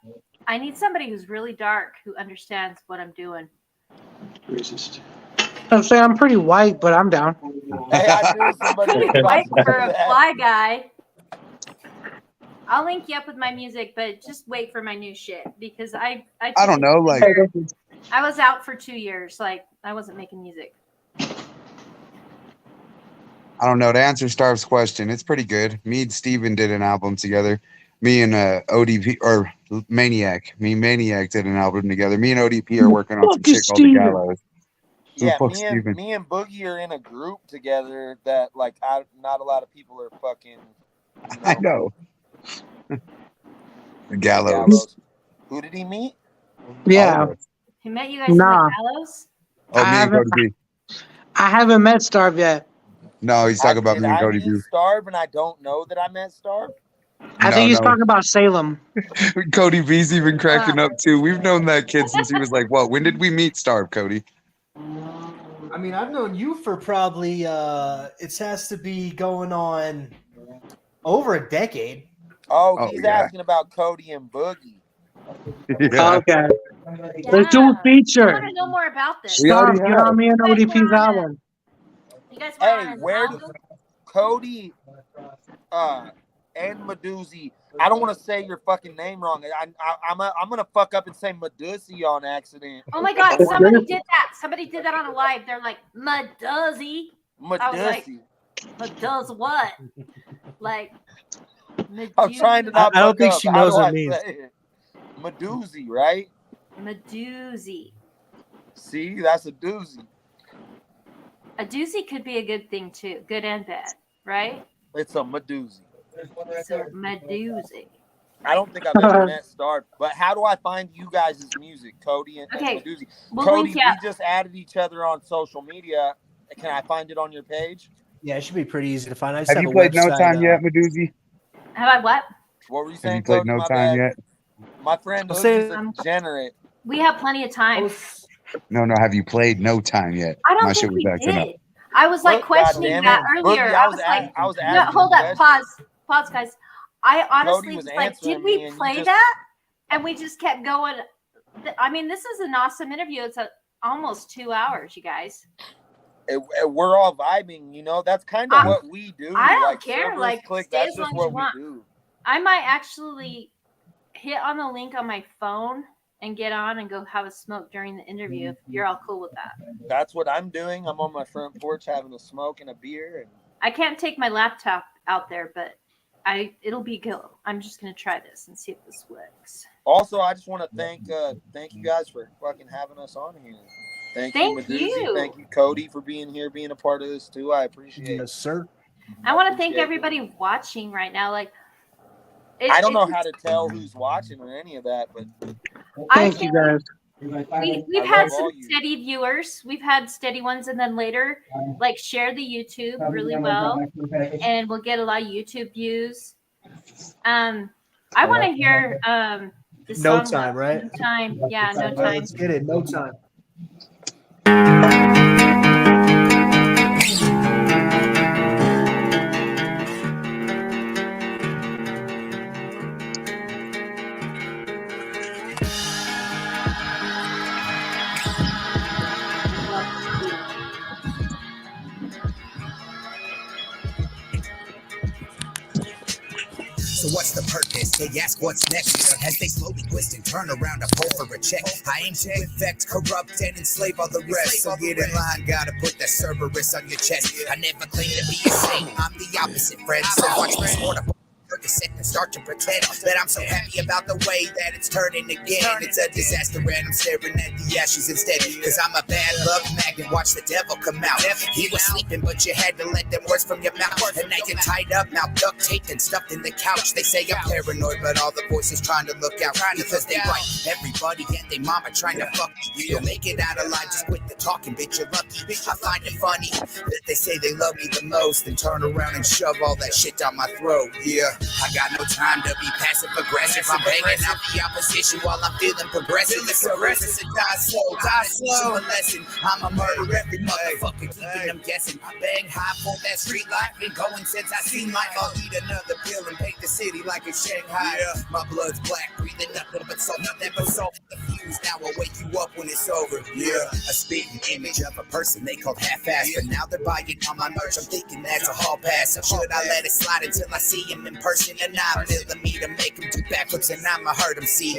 I need somebody who's really dark who understands what I'm doing. Racist. I'm saying I'm pretty white, but I'm down. Hey, I knew somebody white for a fly guy. I'll link you up with my music, but just wait for my new shit because I don't know, like I was out for 2 years, like I wasn't making music. I don't know. To answer Starve's question, it's pretty good. Me and Steven did an album together. Me and ODP or Maniac. Me and Maniac did an album together. Me and ODP are working on some shit called The Gallows. Yeah, me and Boogie are in a group together that like not a lot of people are fucking. You know. I know. The Gallows. Who did he meet? Yeah. He met you guys in the Gallows? Oh, me and ODP. I haven't met Starve yet. No, he's talking about Did me and I Cody meet B. Starve and I don't know that I met Starve? I think he's talking about Salem. Cody B's even cracking up too. We've known that kid since he was like, what? When did we meet Starve, Cody? I mean, I've known you for probably it has to be going on over a decade. Oh, Oh, he's yeah. asking about Cody and Boogie. Yeah. Okay. Let's do a I feature. want to know more about this. We already Stop, get have. on me and You guys ODP's were on a- album. You guys were Hey, on an where do album? Cody and Meduzi? I don't want to say your fucking name wrong. I'm gonna fuck up and say Meduzi on accident. Oh my God! Somebody did that. Somebody did that on a live. They're like, Meduzi. I was like, Meduzi. Meduzi what? Like, I'm trying to not. I don't fuck think up. she How knows do what I it means. say it? Meduzi, right? Meduzi. See, that's a doozy. A doozy could be a good thing too, good and bad, right? It's a Meduzi. So Meduzi. I don't think I've ever met Starve, but how do I find you guys' music, Cody and Okay, Meduzi? we'll Cody, link you. we just added each other on social media. Can I find it on your page? Yeah, it should be pretty easy to find. I just Have have you a played No website, Time yet, Meduzi? Have I what? What were you Have saying, you played Cody? No My Time bad. yet? My friend I'll Oogie's say- a degenerate. We have plenty of time. No, have you played No Time yet? I don't My think shit was we acting up. did. I was like Look, questioning goddamn that it. earlier. Boogie, I was like, I was no, asking hold a up, question. pause, guys. I honestly Cody was was like, answering did we me and you play just- that? And we just kept going. I mean, this is an awesome interview. It's almost 2 hours, you guys. We're all vibing, you know. That's kind of what we do. I don't like, care. Cerberus Like, Clique, stay that's as just long as what you we want. do. I might actually hit on the link on my phone and get on and go have a smoke during the interview if you're all cool with that. That's what I'm doing. I'm on my front porch having a smoke and a beer. And I can't take my laptop out there, but it'll be good. I'm just gonna try this and see if this works. also, I just want to thank you guys for fucking having us on here. Thank you, Thank Meduzi. you. Thank you, Cody, for being here, being a part of this too. I appreciate it. Yes, sir. I want to thank Appreciate it. everybody watching right now. Like, I don't know how to tell who's watching or any of that, but Thank you guys. We've I had love some all you. steady viewers. We've had steady ones, and then later, like, share the YouTube really well, and we'll get a lot of YouTube views. I want to hear the No song Time, right? No Time. Yeah, No All right, Time. let's get it. No Time. So what's the purpose? They ask what's next. As they slowly twist and turn around to pull for a check. I aim to infect, corrupt, and enslave all the rest. So get in line, gotta put that Cerberus on your chest. I never claim to be a saint, I'm the opposite, friend. So watch me snort a Percocet and start to pretend that I'm so happy about the way that it's turning again. It's a disaster and I'm staring at the ashes instead. Cause I'm a bad luck magnet, watch the devil come out. He was sleeping but you had to let them words from your mouth. And now you're tied up, now duct taped and stuffed in the couch. They say I'm paranoid but all the voices trying to look out. Because they right, everybody and they mama trying to fuck you. You'll make it out alive, just quit the talking, bitch, you're lucky. I find it funny that they say they love me the most and turn around and shove all that shit down my throat. Yeah, I got no time to be passive aggressive. I'm banging out the opposition while I'm feeling progressive. The Cerberus is a die slow, die slow. A lesson. I'm a murder every motherfucker, keeping them guessing. I bang high for that street life, been going since I seen life. I'll eat another pill and paint the city like it's Shanghai. Yeah. My blood's black, breathing nothing but salt. Never solved the fuse. Now I'll wake you up when it's over. Yeah, a speaking image of a person they called half-ass, but now they're buying all my merch. I'm thinking that's a hall pass. So should I let it slide until I see him in person? A 9mm, make him do backwards and I'ma hurt him. See,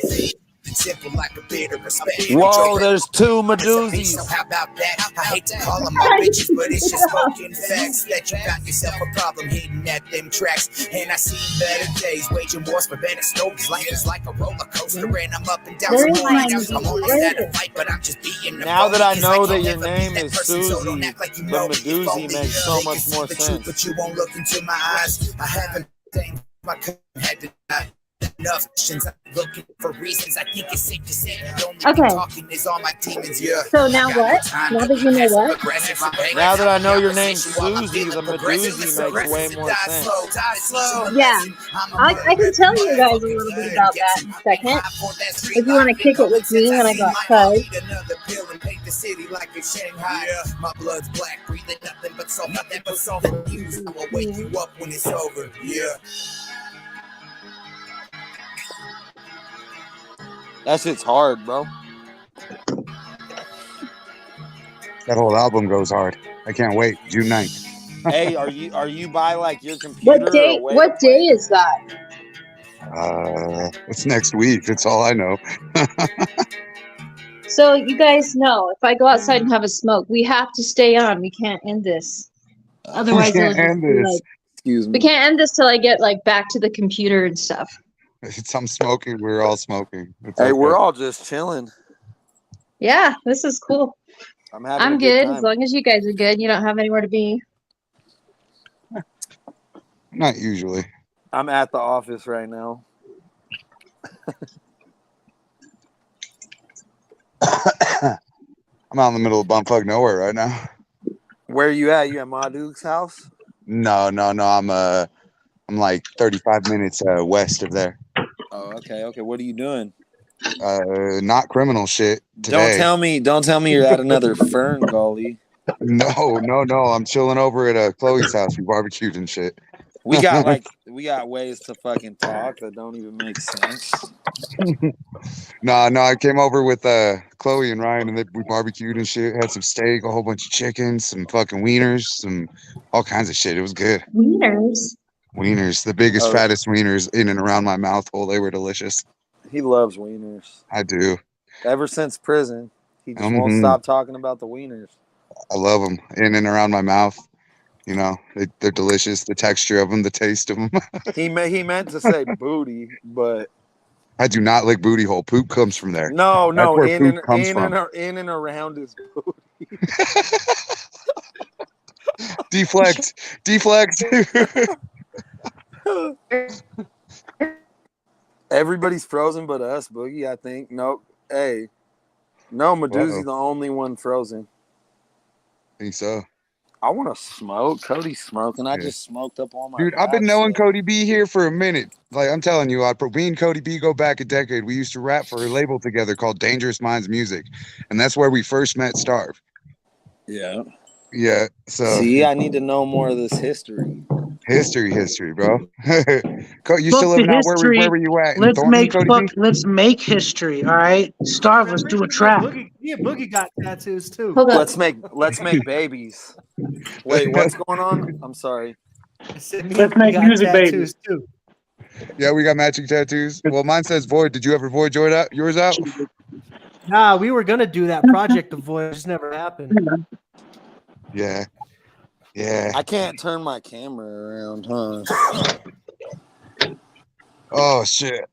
simple like a bit of respect. Whoa, there's two So Meduzis. how about that? I hate to call them my bitches, but it's just fucking facts that you got yourself a problem hitting at them tracks. And I see better days, waging wars for better stories. Life is like a roller coaster, and I'm up and down some points. I'm always at a fight, but I'm just being the Now that I phony, 'cause know can that your never be name that is person, so don't Susie, act like you the know me. If Meduzi only makes so they can much see more the truth, sense. but you won't look into my eyes. I haven't thanked my had to die. enough questions. I'm looking for reasons. I think it's safe to say the only Okay. thing talking is all my demons. Yeah. So now what? Now that you know what? Now that I know your name's Susie, the Medoozy makes way more sense. Yeah. I can tell you guys a little bit about that in a second. If you want to kick it with me when I go outside. My blood's black, breathing nothing but salt, nothing but salt. I will wake you up when it's over. Yeah. That shit's hard, bro. That whole album goes hard. I can't wait. June 9th. Hey, are you by like your computer? What day? Or What day is that? It's next week. That's all I know. So you guys know, if I go outside and have a smoke, we have to stay on. We can't end this. Otherwise, can't it'll just end be this. like, Excuse we me. can't end this till I get like back to the computer and stuff. It's I'm smoking. We're all smoking. It's Hey, okay. we're all just chilling. Yeah, this is cool. I'm having I'm a good time. as long as you guys are good. You don't have anywhere to be. Not usually. I'm at the office right now. I'm out in the middle of bumfuck nowhere right now. Where are you at? You at Ma Duke's house? No. I'm like 35 minutes west of there. Oh, okay. What are you doing? Not criminal shit today. Don't tell me you're at another Fern Gully. No. I'm chilling over at Chloe's house. We barbecued and shit. We got ways to fucking talk that don't even make sense. No, I came over with Chloe and Ryan, and we barbecued and shit. Had some steak, a whole bunch of chicken, some fucking wieners, some all kinds of shit. It was good. Wieners, the biggest, fattest wieners in and around my mouth hole. They were delicious. He loves wieners. I do. Ever since prison, he just won't stop talking about the wieners. I love them in and around my mouth. You know, they're delicious. The texture of them, the taste of them. He meant to say booty, but I do not lick booty hole. Poop comes from there. no, That's where in poop and around his booty. Deflect. Everybody's frozen but us, Boogie, I think. Nope. Hey. No, Medoozy's the only one frozen. Think so. I want to smoke. Cody's smoking. I just smoked up all my Dude, I've been rap knowing stuff. Cody B here for a minute. Like, I'm telling you, me and Cody B go back a decade. We used to rap for a label together called Dangerous Minds Music. And that's where we first met Starve. Yeah. Yeah, so. See, I need to know more of this history. History, bro. You Fuck still living the out? Where history. were you at? In Let's Thornton, make Cody B? let's make history. All right, Starve. Let's do a track. Boogie got tattoos too. Hold up. Let's make babies. Wait, what's going on? I'm sorry. Let's make music babies too. Yeah, we got matching tattoos. Well, mine says Void. Did you ever Void yours out? Nah, we were gonna do that project of Void. It just never happened. Yeah. I can't turn my camera around, huh? Oh shit.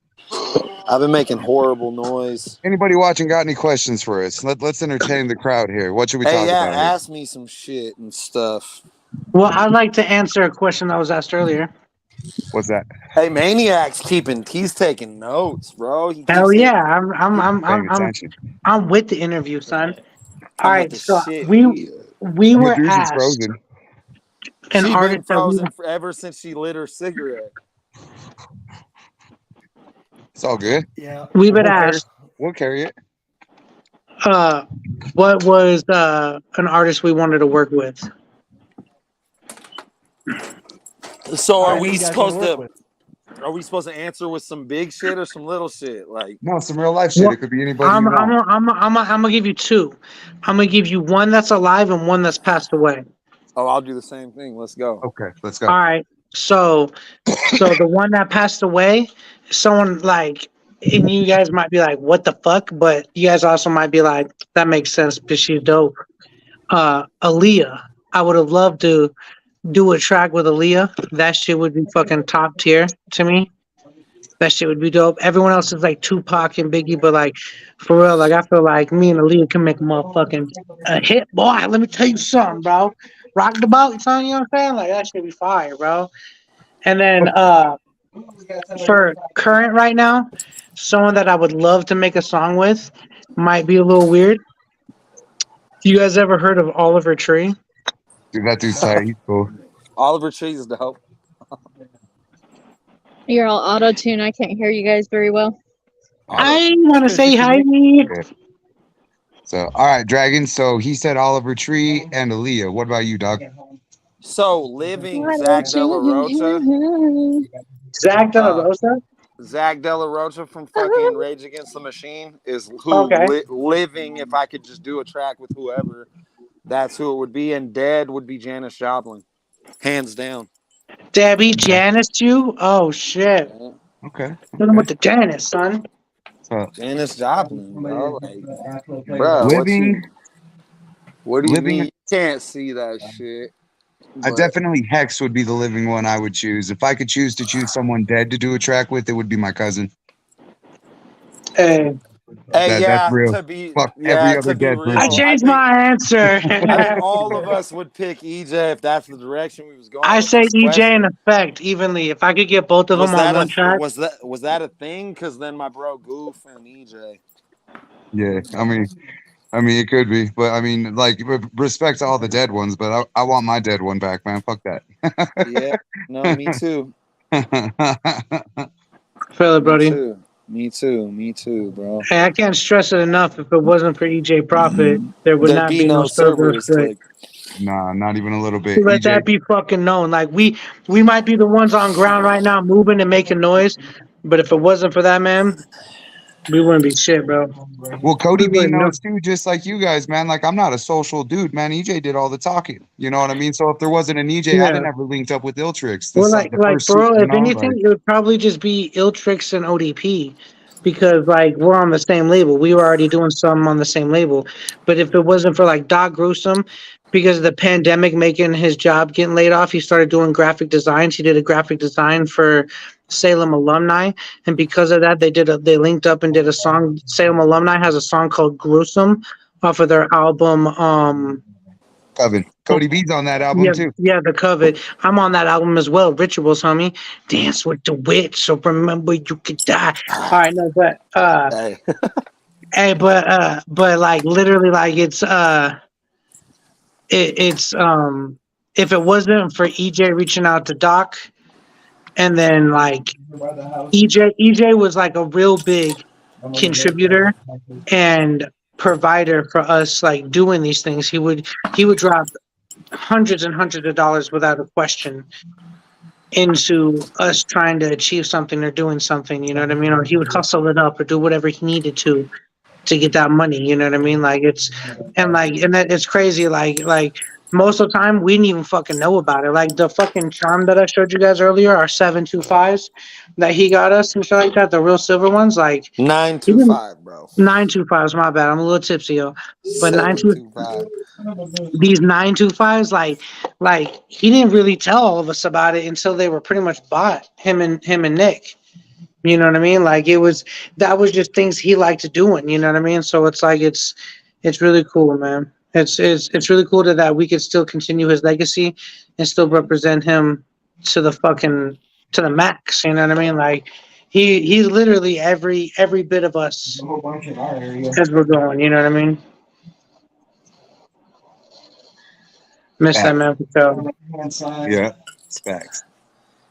I've been making horrible noise. Anybody watching got any questions for us? Let's entertain the crowd here. What should we talk about? Here? Ask me some shit and stuff. Well, I'd like to answer a question that was asked earlier. What's that? Hey, Maniac's he's taking notes, bro. Hell yeah, I'm with the interview, son. All right, so we were asked frozen. an She's artist been frozen ever since she lit her cigarette. It's all good. Yeah, we've been asked. We'll carry it. What was an artist we wanted to work with? So are we supposed to answer with some big shit or some little shit? Like no, some real life shit. Well, it could be anybody. I'm gonna give you two. I'm gonna give you one that's alive and one that's passed away. Oh, I'll do the same thing. Let's go. Okay, let's go. All right. So the one that passed away, someone like, and you guys might be like, "What the fuck?" But you guys also might be like, "That makes sense because she's dope." Aaliyah, I would have loved to do a track with Aaliyah. That shit would be fucking top tier to me. That shit would be dope. Everyone else is like Tupac and Biggie, but like for real, like I feel like me and Aaliyah can make a motherfucking hit, boy. Let me tell you something, bro. Rock the boat, son. You know what I'm saying? Like that should be fire, bro. And then For current right now, someone that I would love to make a song with might be a little weird. You guys ever heard of Oliver Tree? Dude, that dude's tight. He's cool. Oliver Tree's dope. You're all auto tune. I can't hear you guys very well. I want to say hi. Okay. So, all right, Dragon. So he said Oliver Tree and Aaliyah. What about you, dog? So living Why Zach don't De La Rocha. you- Zach De La Rosa? Zach De La Rocha from fucking Rage Against the Machine is who Okay. living. If I could just do a track with whoever, that's who it would be. And dead would be Janis Joplin, hands down. Debbie Janice, you? Oh, shit. Okay. Hit him with the Janice, son. So, Janis Joplin, bro. Like, bro, living. What do you living- mean? You can't see that shit. I But definitely Hex would be the living one I would choose. If I could choose to choose someone dead to do a track with, it would be my cousin. Hey, Hey, That's real. to be Fuck yeah, every other to be dead real, I person. changed think, my answer. I think all of us would pick EJ if that's the direction we was going. I with say this EJ question. and Effect evenly. If I could get both of Was them on that one track. was that a thing? Because then my bro Goof and EJ. Yeah, I mean, it could be, but I mean, like, respect to all the dead ones, but I want my dead one back, man. Fuck that. Yeah, no, me too. Feel it, Brody. Me too, bro. Hey, I can't stress it enough. If it wasn't for EJ Prophet, there would There'd not be be no no Cerberus Cerberus Clique. Clique. Nah, not even a little bit. Let EJ, that be fucking known. Like we might be the ones on ground right now, moving and making noise, but if it wasn't for that man, we wouldn't be shit, bro. well, Cody We B wouldn't know. knows too, just like you guys, man. Like, I'm not a social dude, man. EJ did all the talking. You know what I mean? So if there wasn't an EJ, I'd Yeah. have never linked up with Iltrix. Well, The like, first, bro, you if know, anything, like, it would probably just be Iltrix and ODP because, like, we're on the same label. We were already doing some on the same label. But if it wasn't for, like, Doc Gruesome, because of the pandemic making his job getting laid off, he started doing graphic designs. He did a graphic design for Salem Alumni. And because of that, they linked up and did a song. Salem Alumni has a song called Gruesome off of their album, Coven. Cody B's on that album too. yeah, the cover. I'm on that album as well. Rituals, homie. Dance with the witch, so remember you could die. All right, no, but Hey. hey, but like literally, like it's if it wasn't for EJ reaching out to Doc, and then like EJ was like a real big contributor and provider for us, like doing these things. He would drop hundreds and hundreds of dollars without a question into us trying to achieve something or doing something, you know what I mean? Or he would hustle it up or do whatever he needed to get that money, you know what I mean? Like and that it's crazy, like most of the time we didn't even fucking know about it. Like the fucking charm that I showed you guys earlier, our 725s that he got us and shit like that, the real silver ones, like 925, bro. 925s, my bad. I'm a little tipsy, yo. But 725. these 925s, like he didn't really tell all of us about it until they were pretty much bought, him and Nick. You know what I mean? Like that was just things he liked doing, you know what I mean? So it's like it's really cool, man. It's really cool that we could still continue his legacy and still represent him to the max, you know what I mean? Like he's literally every bit of us as we're going, you know what I mean? Miss that man for sure. Yeah, it's facts.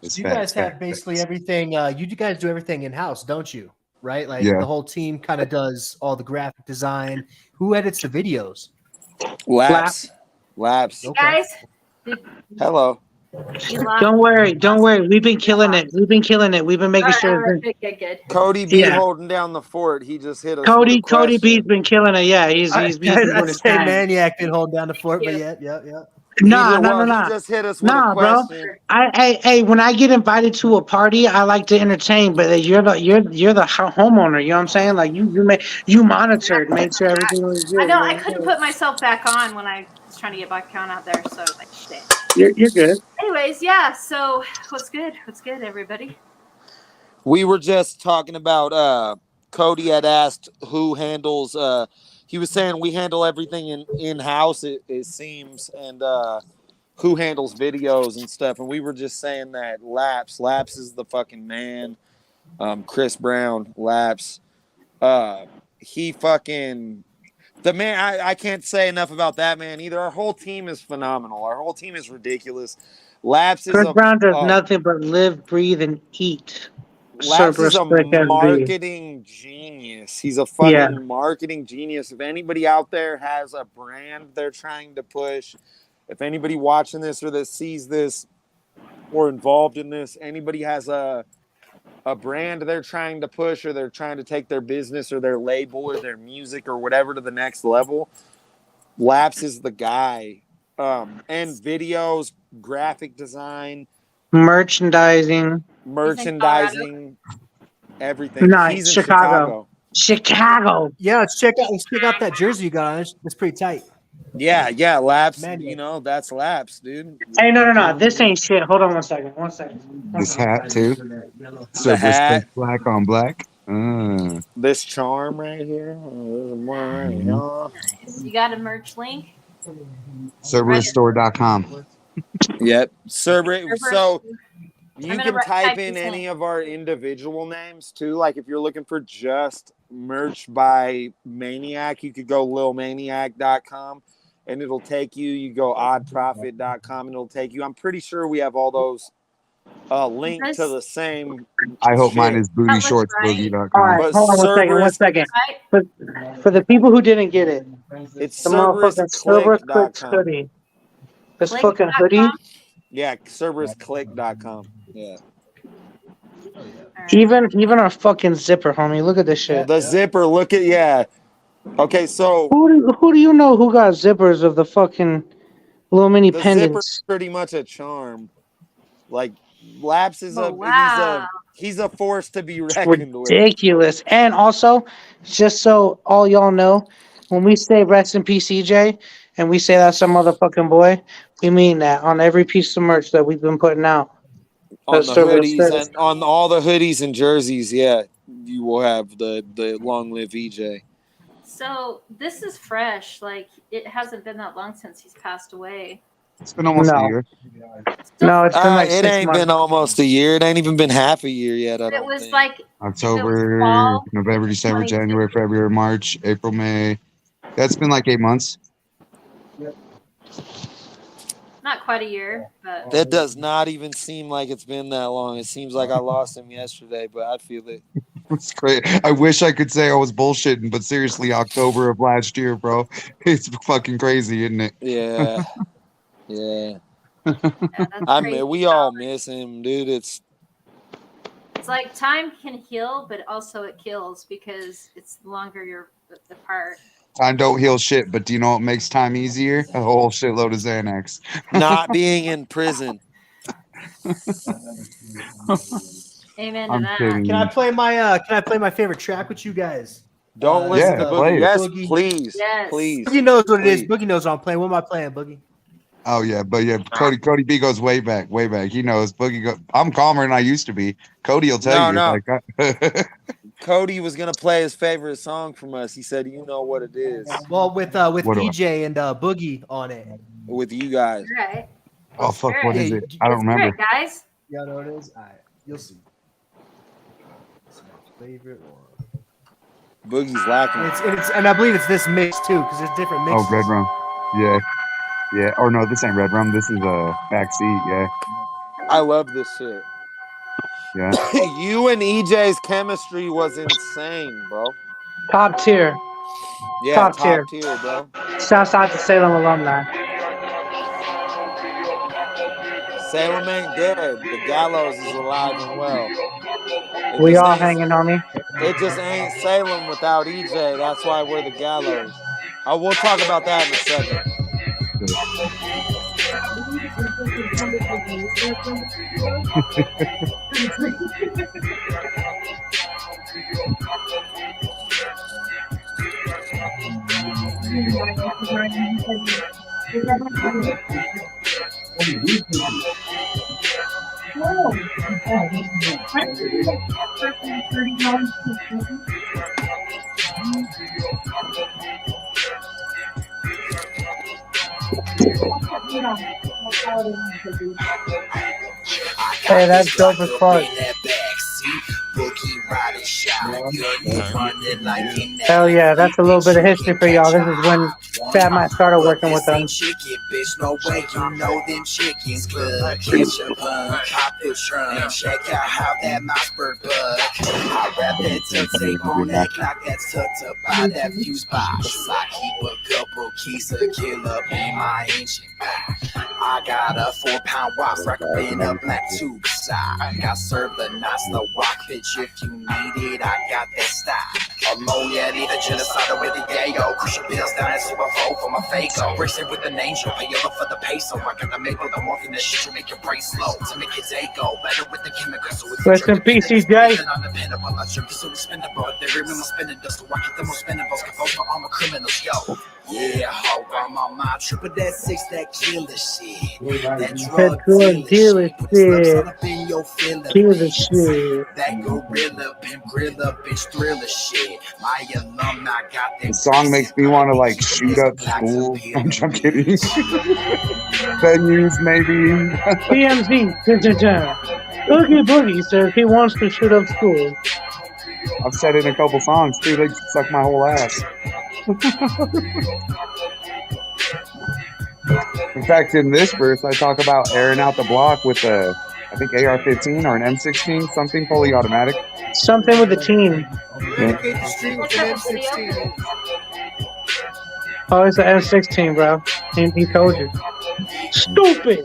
You guys have basically everything. You guys do everything in house, don't you? Right? Like Yeah. the whole team kind of does all the graphic design. Who edits the videos? Laps. Okay. Guys, Hello. you lost. Don't worry. We've been killing it. We've been making sure. All right, good. Cody B Yeah. holding down the fort. He just hit us. Cody with a question. B's been killing it. Yeah, he's been doing I'd his say thing. Maniac didn't hold down the fort, but yeah. Nah. He just hit us with a Bro. question. Hey, when I get invited to a party, I like to entertain, but you're the homeowner. You know what I'm saying? Like you monitored, made sure everything was good. I know I couldn't put myself back on when I was trying to get back on out there, so like shit. You're good. Anyways, yeah. So what's good? What's good, everybody? We were just talking about Cody had asked who handles he was saying we handle everything in house, it seems, and who handles videos and stuff, and we were just saying that Laps is the fucking man. Chris Brown, Laps, he fucking the man. I can't say enough about that man either. Our whole team is phenomenal. Our whole team is ridiculous. Laps is Chris Brown does nothing but live, breathe, and eat. Laps is Cerberus a Clique SB. marketing genius. He's a fucking marketing genius. If anybody out there has a brand they're trying to push, if anybody watching this or that sees this or involved in this, anybody has a brand they're trying to push or they're trying to take their business or their label or their music or whatever to the next level, Laps is the guy. And videos, graphic design, merchandising, everything. No, He's in Chicago. Yeah, let's check out that jersey you got on. It's pretty tight. Yeah, Laps. Man, you know, that's Laps, dude. Hey, no. This ain't shit. Hold on one second. This hat too. The Cerberus hat. Clique black on black. This charm right here. You got a merch link? CerberusStore.com. Yep. Cerberus. So you I'm can gonna type type in this any in. of our individual names too. Like if you're looking for just merch by Maniac, you could go lilmaniac.com and it'll take you. You go Odprophet.com and it'll take you. I'm pretty sure we have all those linked to the same. I hope shit. mine is bootyshortsboogie.com. All right, But hold on one second. For the people who didn't get it, It's the motherfucking Cerberus Clique CerberusClique.com. hoodie. This fucking hoodie. Yeah, CerberusClique.com. Yeah. Even our fucking zipper, homie. Look at this shit. The zipper, look at Okay, so who do you know who got zippers of the fucking little mini the pendants? zipper's pretty much a charm. Like Laps is wow. he's a force to be reckoned with. Ridiculous. And also, just so all y'all know, when we say rest in peace, EJ, and we say that's some motherfucking boy, we mean that on every piece of merch that we've been putting out. On the hoodies and on all the hoodies and jerseys, yeah, you will have the long live EJ. So this is fresh. Like it hasn't been that long since he's passed away. It's been almost a year. No, it's been like it 6 ain't months. been almost a year. It ain't even been half a year yet. I It don't was think. like October, fall, November, December, 22. January, February, March, April, May. That's been like 8 months. not quite a year, but That does not even seem like it's been that long. It seems like I lost him yesterday, but I feel it. It's great. I wish I could say I was bullshitting, but seriously, October of last year, bro. It's fucking crazy, isn't it? Yeah. Yeah. that's I crazy. mean, we all miss him, dude. It's like time can heal, but also it kills because it's longer you're apart. Time don't heal shit, but do you know what makes time easier? A whole shitload of Xanax. Not being in prison. Amen to I'm that. kidding. Can I play my favorite track with you guys? Don't listen to play Boogie. it. Yes, Boogie. please. Yes. Please. Boogie knows what it is. Please. Boogie knows what I'm playing. What am I playing, Boogie? Oh yeah, but yeah, Cody B goes way back. He knows. Boogie I'm calmer than I used to be. Cody will tell you. No. Like, Cody was gonna play his favorite song from us. He said, "You know what it is." Well, with What do I- EJ and Boogie on it. With you guys. All right. oh fuck, what is Hey, it? I don't All remember. right, guys. Y'all know what it is? All right, you'll see. It's my favorite one. Boogie's lacking. And I believe it's this mix too, because there's different mixes. Oh, Red Rum. Yeah. Or no, this ain't Red Rum. This is a backseat. Yeah. I love this shit. Yeah. You and EJ's chemistry was insane, bro. Top tier. Yeah, Top top tier. tier, bro. Shouts out to Salem alumni. Salem ain't dead. The gallows is alive and well. It We just all ain't- hanging on me. It just ain't Salem without EJ. That's why we're the gallows. We'll talk about that in a second. Hey, that's dope as fuck. Hell yeah, that's a little bit of history for y'all. This is when Fat Mike started working with them. No way, you know them chickens club. Catch a bun, pop the trunk, check out how that Mossberg bug. I'd rather take on that clock that's tucked up by that fuse box. I keep a couple keys to kill up in my engine. I got a 4-pound wasp wrapped in a black tube sock. I serve the knots, the walk, bitch. If you need it, I got that stock. Ammonia, need a genocide with the yayo. Crush your bills down at Super 4 for my Fago. Brace it with an angel, pay over for the peso. I got the maple, the morphine, the shit to make your brain slow. To make your day go better with the chemicals. So if Rest in peace, CJ. I jerk so expendable. They remember spending dust, so I get them on spendables. Cause for all my criminals, yo. Yeah, ho, I'm on my triple that 6, that killer shit. That drug dealer shit. Put slurps up in your feelings. That gorilla, pimp gorilla, bitch thriller shit. My alumni got them. The song makes me want to like shoot up school. I'm kidding. Venues, maybe. TMZ. Oogie Boogie says he wants to shoot up school. I've said it in a couple songs too. They suck my whole ass. In fact, in this verse, I talk about airing out the block with a, I think AR-15 or an M16, something fully automatic. Something with the team. Dedicate the street with an M16. Oh, it's an M16, bro. He told you. Stupid.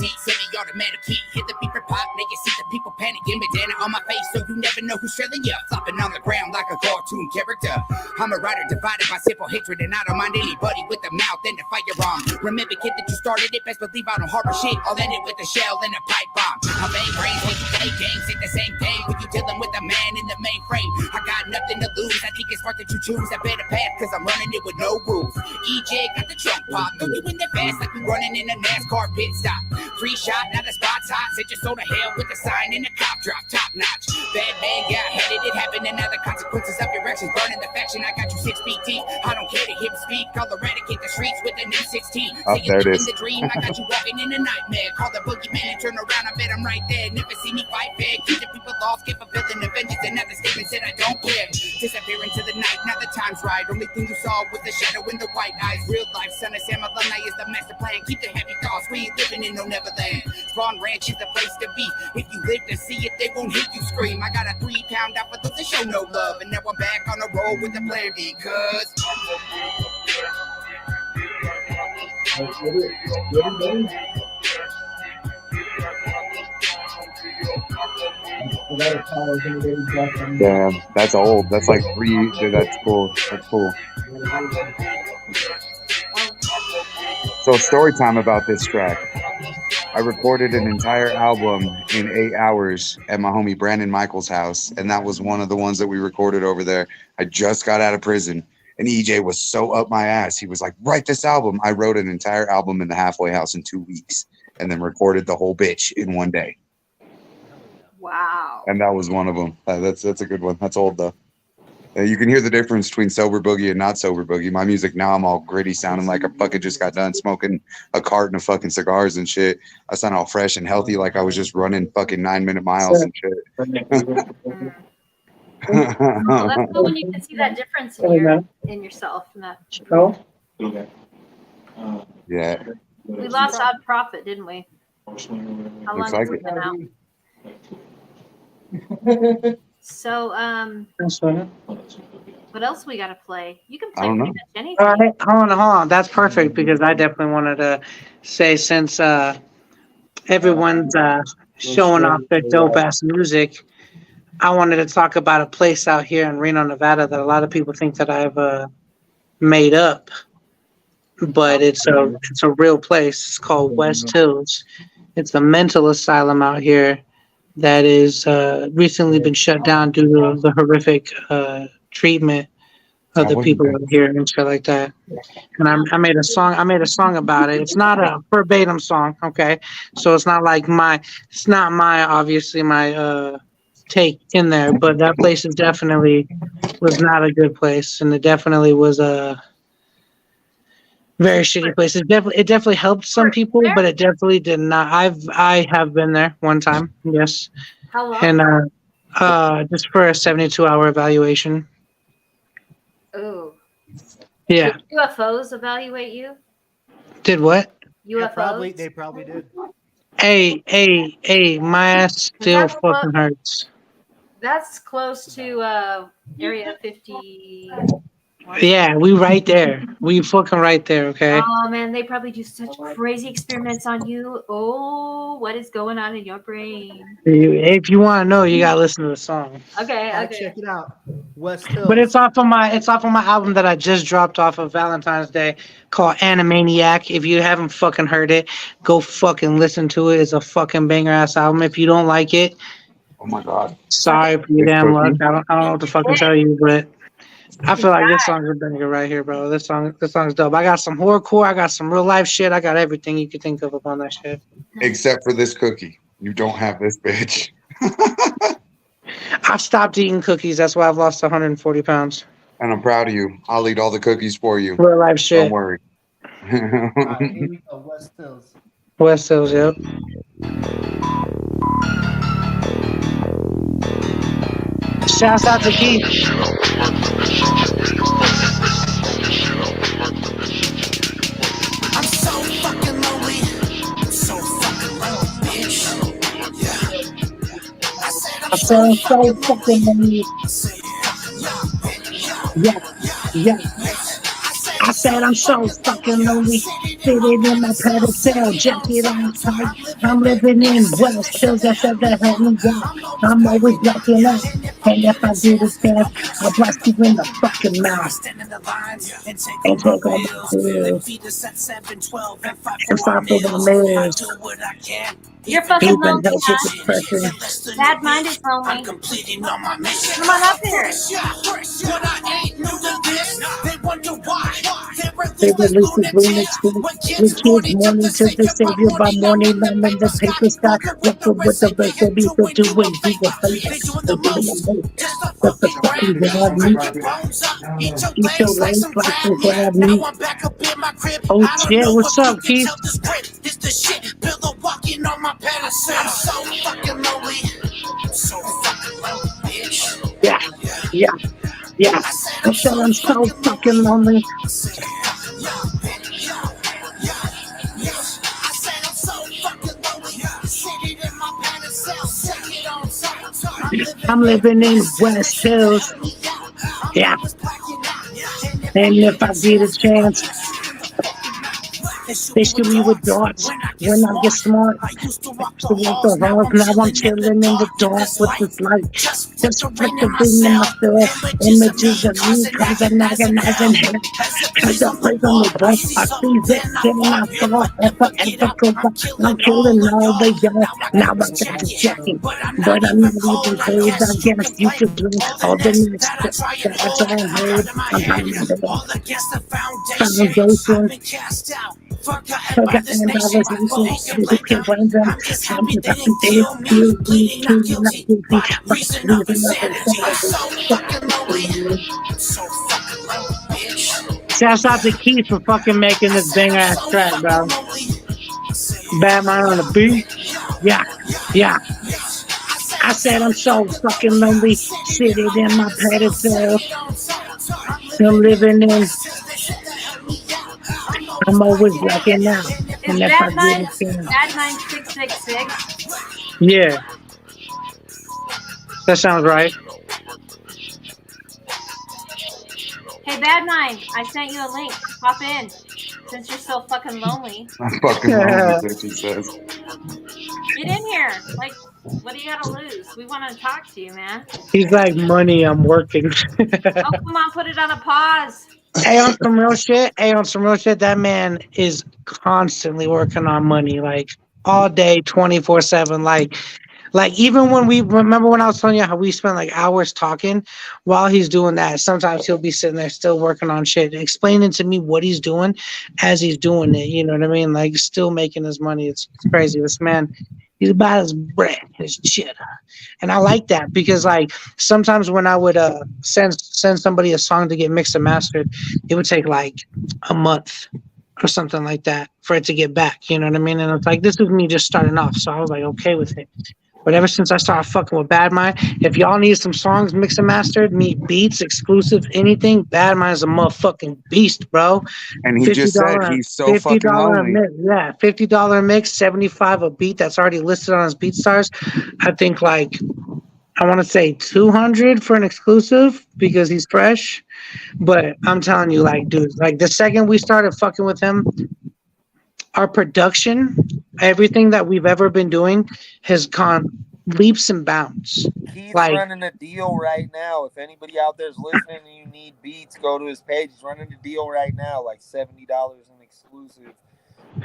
Semi-automatic key, hit the beeper pop, make you see the people panicking, bandana on my face, so you never know who's selling you. Flopping on the ground like a cartoon character. I'm a writer divided by simple hatred, and I don't mind anybody with a mouth and a firearm. Remember, kid, that you started it, best believe I don't harbor shit. I'll end it with a shell and a pipe bomb. I bang brains, hit you play games, hit the same thing when you dealing with a man in the mainframe. I got nothing to lose, I think it's smart that you choose a better path, cause I'm running it with no rules. EJ got the trunk pop, know you in the fast like we running in a NASCAR pit stop. Free shot, now the spot's hot. Set your soul to hell with a sign and a cop drop, top notch. Bad man got headed, it happened, and now the consequences of your actions burning the faction. I got you 6 feet deep. I don't care to hear speak. I'll eradicate the streets with an M16. Oh, there it is. In the dream, I got you walking in a nightmare. Call the boogeyman and turn around. I bet I'm right there. Never see me fight fair. Keep the people lost, keep fulfilling the vengeance. And now the statement said I don't care. Disappear into the night. Now the time's right. Only thing you saw was the shadow in the white eyes. Real life, son of Sam alumni is the master plan. Keep the happy thoughts. We ain't living in no Neverland. Spawn Ranch is the place to be. If you live to see it, they won't hear you scream. I got a 3-pound out for those that show no love. And now I'm back on the road with the plan because Damn, that's old. That's like 3. That's cool. That's cool. So story time about this track. I recorded an entire album in 8 hours at my homie Brandon Michael's house, and that was one of the ones that we recorded over there. I just got out of prison, and EJ was so up my ass. He was like, write this album. I wrote an entire album in the halfway house in 2 weeks, and then recorded the whole bitch in 1 day. Wow. And that was one of them. That's a good one. That's old, though. You can hear the difference between sober boogie and not sober boogie. My music now, I'm all gritty, sounding like I fucking just got done smoking a carton of fucking cigars and shit. I sound all fresh and healthy, like I was just running fucking 9-minute miles and shit. Well, that's cool when you can see that difference in yourself. And that. Yeah. We lost Odprophet, didn't we? How long has it been out? So, what else we got to play? You can play pretty much anything. All right, hold on. That's perfect because I definitely wanted to say since everyone's showing off their dope ass music, I wanted to talk about a place out here in Reno, Nevada that a lot of people think that I've made up, but it's a real place. It's called West Hills. It's a mental asylum out here that is recently been shut down due to the horrific treatment of the people out here and shit like that. And I made a song about it. It's not a verbatim song, okay? So it's not like obviously my take in there, but that place was definitely not a good place, and it definitely was Very shitty place. It definitely helped some people, but it definitely did not. I have been there one time, yes, How long? and just for a 72-hour evaluation. Ooh. Yeah. Did UFOs evaluate you? Did what? UFOs? They probably did. Hey, my ass still That's close. fucking hurts. That's close to Area 50. Yeah, we right there. We fucking right there, okay? Oh man, they probably do such crazy experiments on you. Oh, what is going on in your brain? If you want to know, you gotta listen to the song. Okay. Check it out. West Hills. But it's off of my album that I just dropped off of Valentine's Day called Animaniac. If you haven't fucking heard it, go fucking listen to it. It's a fucking banger ass album. If you don't like it, Oh my god. sorry for your It's damn luck. Cookie. I don't know what to fucking tell you, but I feel like this song's a banger right here, bro. This song's dope. I got some horrorcore, I got some real life shit, I got everything you could think of up on that shit. Except for this cookie. You don't have this bitch. I've stopped eating cookies. That's why I've lost 140 pounds. And I'm proud of you. I'll eat all the cookies for you. Real life shit. Don't worry. All right, here we go. West Hills. West Hills, yep. Shouts out to Keith. I'm so fucking lonely. So fucking lonely, bitch. Yeah. I said I'm so fucking lonely. Yeah. I said I'm so fucking lonely. Sitting in my pedestal, jacket on tight. I'm living in West Hills. I said that help me out. I'm always blacking out. And if I do this dance, I'll blast you in the fucking mouth. And take all my pills. And fight for the mirrors. You're fucking Even lonely, help with huh? depression. Bad mind is lonely. Come on up here. They release the remix with kids morning to the savior by morning. I'm in the paper sky. Looking with the best that be for doing. Do the face. But the fucking grab me. Eat your legs like the grab me. Oh shit, what's up, Keith? It's the shit, pillow walking on my pedestal. I'm so fucking lonely. So fucking lonely, bitch. Yeah. I said I'm so fucking lonely. I'm living in West Hills. Yeah. And if I get a chance, they shoot me with darts when I get smart. So what the hell? Now I'm chilling in the dark with this light. Just flickering in myself. Images of me cause I'm agonizing hell. Cause I play on the bus. I see this shit and I thought forever cause I'm killing all the young. Now I got to checking. But I'm not even paid. I guess you could blame all the next that I try and hold. I'm trying to foundation. Forgotten by this nation, who can blame them? I'm just happy they feel me too, not guilty, but losing nothing. Shouts out to Keith for fucking making this banger ass track, bro. Bad mind on the beat. Yeah. I said I'm so fucking lonely, sitting in my pedestal. I'm living in. I'm always blacking out. Is Bad Mind 666? Yeah. That sounds right. Hey, Bad Mind, I sent you a link. Hop in. Since you're so fucking lonely. I'm fucking lonely, as he says. Get in here. Like, what do you gotta lose? We want to talk to you, man. He's like, money, I'm working. Oh, come on, put it on a pause. Hey, on some real shit, that man is constantly working on money, like all day, 24/7. Like even when we remember when I was telling you how we spent like hours talking while he's doing that, sometimes he'll be sitting there still working on shit, explaining to me what he's doing as he's doing it. You know what I mean? Like still making his money. It's crazy. This man, he's about his bread, his cheddar. And I like that because like sometimes when I would send somebody a song to get mixed and mastered, it would take like a month or something like that for it to get back. You know what I mean? And it's like, this is me just starting off. So I was like, okay with it. But ever since I started fucking with Bad Mind, if y'all need some songs mixed and mastered, me beats, exclusive, anything, Bad Mind is a motherfucking beast, bro. And he just said he's so fucking $50 a lonely. mix, yeah, $50 a mix, 75 a beat that's already listed on his BeatStars. I think like I want to say 200 for an exclusive because he's fresh. But I'm telling you, like, dude, like the second we started fucking with him, our production, everything that we've ever been doing has gone leaps and bounds. He's Like, running a deal right now. If anybody out there's listening and you need beats, go to his page. He's running a deal right now, like $70 an exclusive.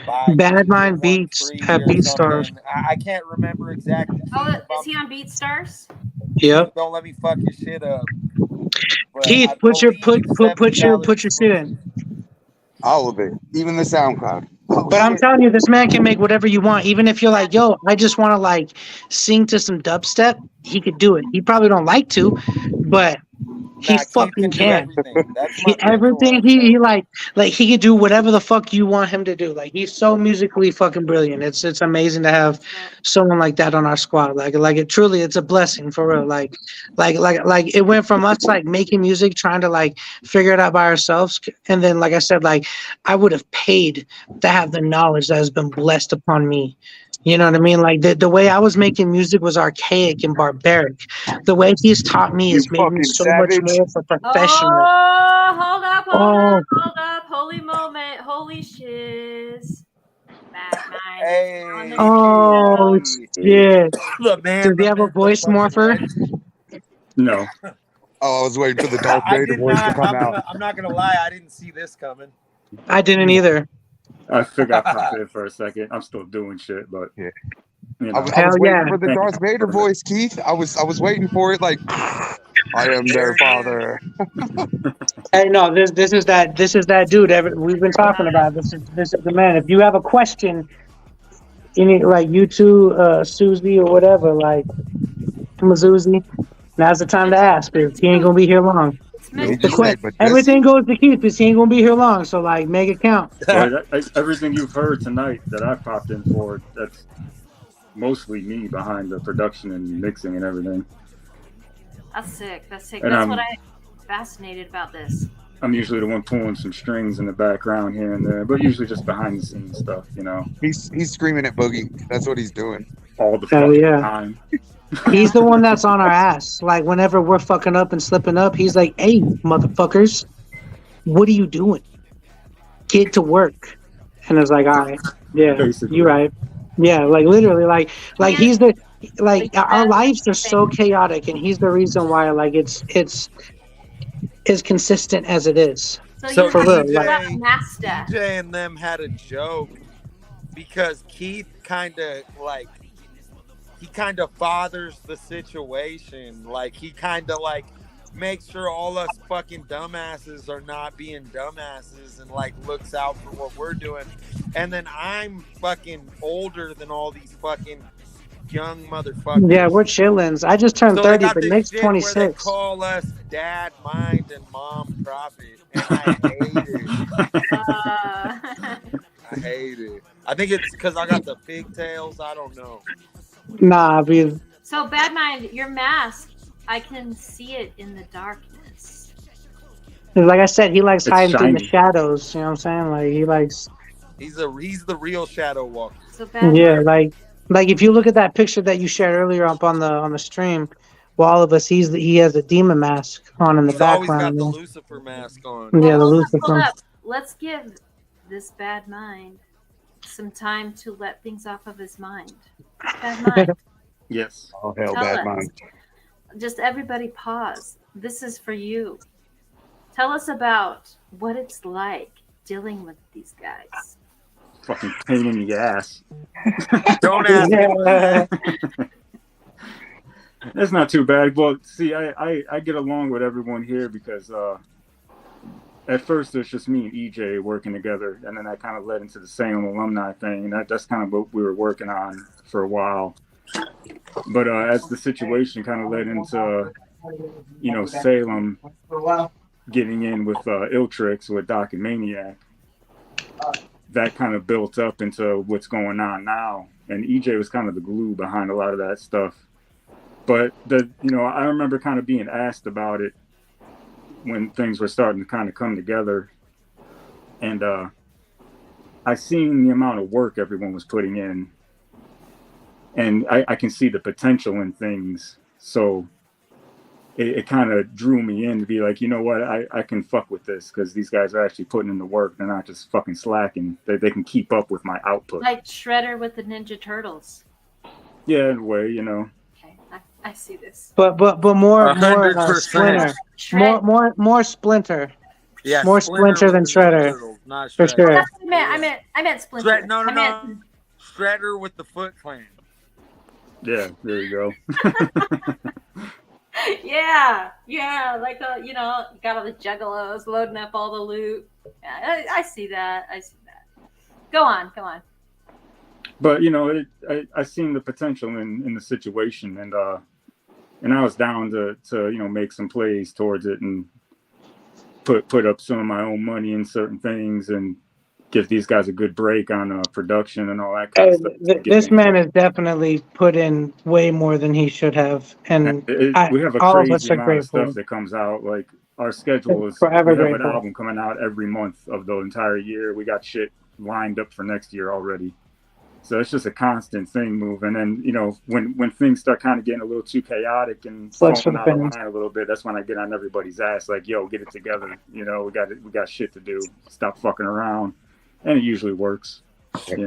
Buy Bad two, Mind get one Beats free at or BeatStars. something. I can't remember exactly. Oh, is he on BeatStars? Yep. Don't let me fuck your shit up. But Keith, I put your believe put your $70 shit in. All of it, even the SoundCloud. Oh, But I'm shit. telling you, this man can make whatever you want. Even if you're like, yo, I just want to like sing to some dubstep, he could do it. He probably don't like to, but he Nah, Keith fucking can do can. everything. That's my mentor. Everything he like he could do whatever the fuck you want him to do. Like he's so musically fucking brilliant. It's amazing to have someone like that on our squad. Like it truly, it's a blessing for real. Like it went from us like making music, trying to like figure it out by ourselves, and then like I said, like I would have paid to have the knowledge that has been blessed upon me. You know what I mean? Like the way I was making music was archaic and barbaric. The way he's taught me has made me fucking so much savage. more for professional. Oh, hold up, Oh, hold up. Holy moment. Holy shiz. Bad Mind Hey. on the oh shit. The man, Does he the have a myth, the voice fucking morpher? legend. No. Oh, I was waiting for the Darth I Vader did voice to not. come out. I'm not gonna lie. I didn't see this coming. I didn't either. I figured I popped in for a second. I'm still doing shit, but Yeah. you I know. was Hell waiting yeah. for the Darth Vader voice, Keith. I was waiting for it. Like, I am their father. Hey, no, this is that dude. We've been talking about this is the man. If you have a question, any like you two, Susie or whatever, like Mazuzi, now's the time to ask because he ain't gonna be here long. He The just said, but everything goes to Keith because he ain't gonna be here long. So like, make it count. Well, everything you've heard tonight that I popped in for, that's mostly me behind the production and mixing and everything. That's sick. That's sick. And That's what I'm fascinated about this. I'm usually the one pulling some strings in the background here and there, but usually just behind the scenes stuff, you know. He's screaming at Boogie. That's what he's doing. All the Hell fucking yeah. time. He's the one that's on our ass. Like whenever we're fucking up and slipping up, he's like, "Hey, motherfuckers, what are you doing? Get to work." And it's like, "All right, yeah, Basically. you're right. Yeah, like literally, like he's the like our lives are so chaotic, and he's the reason why like it's as consistent as it is. So for real, EJ and them had a joke because Keith kind of fathers the situation. Like he kind of like makes sure all us fucking dumbasses are not being dumbasses and like looks out for what we're doing. And then I'm fucking older than all these fucking young motherfuckers. Yeah, we're chillins. I just turned So they 30, got but this Nick's shit where they 26. call us Dad Mind and Mom Prophet, and I hate it. I hate it. I think it's because I got the pigtails. I don't know. Nah, because So, Bad Mind, your mask, I can see it in the darkness. like I said, he likes It's hiding through the shiny. shadows. You know what I'm saying? Like he likes. He's the real Shadow Walker. So Bad Yeah, Mind, like if you look at that picture that you shared earlier up on the stream, well, all of us, he has a demon mask on in the He's always got background. the you know? Lucifer mask on. Yeah, the hold Lucifer. up. Let's give this Bad Mind some time to let things off of his mind. Bad Mind, Yes. Oh, hell, Tell Bad us. Mind. just everybody pause. This is for you. Tell us about what it's like dealing with these guys. Fucking pain in the ass. Don't ask him. That's not too bad. Well, see, I get along with everyone here because at first it's just me and EJ working together, and then that kind of led into the Salem alumni thing, and that's kind of what we were working on for a while. But as the situation kind of led into, Salem getting in with Ill Tricks with Doc and Maniac, that kind of built up into what's going on now. And EJ was kind of the glue behind a lot of that stuff. But I remember kind of being asked about it when things were starting to kind of come together. And I seen the amount of work everyone was putting in. And I can see the potential in things. So it kind of drew me in to be like, you know what, I can fuck with this because these guys are actually putting in the work. They're not just fucking slacking. They can keep up with my output. Like Shredder with the Ninja Turtles. Yeah, in a way, Okay, I see this. But more 100%. Splinter. Shred. More Splinter. Yeah, More Splinter than with the Ninja Shredder. Turtles, not For Shredder. sure. That's what I meant Splinter. No. I meant... Shredder with the Foot Clan. Yeah, there you go. yeah, like got all the juggalos loading up all the loot. Yeah, I see that. Go on. But I seen the potential in the situation, and I was down to make some plays towards it and put up some of my own money in certain things and give these guys a good break on production and all that kind of stuff. This man has definitely put in way more than he should have, and we have a all of us crazy are amount of stuff grateful. that comes out. Like our schedule is, Forever we have grateful. an album coming out every month of the entire year. We got shit lined up for next year already. So it's just a constant thing moving. And, when things start kind of getting a little too chaotic and Flex falling for out the of fans. line a little bit, that's when I get on everybody's ass. Like, yo, get it together. We got shit to do. Stop fucking around. And it usually works. I've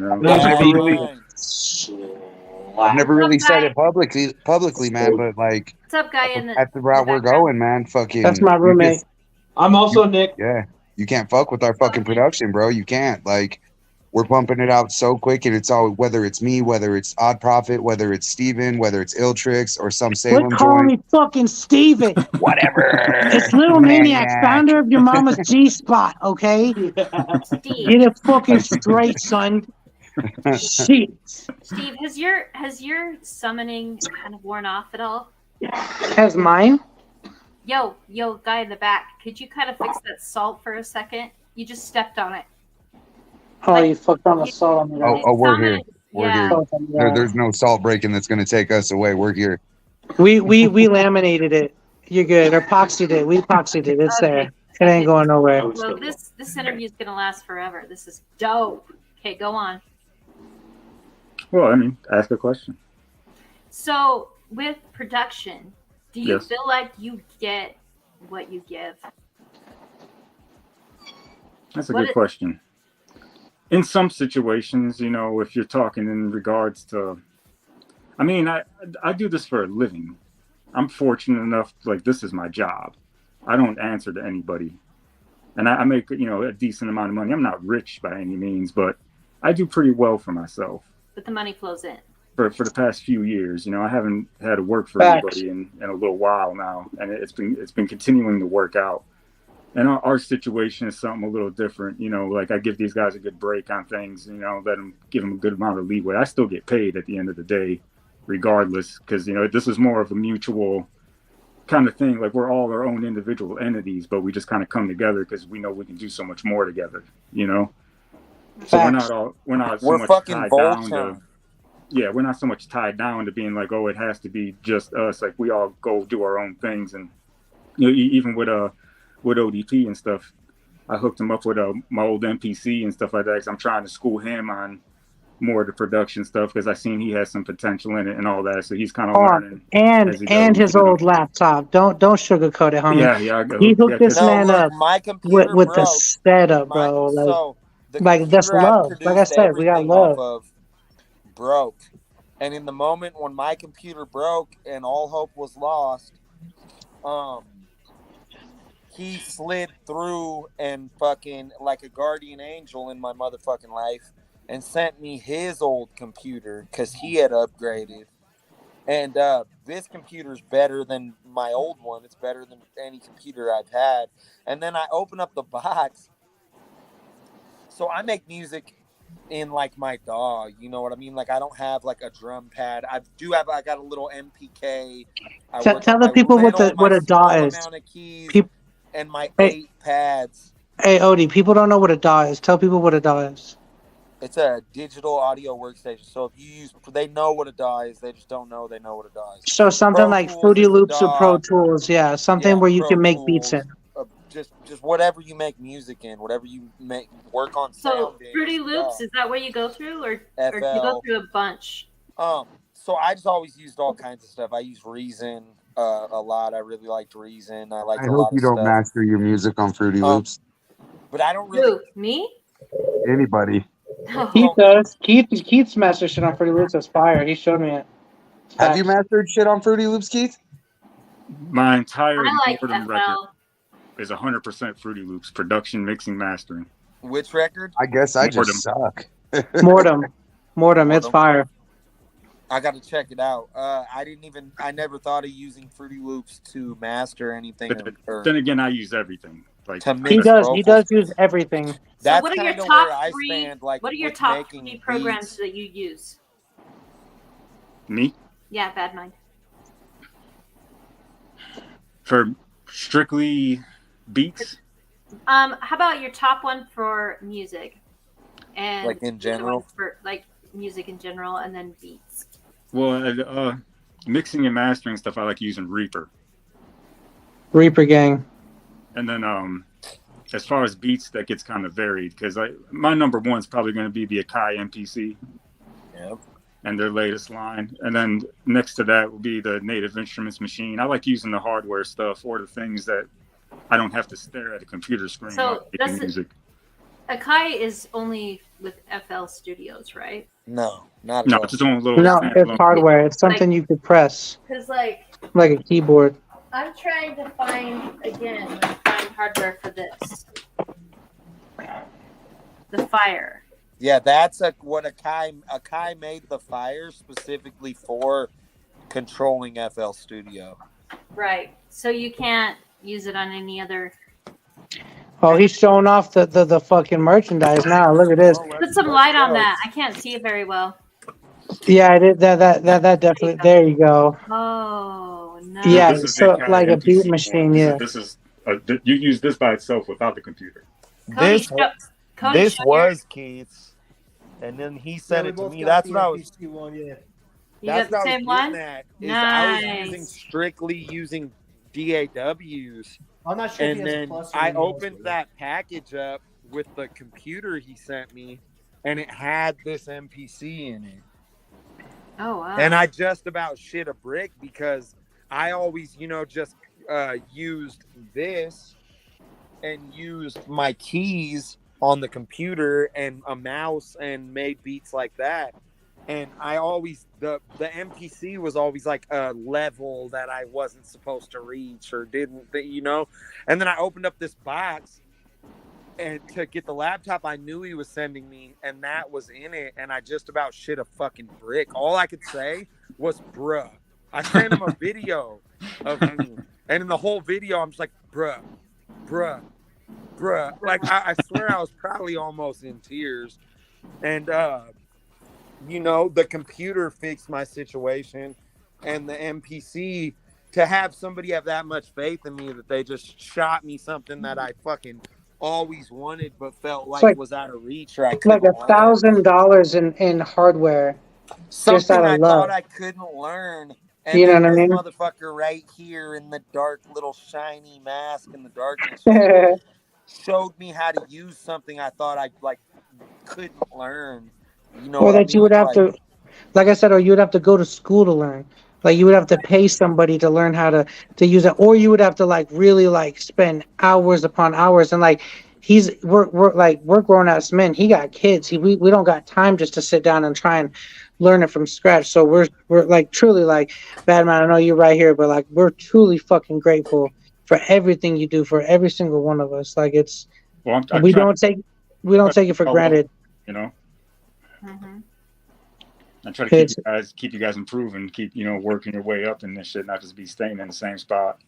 never really said it publicly, man, but like, What's up, guy in the... at the route we're going, man, fucking. That's my roommate. I'm also Nick. Yeah, you can't fuck with our fucking production, bro. You can't. Like, we're pumping it out so quick, and it's all, whether it's me, whether it's Odprophet, whether it's Steven, whether it's Illtrix or some Salem Quit calling joint. me fucking Steven. Whatever. It's Little Maniac, founder of your mama's G-spot, okay? Steve. Get it fucking straight, son. Shit. Steve, has your summoning kind of worn off at all? Has mine? Yo, guy in the back, could you kind of fix that salt for a second? You just stepped on it. Oh, you fucked on the salt on me. Oh, we're here. We're Yeah. here. There's no salt breaking that's going to take us away. We're here. We laminated it. You're good. Or epoxied it. We epoxied it. It's there. It ain't going nowhere. Well, this interview is gonna last forever. This is dope. Okay, go on. Well, ask a question. So, with production, do you Yes. feel like you get what you give? That's a good question. In some situations, if you're talking in regards to, I do this for a living. I'm fortunate enough, like, this is my job. I don't answer to anybody. And I make, a decent amount of money. I'm not rich by any means, but I do pretty well for myself. But the money flows in. For the past few years, I haven't had to work for Facts. anybody in a little while now. And it's been continuing to work out. And our situation is something a little different, like I give these guys a good break on things, give them a good amount of leeway. I still get paid at the end of the day, regardless, because, this is more of a mutual kind of thing. Like, we're all our own individual entities, but we just kind of come together because we know we can do so much more together, So we're not so much tied down to, we're not so much tied down to being like, oh, it has to be just us. Like, we all go do our own things. And, even with ODP and stuff, I hooked him up with my old MPC and stuff like that, because I'm trying to school him on more of the production stuff, because I seen he has some potential in it and all that. So he's kind of learning. And his old laptop. Don't sugarcoat it, homie. Yeah. He hooked this man up my computer with the broke. setup, bro. Like that's love. Like I said, we got love. Broke. And in the moment when my computer broke and all hope was lost, he slid through and fucking like a guardian angel in my motherfucking life and sent me his old computer because he had upgraded. And this computer's better than my old one. It's better than any computer I've had. And then I open up the box. So I make music in like my DAW, you know what I mean? Like, I don't have like a drum pad. I got a little MPK. Tell the people what a DAW is. And my 8 pads. Hey, Odie, people don't know what a DAW is. Tell people what a DAW is. It's a digital audio workstation. So if you use, they know what a DAW is. They just don't know they know what a DAW is. So something Pro like Tools Fruity is a Loops or Pro DAW. Tools, yeah, something Yeah, where you Pro can make beats Tools, in. just whatever you make music in, whatever you work on So sound. Fruity is, Loops, is that what you go through, or do you FL. go through a bunch? So I just always used all kinds of stuff. I use Reason a lot. I really liked Reason. I liked I a hope lot you of don't stuff. master your music on Fruity Loops. But I don't really. Who? Me? Anybody. Keith does. Keith's master shit on Fruity Loops is fire. He showed me it. Have you mastered shit on Fruity Loops, Keith? My entire I like Mortem FL. record is 100% Fruity Loops, production, mixing, mastering. Which record? I guess I Mortem. just suck. Mortem, it's fire. I got to check it out. I never thought of using Fruity Loops to master anything. But then again, I use everything. Like to He mix does. He vocals. does use everything. So That's what are your kinda top where I three? stand, like, what are your with top making 3 programs beats. that you use? me Yeah, Bad Mind. for strictly beats. How about your top one for music, and Like in the other one general? for like music in general, and then beats. Well, mixing and mastering stuff, I like using Reaper. Reaper Gang. And then as far as beats, that gets kind of varied because my number one is probably going to be the Akai MPC. Yep. And their latest line. And then next to that will be the Native Instruments machine. I like using the hardware stuff or the things that I don't have to stare at a computer screen So making music. Akai is only with FL Studios, right? No, not at No, all. it's its own little No, standalone. it's hardware. It's something you could press, Because like a keyboard. I'm trying to find hardware for this. The Fire. Yeah, that's what Akai made the Fire specifically for controlling FL Studio. Right. So you can't use it on any other. Oh, he's showing off the fucking merchandise now. Look at this. Put some light on that. I can't see it very well. Yeah, I did that definitely. There you go. Oh no. Yeah, This is so the like a MPC beat one. machine. Yeah. This is you use this by itself without the computer. This show was Keith's, and then he sent it to me. That's what I was. One, yeah. You That's got the what I same was one? getting at. Is I was Nice. using strictly using DAWs, I'm not sure if and he has a then plus or I a minus opened with it. that package up with the computer he sent me, and it had this MPC in it. Oh wow. And I just about shit a brick because I always, just used this and used my keys on the computer and a mouse and made beats like that. And I always, the MPC was always like a level that I wasn't supposed to reach or didn't, And then I opened up this box and to get the laptop I knew he was sending me, and that was in it, and I just about shit a fucking brick. All I could say was, bruh. I sent him a video of me, and in the whole video, I'm just like, bruh. Like, I swear I was probably almost in tears. And, the computer fixed my situation, and the MPC, to have somebody have that much faith in me that they just shot me something that I fucking always wanted but felt like was out of reach or I couldn't Like $1,000 in hardware. something just out of I love. thought I couldn't learn, and You know then what I this mean? motherfucker right here in the dark little shiny mask in the darkness showed me how to use something I thought I couldn't learn. You know Or what I that you mean? would have to, like I said, or you would have to go to school to learn. Like you would have to pay somebody to learn how to use it, or you would have to really spend hours upon hours. And we're grown ass men. He got kids. We don't got time just to sit down and try and learn it from scratch. So we're truly Batman. I know you're right here, but we're truly fucking grateful for everything you do for every single one of us. Like it's we don't take it for granted. Mm-hmm. I try to keep you guys improving, keep working your way up in this shit, not just be staying in the same spot.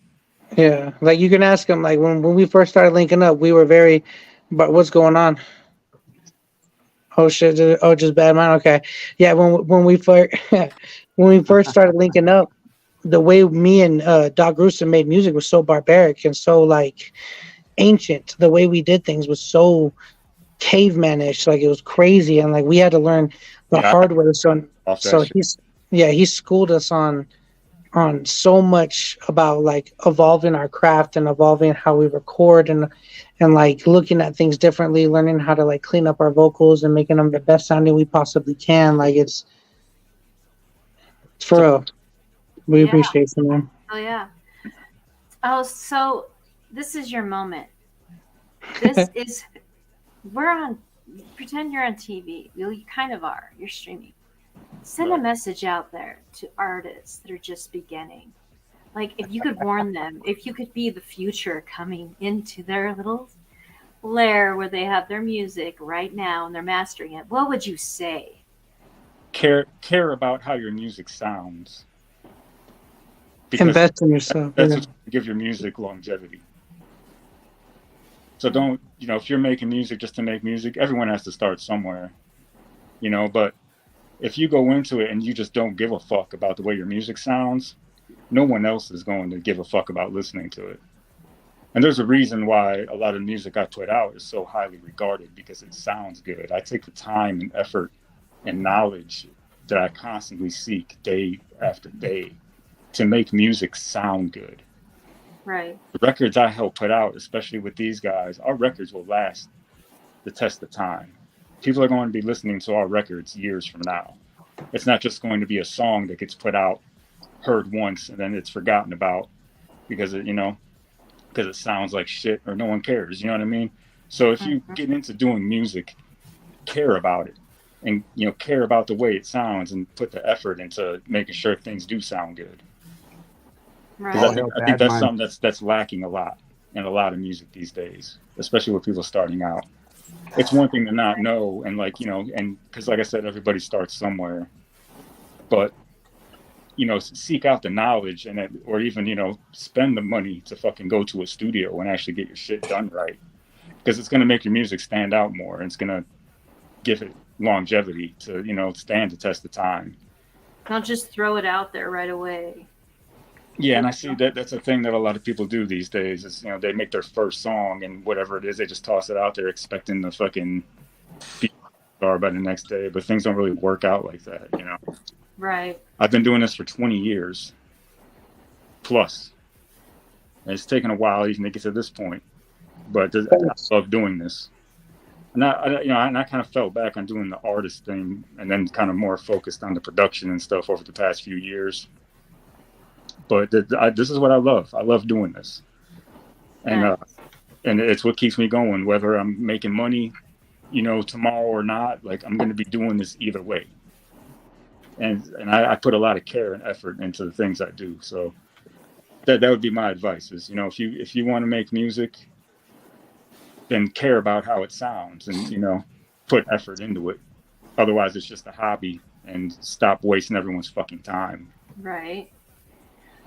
Yeah, you can ask him. When we first started linking up, we were very, but what's going on? Oh shit! Just bad man. Okay, yeah. When we first started linking up, the way me and Doc Grusin made music was so barbaric and so ancient. The way we did things was so cavemanish, like it was crazy, and like we had to learn the hard way. So he schooled us on so much about like evolving our craft and evolving how we record and like looking at things differently, learning how to like clean up our vocals and making them the best sounding we possibly can. Like it's for real. We appreciate it, man. Oh yeah. Oh, so this is your moment. This is pretend you're on TV. You kind of are. You're streaming. Send a message out there to artists that are just beginning. Like if you could warn them, if you could be the future coming into their little lair where they have their music right now and they're mastering it, what would you say? Care about how your music sounds. Invest in yourself. That's what give your music longevity. So don't, if you're making music just to make music, everyone has to start somewhere, but if you go into it and you just don't give a fuck about the way your music sounds, no one else is going to give a fuck about listening to it. And there's a reason why a lot of music I put out is so highly regarded, because it sounds good. I take the time and effort and knowledge that I constantly seek day after day to make music sound good. Right. The records I help put out, especially with these guys, our records will last the test of time. People are going to be listening to our records years from now. It's not just going to be a song that gets put out, heard once, and then it's forgotten about because it sounds like shit or no one cares. You know what I mean? So if you get into doing music, care about it and, care about the way it sounds and put the effort into making sure things do sound good. Right. I think that's something that's lacking a lot in a lot of music these days, especially with people starting out. It's one thing to not know and and because like I said, everybody starts somewhere, but seek out the knowledge or even spend the money to fucking go to a studio and actually get your shit done right, because it's going to make your music stand out more and it's going to give it longevity to stand the test of time. Don't just throw it out there right away. Yeah, and I see that's a thing that a lot of people do these days is, they make their first song and whatever it is, they just toss it out there expecting the fucking star by the next day, but things don't really work out like that, Right. I've been doing this for 20 years plus. And it's taken a while even to get to this point, but I love doing this. And I kind of fell back on doing the artist thing and then kind of more focused on the production and stuff over the past few years. But this is what I love. I love doing this, and it's what keeps me going. Whether I'm making money, tomorrow or not, like I'm going to be doing this either way. And I put a lot of care and effort into the things I do. So that would be my advice: is if you want to make music, then care about how it sounds and put effort into it. Otherwise, it's just a hobby, and stop wasting everyone's fucking time. Right.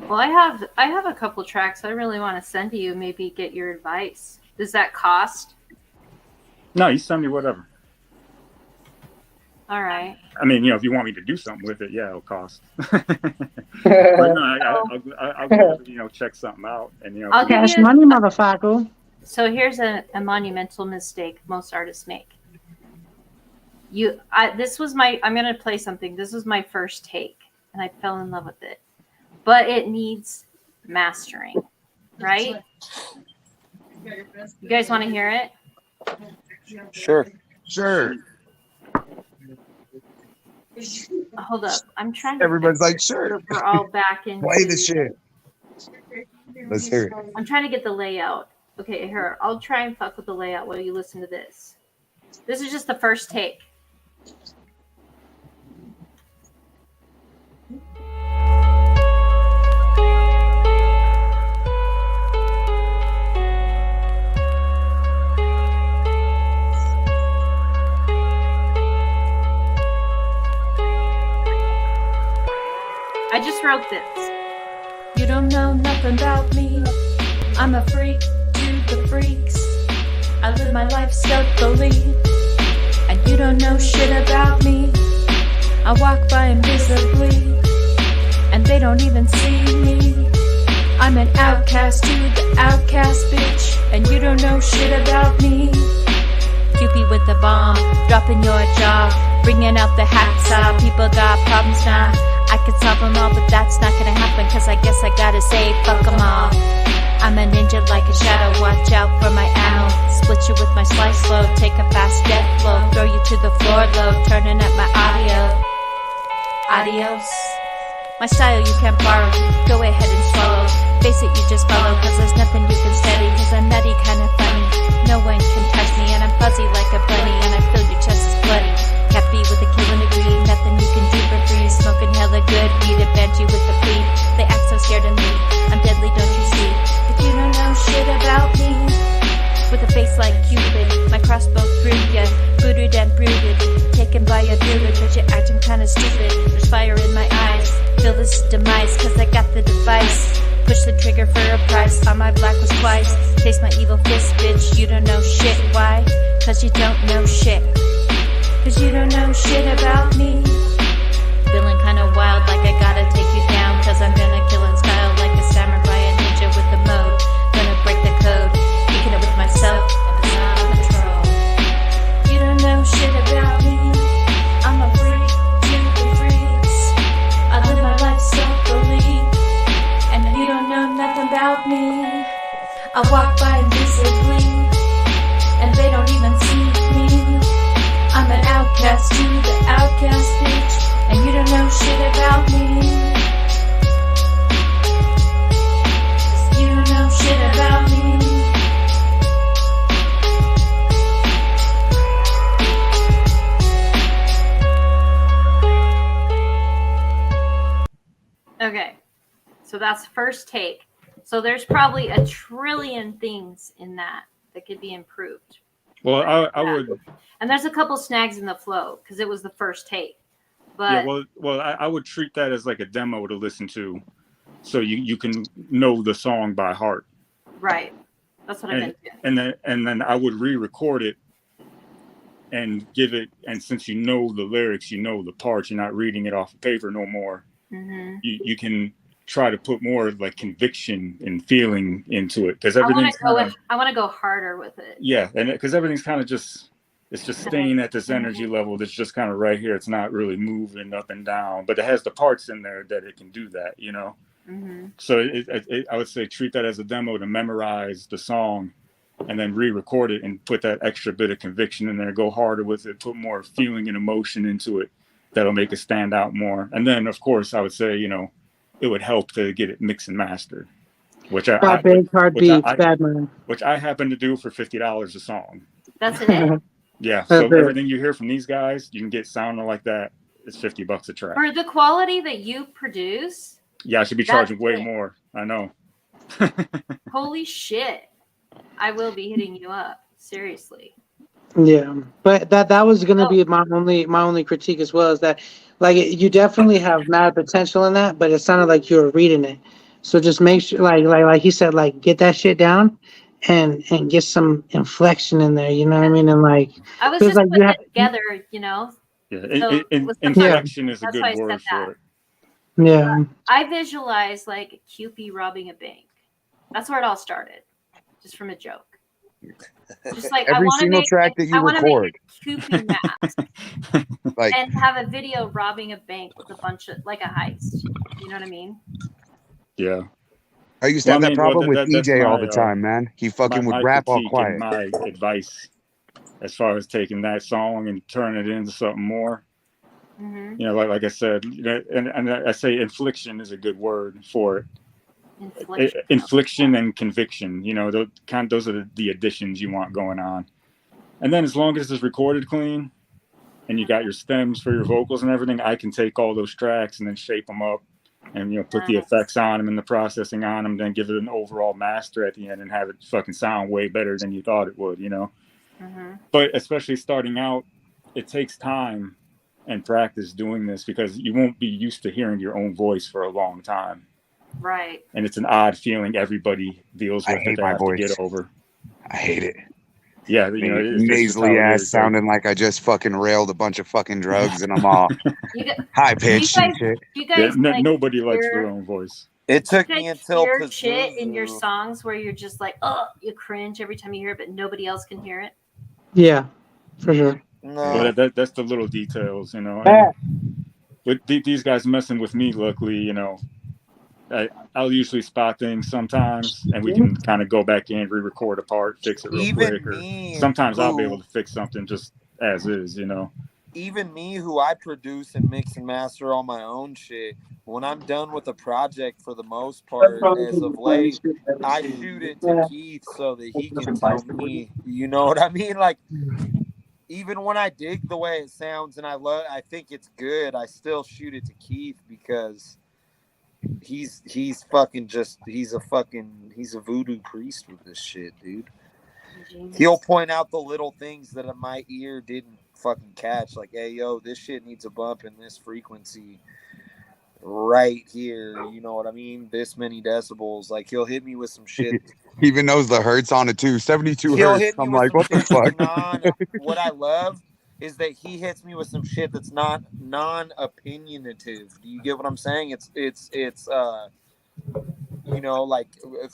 Well, I have a couple tracks I really want to send to you. Maybe get your advice. Does that cost? No, you send me whatever. All right. I mean, if you want me to do something with it, yeah, it'll cost. But no, I'll check something out and I'll give cash you money, motherfucker. So here's a monumental mistake most artists make. I'm going to play something. This was my first take, and I fell in love with it. But it needs mastering, right? You guys want to hear it? Sure. Hold up. I'm trying to. Everybody's like, sure. We're all back in. Play the shit. Let's hear it. I'm trying to get the layout. Okay, here. I'll try and fuck with the layout while you listen to this. This is just the first take. I just wrote this. You don't know nothing about me. I'm a freak to the freaks. I live my life stealthily, and you don't know shit about me. I walk by invisibly, and they don't even see me. I'm an outcast to the outcast bitch, and you don't know shit about me. Cupid with the bomb, dropping your jaw, bringing out the hacksaw. People got problems now. I could solve them all, but that's not gonna happen, cause I guess I gotta say fuck them all. I'm a ninja like a shadow, watch out for my ammo. Split you with my slice slow, take a fast death blow, throw you to the floor low, turning up my audio. Adios. My style you can't borrow, go ahead and swallow. Face it, you just follow, cause there's nothing you can study, cause I'm nutty, kinda funny. No one can touch me, and I'm fuzzy like a bunny, and I feel your chest is bloody. Cappy with a killing degree, nothing you can do for free. Smoking hella good weed, a banshee with the flea. They act so scared of me, I'm deadly, don't you see? But you don't know shit about me. With a face like Cupid, my crossbow through ya, booted and brooded, taken by a bearded, but you're acting kinda stupid. There's fire in my eyes, feel this demise, cause I got the device. Push the trigger for a price, on my black was twice. Taste my evil fist, bitch, you don't know shit. Why? Cause you don't know shit. Cause you don't know shit about me. Feeling kinda wild, like I gotta take you down, cause I'm gonna kill in style like a samurai, a ninja with the mode. Gonna break the code, kicking it with myself, and it's not on control. You don't know shit about me. I'm a freak to the freaks. I live my life soberly, and you don't know nothing about me. I walk by invisibly, and they don't even see me. I'm an outcast to the outcast, bitch, and you don't know shit about me. You don't know shit about me. Okay, so that's first take. So there's probably a trillion things in that could be improved. Well, I would. And there's a couple snags in the flow because it was the first take. But yeah, I would treat that as like a demo to listen to, so you can know the song by heart. Right. That's what I meant. And then I would re-record it and give it. And since you know the lyrics, you know the parts, you're not reading it off of paper no more. Mm-hmm. You can try to put more like conviction and feeling into it, because everything's I want to go harder with it. Yeah, and because everything's kind of just staying at this energy level that's just kind of right here. It's not really moving up and down, but it has the parts in there that it can do that, you know. Mm-hmm. So I would say treat that as a demo to memorize the song, and then re-record it and put that extra bit of conviction in there. Go harder with it. Put more feeling and emotion into it. That'll make it stand out more. And then, of course, I would say, you know, it would help to get it mixed and mastered, which I happen to do for $50 a song. That's it. Yeah. So everything you hear from these guys, you can get sounding like that. It's $50 a track. For the quality that you produce. Yeah, I should be charging way more. I know. Holy shit! I will be hitting you up. Seriously. Yeah, but that was gonna be my only critique as well, is that like you definitely have mad potential in that, but it sounded like you were reading it. So just make sure, like he said, like get that shit down, and get some inflection in there. You know what I mean? And like I was just putting it together, you know. Yeah, inflection is a good word for it. Yeah. I visualize like Cupid robbing a bank. That's where it all started, just from a joke. Just like every single track that you record, Cupid mask, like, and have a video robbing a bank with a bunch of like a heist. You know what I mean? Yeah. I used to have that problem with EJ all the time, man. He fucking would rap all quiet. My advice, as far as taking that song and turning it into something more. Mm-hmm. You know, like I said, and I say infliction is a good word for it. Infliction and conviction, you know, those are the additions you want going on. And then as long as it's recorded clean and you got your stems for your vocals and everything, I can take all those tracks and then shape them up and, you know, put the effects on them and the processing on them, then give it an overall master at the end and have it fucking sound way better than you thought it would, you know. Mm-hmm. But especially starting out, it takes time and practice doing this, because you won't be used to hearing your own voice for a long time. Right. And it's an odd feeling everybody deals with that they have to get over. I hate it. Yeah, you know, nasally ass sounding like I just fucking railed a bunch of fucking drugs and I'm all high pitched and shit. You guys nobody likes their own voice. It took You me guys until hear shit in your Pazuzu. songs where you're just like, oh, you cringe every time you hear it, but nobody else can hear it. Yeah, for sure. No. Well, that's the little details, you know. And with these guys messing with me, luckily, you know, I'll usually spot things sometimes, and we can kind of go back in, re-record a part, fix it real Even quick, or me, sometimes I'll be able who to fix something just as is, you know. even me who I produce and mix and master all my own shit, when I'm done with a project for the most part as of late, I shoot it to Keith so that he can tell me, you know what I mean? Like, even when I dig the way it sounds and I think it's good, I still shoot it to Keith because he's fucking just he's a voodoo priest with this shit, dude. Genius. He'll point out the little things that my ear didn't fucking catch, like, hey, yo, this shit needs a bump in this frequency right here. You know what I mean? This many decibels. Like, he'll hit me with some shit. He even knows the hertz on it too. 72 He'll hertz. hit me I'm with like, some what the shit that's fuck? what I love is that he hits me with some shit that's not non-opinionative. Do you get what I'm saying? It's you know, like,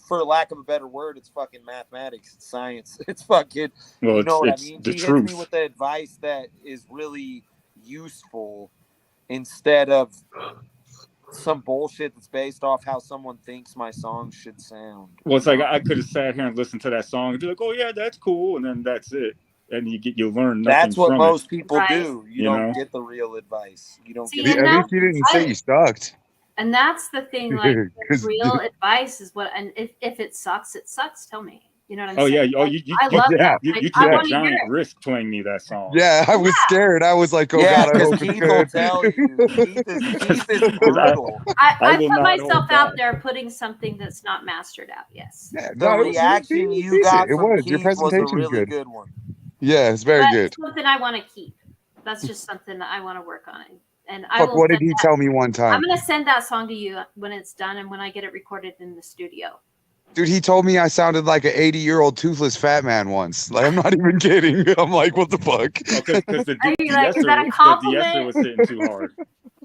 for lack of a better word, it's fucking mathematics, it's science, it's fucking, Well, you know what I it's mean? the He hits me truth. with the advice that is really useful instead of some bullshit that's based off how someone thinks my song should sound. Well, it's like I could have sat here and listened to that song and be like, "Oh yeah, that's cool," and then that's it, and you learn nothing That's what from it. most people Right. do. You You don't know? get the real advice. You don't See, get and At the least you didn't say you sucked. And that's the thing, like, 'Cause- real advice is what, and if it sucks, tell me. You know what I'm Oh saying? yeah, oh Like, I you love yeah, that. you, Like, you I took a want to hear giant it. risk playing me that song. yeah, I was scared. I was like, oh Yeah, god, I because hope it's Keith will good. tell you. Keith is brutal. I will put not myself hold out back. there putting something that's not mastered out. Yes. Yeah, The no, it was reaction you decent. got It from was. Your Keith was a presentation's really good. good one. Yeah, it's very But good. it's something I want to keep. That's just something that I want to work on. And I Fuck, will what send did he that. tell me one I'm time? going to send that song to you when it's done and when I get it recorded in the studio. Dude, he told me I sounded like an 80-year-old toothless fat man once. Like, I'm not even kidding. I'm like, what the fuck? Oh, because the Are you like, is that a de-esser compliment? was hitting too hard.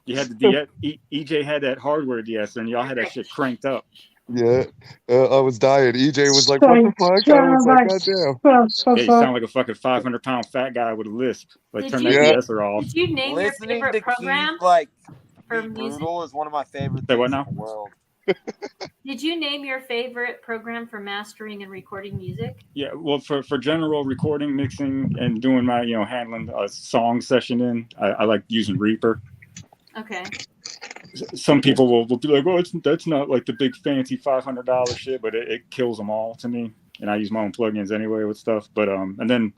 You had the EJ had that hardware de-esser, and y'all had that shit cranked up. Yeah, I was dying. EJ was like, what the fuck? I was like, goddamn. Yeah, you sound like a fucking 500-pound fat guy with a lisp. Like, Did turn you that Yeah. de-esser off. Did you name your Listening favorite to program Keith like for be music? brutal is one of my favorite Say what things now? in the world. Did you name your favorite program for mastering and recording music? Yeah, well, for general recording, mixing, and doing my, you know, handling a song session in, I like using Reaper. Okay. Some people will be like, "Oh, that's not like the big fancy $500 shit," but it kills them all to me. And I use my own plugins anyway with stuff. But and then,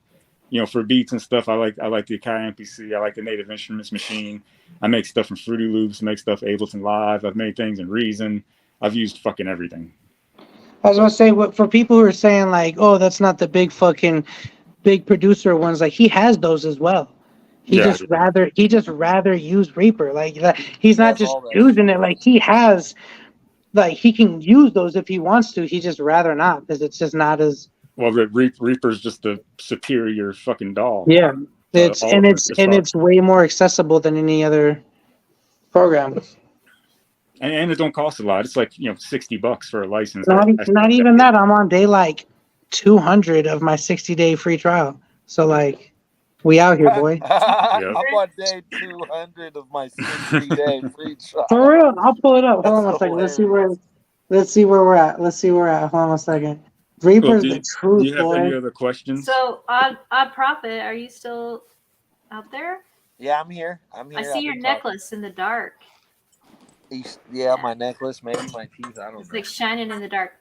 you know, for beats and stuff, I like the Akai MPC. I like the Native Instruments machine. I make stuff in Fruity Loops. Make stuff Ableton Live. I've made things in Reason. I've used fucking everything. I was gonna say, what for people who are saying like, oh, that's not the big producer ones. Like, he has those as well. He just rather use Reaper. Like, he's not Yes, just all that using shit. it. Like, he has, like, he can use those if he wants to. He just rather not because it's just not as. Well, Reaper's just the superior fucking doll. Yeah, All of it is fuck. it's way more accessible than any other program. And it don't cost a lot. It's like, you know, $60 for a license. Not even that. I'm on day like 200 of my 60-day free trial. So like, we out here, boy. I'm on day 200 of my 60-day free trial. For real, I'll pull it up. Hold on That's one second. hilarious. Let's see where we're at. Hold on one second. Reaper's the truth, do you have boy. any other questions? So, Odprophet, are you still out there? Yeah, I'm here. I see your necklace in the dark. Yeah, my necklace, maybe my teeth. I don't It's know. like shining in the dark.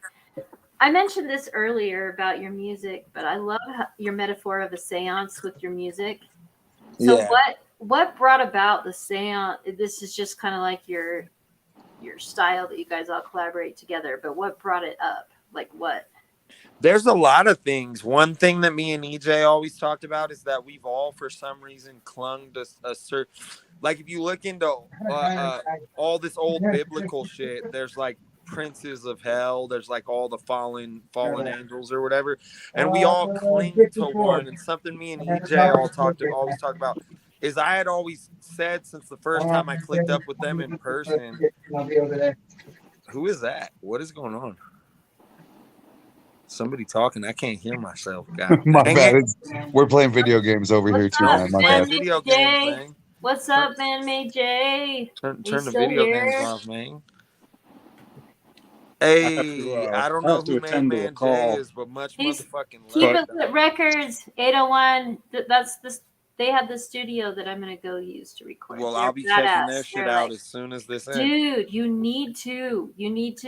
I mentioned this earlier about your music, but I love your metaphor of a seance with your music. So Yeah. what brought about the seance? This is just kind of like your style that you guys all collaborate together, but what brought it up? Like what? There's a lot of things. One thing that me and EJ always talked about is that we've all, for some reason, clung to a certain. Like, if you look into all this old biblical shit, there's like princes of hell. There's like all the fallen angels or whatever, and we all cling to one. And something me and EJ always talk about is I had always said since the first time I clicked up with them in person Who is that? What is going on? Somebody talking. I can't hear myself. God. My Dang bad. it. We're playing video games over here What's too, up, man. My Playing bad. video man-made games, Jay? man. What's up, man-made Jay? Turn You the still video here? games off, man. Hey, I don't I know have to who attend to a Man Jay call. is, but much He's motherfucking Keep love. It Lit Records 801. That's this. They have the studio that I'm gonna go use to record. Well, They're I'll be checking their badass. shit They're out like, as soon as this ends. dude, you need to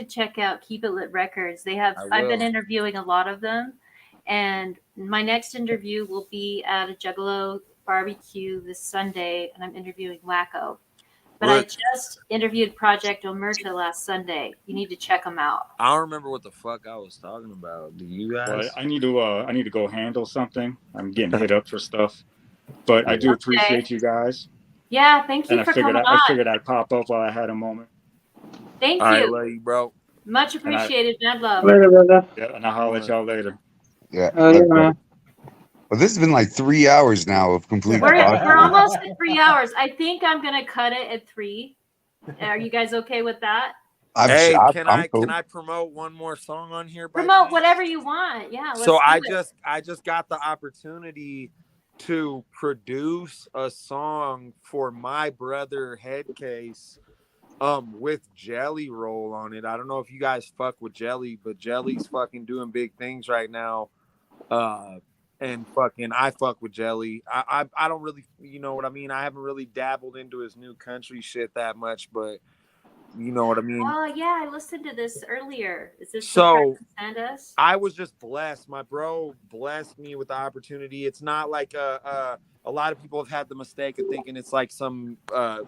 check out Keep It Lit Records. They have. I I've been will. interviewing a lot of them, and my next interview will be at a Juggalo barbecue this Sunday, and I'm interviewing Wacko. But I Look, just interviewed Project Omerta last Sunday. You need to check them out. I don't remember what the fuck I was talking about. Do you guys? Well, I need to go handle something. I'm getting hit up for stuff, but I do appreciate you guys. Yeah, thank you And for coming on. I figured I'd pop up while I had a moment. Thank I you. love you, bro. Much appreciated. Mad love. Later, brother. Yeah, and I'll holler at y'all later. Yeah. Oh, yeah, man. Well, this has been like 3 hours now of complete We're podcast. almost at 3 hours. I think I'm gonna cut it at 3. Are you guys okay with that? Hey, can cool. I promote one more song on here? Promote whatever you want. Yeah. So let's do it. I just got the opportunity to produce a song for my brother Headcase with Jelly Roll on it. I don't know if you guys fuck with Jelly, but Jelly's fucking doing big things right now. And fucking I fuck with Jelly. I don't really, you know what I mean? I haven't really dabbled into his new country shit that much, but you know what I mean? Oh yeah, I listened to this earlier. Is this So send us? I was just blessed. My bro blessed me with the opportunity. It's not like a lot of people have had the mistake of thinking it's like some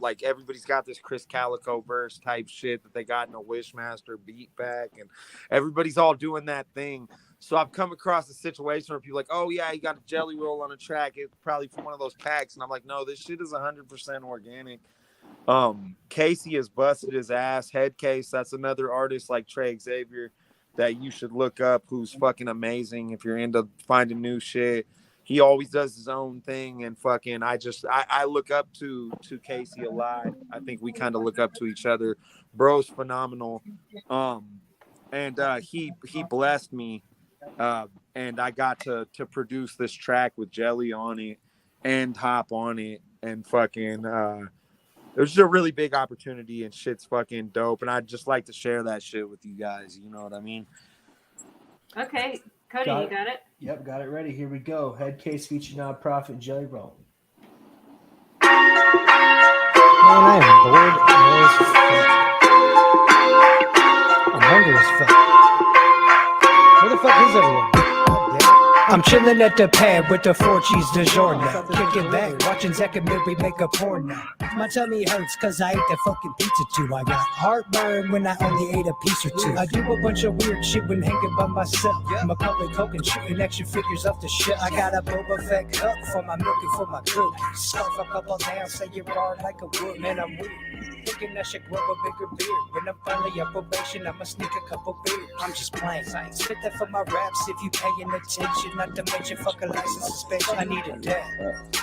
like everybody's got this Chris Calico verse type shit that they got in a Wishmaster beat back, and everybody's all doing that thing. So I've come across a situation where people are like, oh yeah, you got a Jelly Roll on a track. It's probably from one of those packs, and I'm like, no, this shit is 100% organic. Casey has busted his ass. Headcase, that's another artist like Trey Xavier that you should look up, who's fucking amazing if you're into finding new shit. He always does his own thing, and fucking I look up to Casey a lot. I think we kind of look up to each other. Bro's phenomenal. And he blessed me, and I got to produce this track with Jelly on it and Hop on it, and fucking it was just a really big opportunity, and shit's fucking dope. And I'd just like to share that shit with you guys. You know what I mean? Okay, Cody, you got it? Yep, got it ready. Here we go. Headcase featuring Odprophet Jelly Roll. Man, I am bored as fuck. I'm hungry as fuck. Where the fuck is everyone? I'm chilling at the pad with the 4 cheese DiGiorno. Kicking back, watching Zach and Mary make a porno. My tummy hurts cause I ate that fucking pizza too. I got heartburn when I only ate a piece or two. I do a bunch of weird shit when hanging by myself. Macaulay Culkin and shooting action figures off the shit. I got a Boba Fett cup for my milk and for my cookies. Scarf a couple down, say you're hard like a wood. Man, I'm weird. Thinking I should grow a bigger beard. When I'm finally up probation, I'ma sneak a couple beers. I'm just playing. Spit that for my raps if you paying attention. Not to mention fucking license suspension. I need a dab.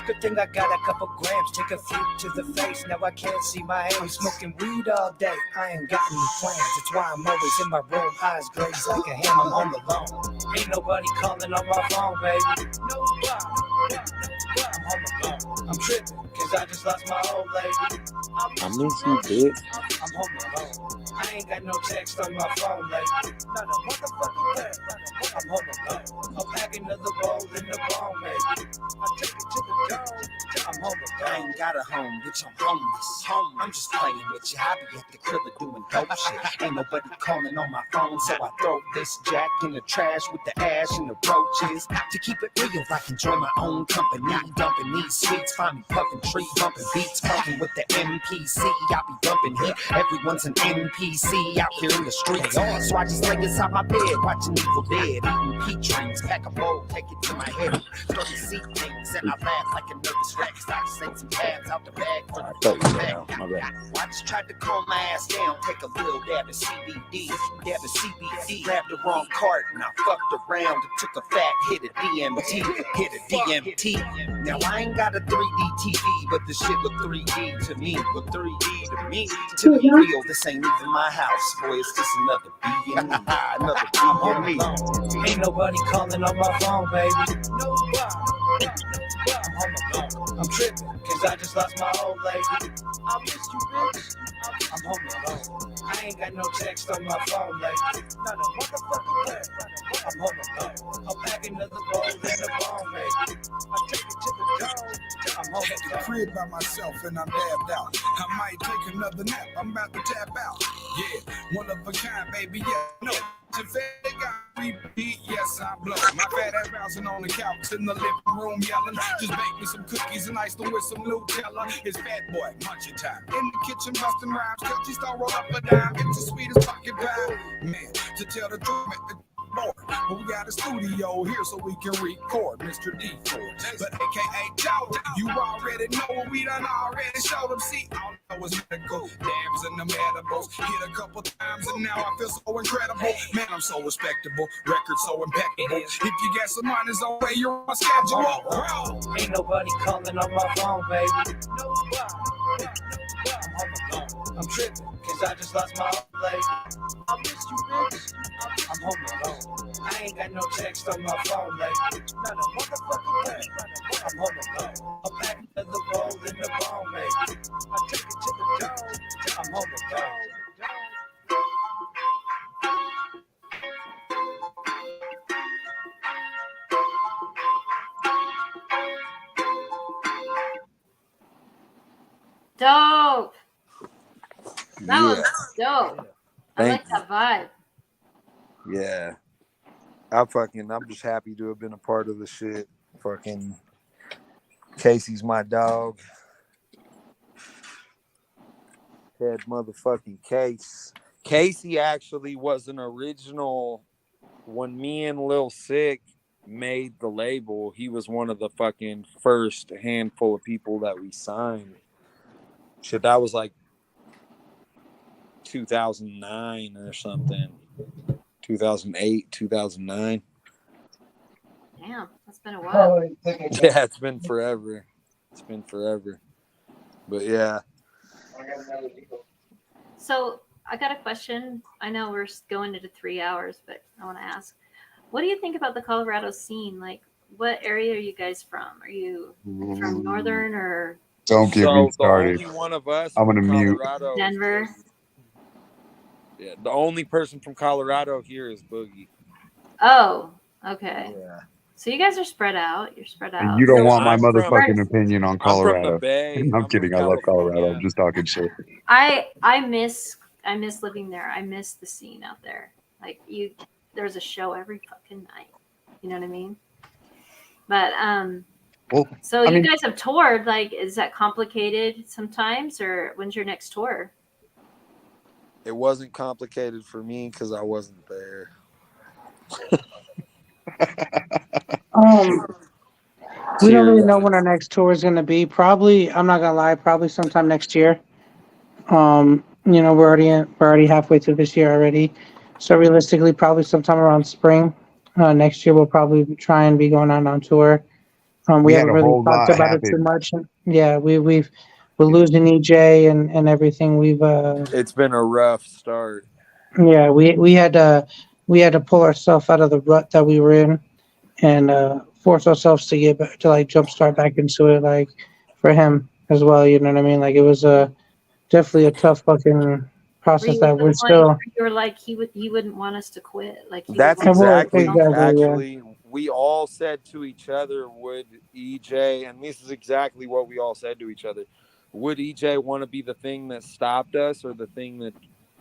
Good thing I got a couple grams. Take a few to the face. Now I can't see my hands. Smoking weed all day. I ain't got any plans. That's why I'm always in my room. Eyes glazed like a ham. I'm home alone. Ain't nobody calling on my phone, baby. Nobody. I'm home alone. I'm tripping cause I just lost my old lady. I miss you, bitch. I'm home alone. I ain't got no text on my phone lately. Not a motherfucking thing. I'm home alone. I'm packing another bowl in the ball, maybe. I take it to the dome. I'm home alone. I ain't got a home, bitch, I'm homeless. I'm just playing with you. I be at the crib doing dope shit. Ain't nobody calling on my phone, so I throw this jack in the trash with the ash and the roaches. To keep it real, I enjoy my own company. Dumping these sweets, find me puffing tree, bumping beats, fucking with the MPC. I be dumping heat. Everyone's an NPC out here in the streets. So I just lay inside my bed, watching Evil Dead, eating peach rings, pack a bowl, take it to my head. 30 seat things, and I laugh like a nervous wreck. I just ate some tabs out the bag for the Cut you back. down. My bad. I just tried to calm my ass down, take a little dab of CBD. Dab of CBD, grabbed the wrong cart and I fucked around and took a fat hit of DMT. Hit a DMT. Now I ain't got a 3D TV, but this shit look 3D to me. Look 3D to me. To be real, this ain't even my house. Boy, it's just another B and me. Another B and me. Ain't nobody calling on my phone, baby. Nobody. I'm home alone. I'm tripping, cause I just lost my old lady. I miss you, bitch. I'm home alone. I ain't got no text on my phone lately. Not a motherfucking way. I'm home alone. I'm packing another bowl in the bone, baby. I take it to the dome. I'm home at the crib by myself and I'm dabbed out. I might take another nap. I'm about to tap out. Yeah, one of a kind, baby. Yeah, no. Repeat, yes, I blow. My fat ass bouncing on the couch in the living room yelling. Just bake me some cookies and ice them with some Nutella. It's fat boy, munching time. In the kitchen, busting rhymes. Till she start roll up a dime. It's the sweetest pocket pie. Man, to tell the truth, boy. But we got a studio here so we can record Mr. D4. But AKA Joe, you already know what we done already showed them. See, all I know is medical. Dabs in the edibles. Hit a couple times and now I feel so incredible. Man, I'm so respectable. Record so impeccable. If you got some money, it's on way you're on schedule. Bro. Ain't nobody calling on my phone, baby. Nobody. I'm home alone. I'm tripping, cause I just lost my old lady. I miss you, bitch. I'm home alone. I ain't got no text on my phone lately. Not a motherfucking way. I'm home alone. I'm packing another bowl in the bone, baby. I take it to the dome. I'm home alone. Dope. That Yeah. was dope. I Thank like that vibe. Yeah. I'm just happy to have been a part of the shit. Fucking Casey's my dog. Head motherfucking Case. Casey actually was an original when me and Lil Sick made the label. He was one of the fucking first handful of people that we signed. Shit, that was like 2009 or something. 2008, 2009. Damn, that's been a while. Yeah, it's been forever. It's been forever. But yeah. So I got a question. I know we're going into 3 hours, but I want to ask, what do you think about the Colorado scene? Like, what area are you guys from? Are you from northern or Don't get me started. The only one of us I'm gonna from mute. Colorado Denver? Yeah, the only person from Colorado here is Boogie. Oh, okay. Yeah. So you guys are spread out. You're spread out. And you don't want my I'm from- motherfucking opinion on I'm from the Colorado. Bay. I'm kidding. I love Colorado. I'm just talking shit. I miss living there. I miss the scene out there. Like there's a show every fucking night. You know what I mean? But Well, so you guys have toured. Like, is that complicated sometimes, or when's your next tour? It wasn't complicated for me because I wasn't there. We don't really know when our next tour is going to be. Probably, I'm not gonna lie, probably sometime next year. You know, we're already halfway through this year already, so realistically, probably sometime around spring next year, we'll probably try and be going out on tour. We had haven't a really whole talked lot about it too happen. much. Yeah, we're losing EJ and everything. It's been a rough start. Yeah, we had to pull ourselves out of the rut that we were in, and force ourselves to get back, to like jumpstart back into it, like for him as well. You know what I mean? Like it was definitely a tough fucking process that we're still. You were like he wouldn't want us to quit. Like That's exactly actually we all said to each other, would EJ, and this is exactly what we all said to each other, would EJ want to be the thing that stopped us or the thing that,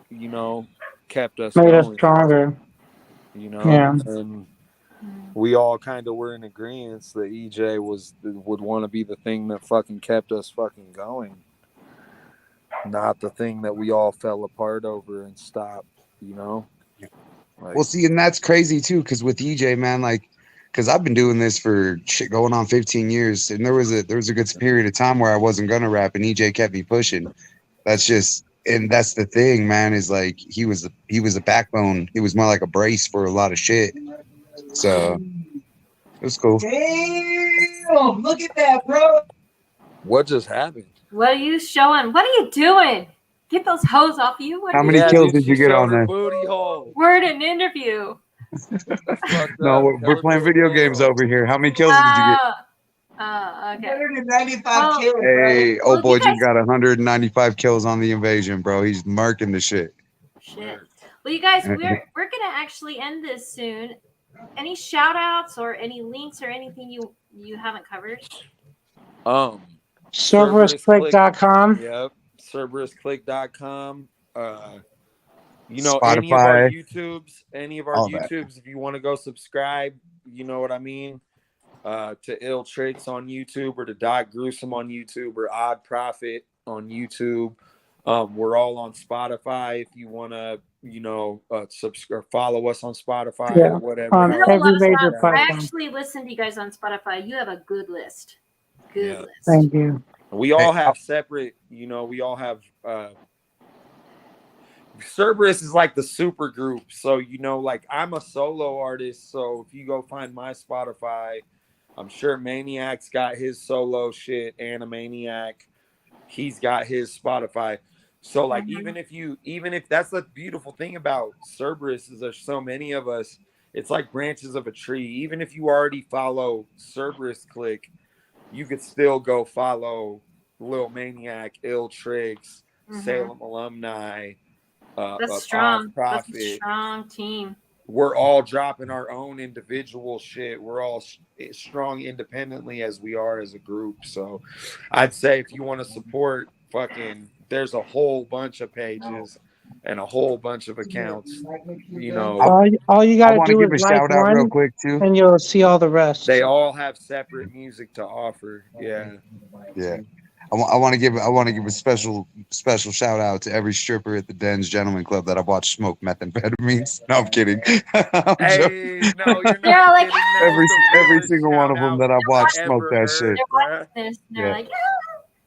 you know, kept us made us going? stronger. You know? Yeah. And we all kind of were in agreement that EJ would want to be the thing that fucking kept us fucking going. Not the thing that we all fell apart over and stopped, you know? Like, Well, see, and that's crazy too, because with EJ, man, like because I've been doing this for shit going on 15 years, and there was a good period of time where I wasn't gonna rap, and EJ kept me pushing. That's the thing, man. Is like he was a backbone. He was more like a brace for a lot of shit. So it was cool. Damn, look at that, bro. What just happened? What are you showing? What are you doing? Get those hoes off you. What How are many you kills doing? did you get on there? Booty hole. We're in an interview. No, we're playing video games over here. How many kills did you get? Okay. 195 kills. Hey, well, old boy you guys- just got 195 kills on the invasion, bro. He's marking the shit. Shit. Well, you guys, we're gonna actually end this soon. Any shout outs or any links or anything you haven't covered? CerberusClique.com. Yep. CerberusClique.com. You know, any of Spotify. Any of our All that. YouTubes, if you want to go subscribe, you know what I mean? To Ill Tricks on YouTube, or to Doc Gruesome on YouTube, or Odprophet on YouTube. We're all on Spotify if you want to, you know, subscribe, follow us on Spotify or whatever. On You have a every lot of major stuff. I platform. actually listened to you guys on Spotify. You have a good list. Good list. Thank you. We all have separate, you know, we all have Cerberus is like the super group. So, you know, like I'm a solo artist. So if you go find my Spotify, I'm sure Maniac's got his solo shit, Animaniac. He's got his Spotify. So like even if that's the beautiful thing about Cerberus is there's so many of us, it's like branches of a tree. Even if you already follow Cerberus Clique, you could still go follow Lil Maniac, Ill Tricks, Salem Alumni. That's strong. That's a Odprophet. strong team. We're all dropping our own individual shit. We're all strong independently as we are as a group. So I'd say if you want to support, there's a whole bunch of pages and a whole bunch of accounts. You know, All you gotta do give is a like shout out real one, quick too. and you'll see all the rest. they all have separate music to offer. Yeah. Yeah. I want to give a special shout out to every stripper at the Dens Gentleman Club that I've watched smoke methamphetamines. No, I'm kidding. Hey, no, you're They're not like, kidding. Every single one of them that I've watched smoke that shit. They're watching this and they're Yeah. like,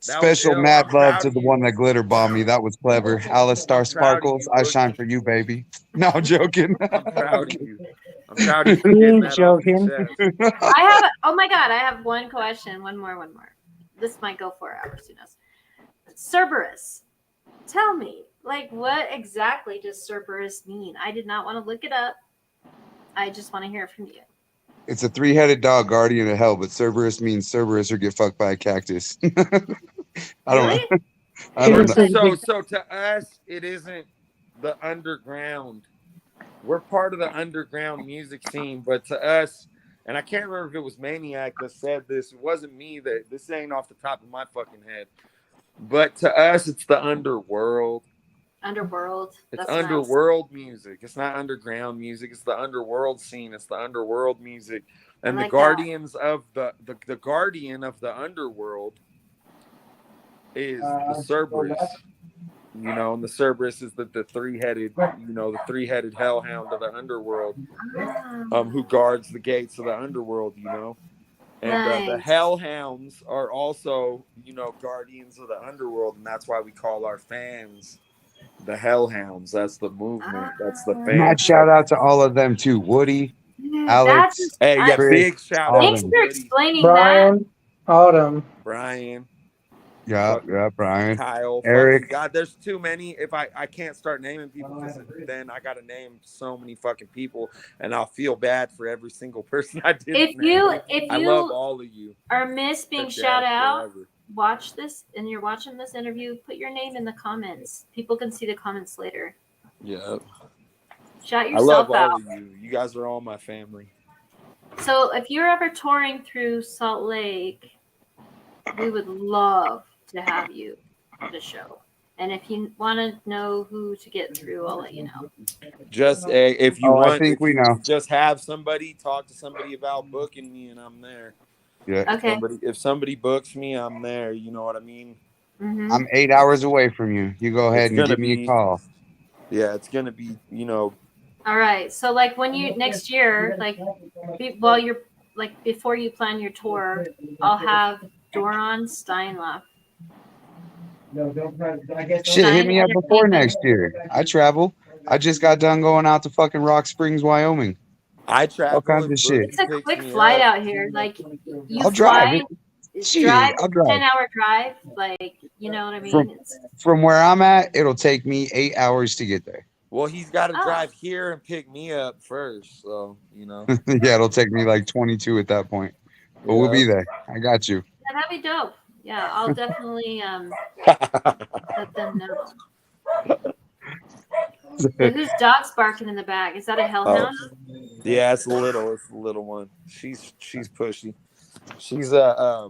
Special mad love to the one that glitter bombed me. That was clever. Alistar Sparkles, I shine for you, baby. No, I'm joking. I'm proud of you. I'm proud of you for getting that off your chest. oh my God, I have one question. One more. This might go 4 hours, who knows? Cerberus, tell me, like, what exactly does Cerberus mean? I did not want to look it up. I just want to hear it from you. It's a 3-headed dog, guardian of hell, but Cerberus means Cerberus or get fucked by a cactus. I don't know. So to us, it isn't the underground. We're part of the underground music scene, but to us, and I can't remember if it was Maniac that said this. It wasn't me. This ain't off the top of my fucking head. But to us, it's the underworld. Underworld. It's underworld music. It's not underground music. It's the underworld scene. It's the underworld music. And the guardians of the guardian of the underworld is the Cerberus. You know, and the Cerberus is the 3-headed, you know, the 3-headed hellhound of the underworld, who guards the gates of the underworld, you know. And the hellhounds are also, you know, guardians of the underworld, and that's why we call our fans the hellhounds. That's the movement. That's the fans. Mad shout out to all of them too. Woody, Alex. Big shout out. Thanks for explaining Brian, Autumn, Brian. Yeah, Brian. Kyle, Eric. God, there's too many. If I can't start naming people, because then I got to name so many fucking people, and I'll feel bad for every single person I did. If I you love all of you. Are miss being shout out? Watch this, and you're watching this interview. Put your name in the comments. People can see the comments later. Yeah. Shout I yourself love out. all of you. You guys are all my family. So if you're ever touring through Salt Lake, we would love to have you at the show. And if you want to know who to get through, I'll let you know. Just if you want, I think we know. Just have somebody talk to somebody about booking me, and I'm there. Yeah. Okay. If somebody books me, I'm there. You know what I mean? Mm-hmm. I'm 8 hours away from you. You go ahead and give me a call. Yeah, it's gonna be, you know. All right. So like when you next year, like while you're like before you plan your tour, I'll have Doron Steinlauf. Shit, hit me up before next year. I travel. I just got done going out to fucking Rock Springs, Wyoming. I All travel kinds if of shit. It's a Boogie quick picks me flight up. out here. Like you I'll drive fly, it. Shit, drive I'll drive. 10-hour drive. Like you know what I mean? It's, From where I'm at, it'll take me 8 hours to get there. Well, he's got to Oh. drive here and pick me up first. So, you know. Yeah, it'll take me like 22 at that point. But we'll be there. I got you. yeah, that'd be dope. Yeah, I'll definitely let them know. But whose dog's barking in the back? Is that a hellhound? Yeah, it's a little one. She's pushy. She's a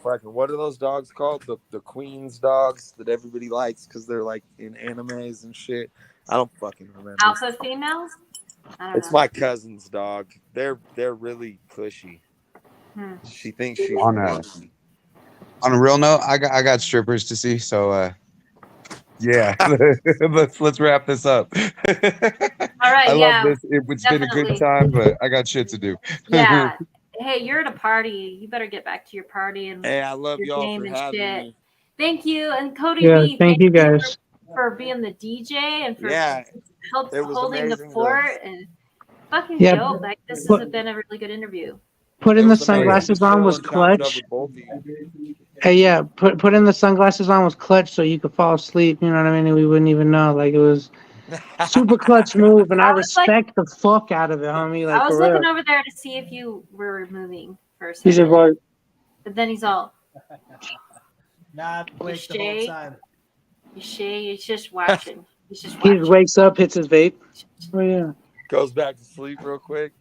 fucking, what are those dogs called? The Queen's dogs that everybody likes because they're like in animes and shit. I don't fucking remember. Alpha female? I don't It's know. my cousin's dog. They're really pushy. She thinks she's on a real note, I got strippers to see, so yeah. let's wrap this up. All right, I yeah, love this. It's been a good time, but I got shit to do. Yeah. Hey, you're at a party. You better get back to your party and Hey, I love your y'all game for and having shit. me. Thank you, and Cody Yeah, B. thank you guys. for being the DJ and for Yeah, help it was holding the amazing fort and fucking Yeah, dope. Like this put- has been a really good interview. Putting It the was amazing sunglasses to on chill was and chop it up clutch. with both of you. Hey, yeah, putting the sunglasses on was clutch, so you could fall asleep. You know what I mean? And we wouldn't even know. Like it was super clutch move, and I was like- respect the fuck out of it, homie. Like I was for real. looking over there to see if you were moving for a He's second, like, but then he's all Nah, wait the whole shade. time. He's just watching. He's just he watching. just wakes up, hits his vape. Oh yeah. Goes back to sleep real quick.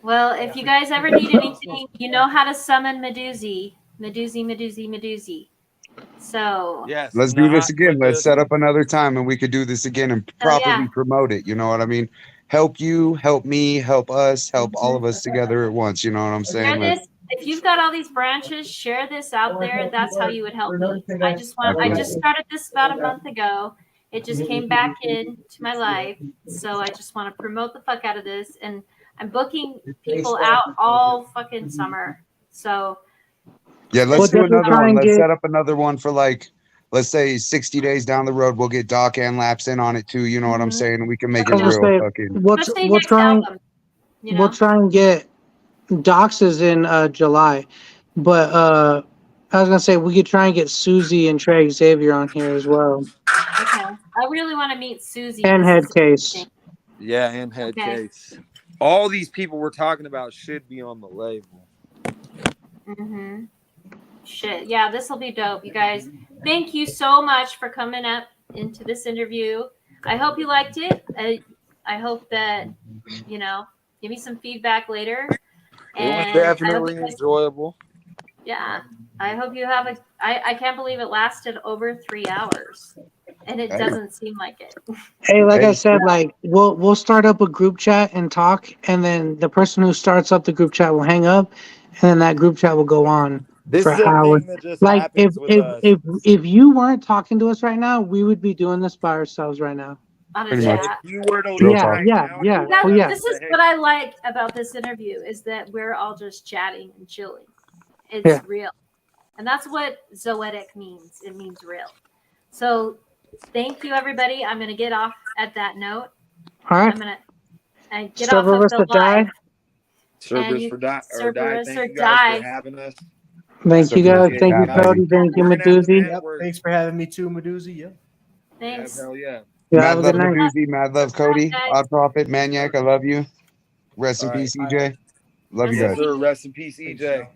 Well, if you guys ever need anything, you know how to summon Medusi. Medusi. So Yes. Let's do this again. Let's set up another time and we could do this again and properly promote it. You know what I mean? Help you, help me, help us, help all of us together at once. You know what I'm share saying? this. If you've got all these branches, share this out there. That's how you would help me. I just started this about a month ago. It just came back into my life. So I just want to promote the fuck out of this. And I'm booking people out all fucking summer. So Yeah, let's do definitely another try one. and Let's get- set up another one for like, let's say 60 days down the road. We'll get Doc and Laps in on it too. You know what I'm saying? And we can make I it was real gonna say, fucking. we'll try and we'll try and get Doxes in July, but I was gonna say we could try and get Susie and Trey Xavier on here as well, okay. I really want to meet Susie. and This Head is Case. interesting. Yeah, and head Okay. case. All these people we're talking about should be on the label. Mm-hmm. Shit. Yeah, this will be dope, you guys. Thank you so much for coming up into this interview. I hope you liked it. I hope that, you know, give me some feedback later. It was And I hope definitely you guys- enjoyable. yeah. I hope you have I can't believe it lasted over 3 hours. And it Hey. doesn't seem like it. Hey, like I Hey. said, like we'll start up a group chat and talk, and then the person who starts up the group chat will hang up, and then that group chat will go on This for is a hours. thing that just Like happens with us. if you weren't talking to us right now, we would be doing this by ourselves right now. On a Pretty much. chat. If you were to Real leave Yeah, talk. right yeah, now, yeah. you That- Oh, yeah. This is say, what I like about this interview is that we're all just chatting and chilling. It's Yeah. real. And that's what Zoetic means. It means real. So thank you, everybody. I'm going to get off at that note. All right. I'm going to get off Cerberus of to the live. die. Cerberus you- for die or die. Cerberus Thank or you guys for die. having us. Thank you guys. Appreciate Thank you, you guys. Cody. Thank you, We're gonna have the Medusi. network. Thanks for having me too, Medusi. Yeah. Yeah, Thanks. hell yeah. Yeah, Mad have a love good night. Medusi, mad love Cody, guys. Odprophet, Maniac. I love you. Rest in All right. peace, EJ. Love you Rest in guys. Yes, sir. Rest in peace, EJ.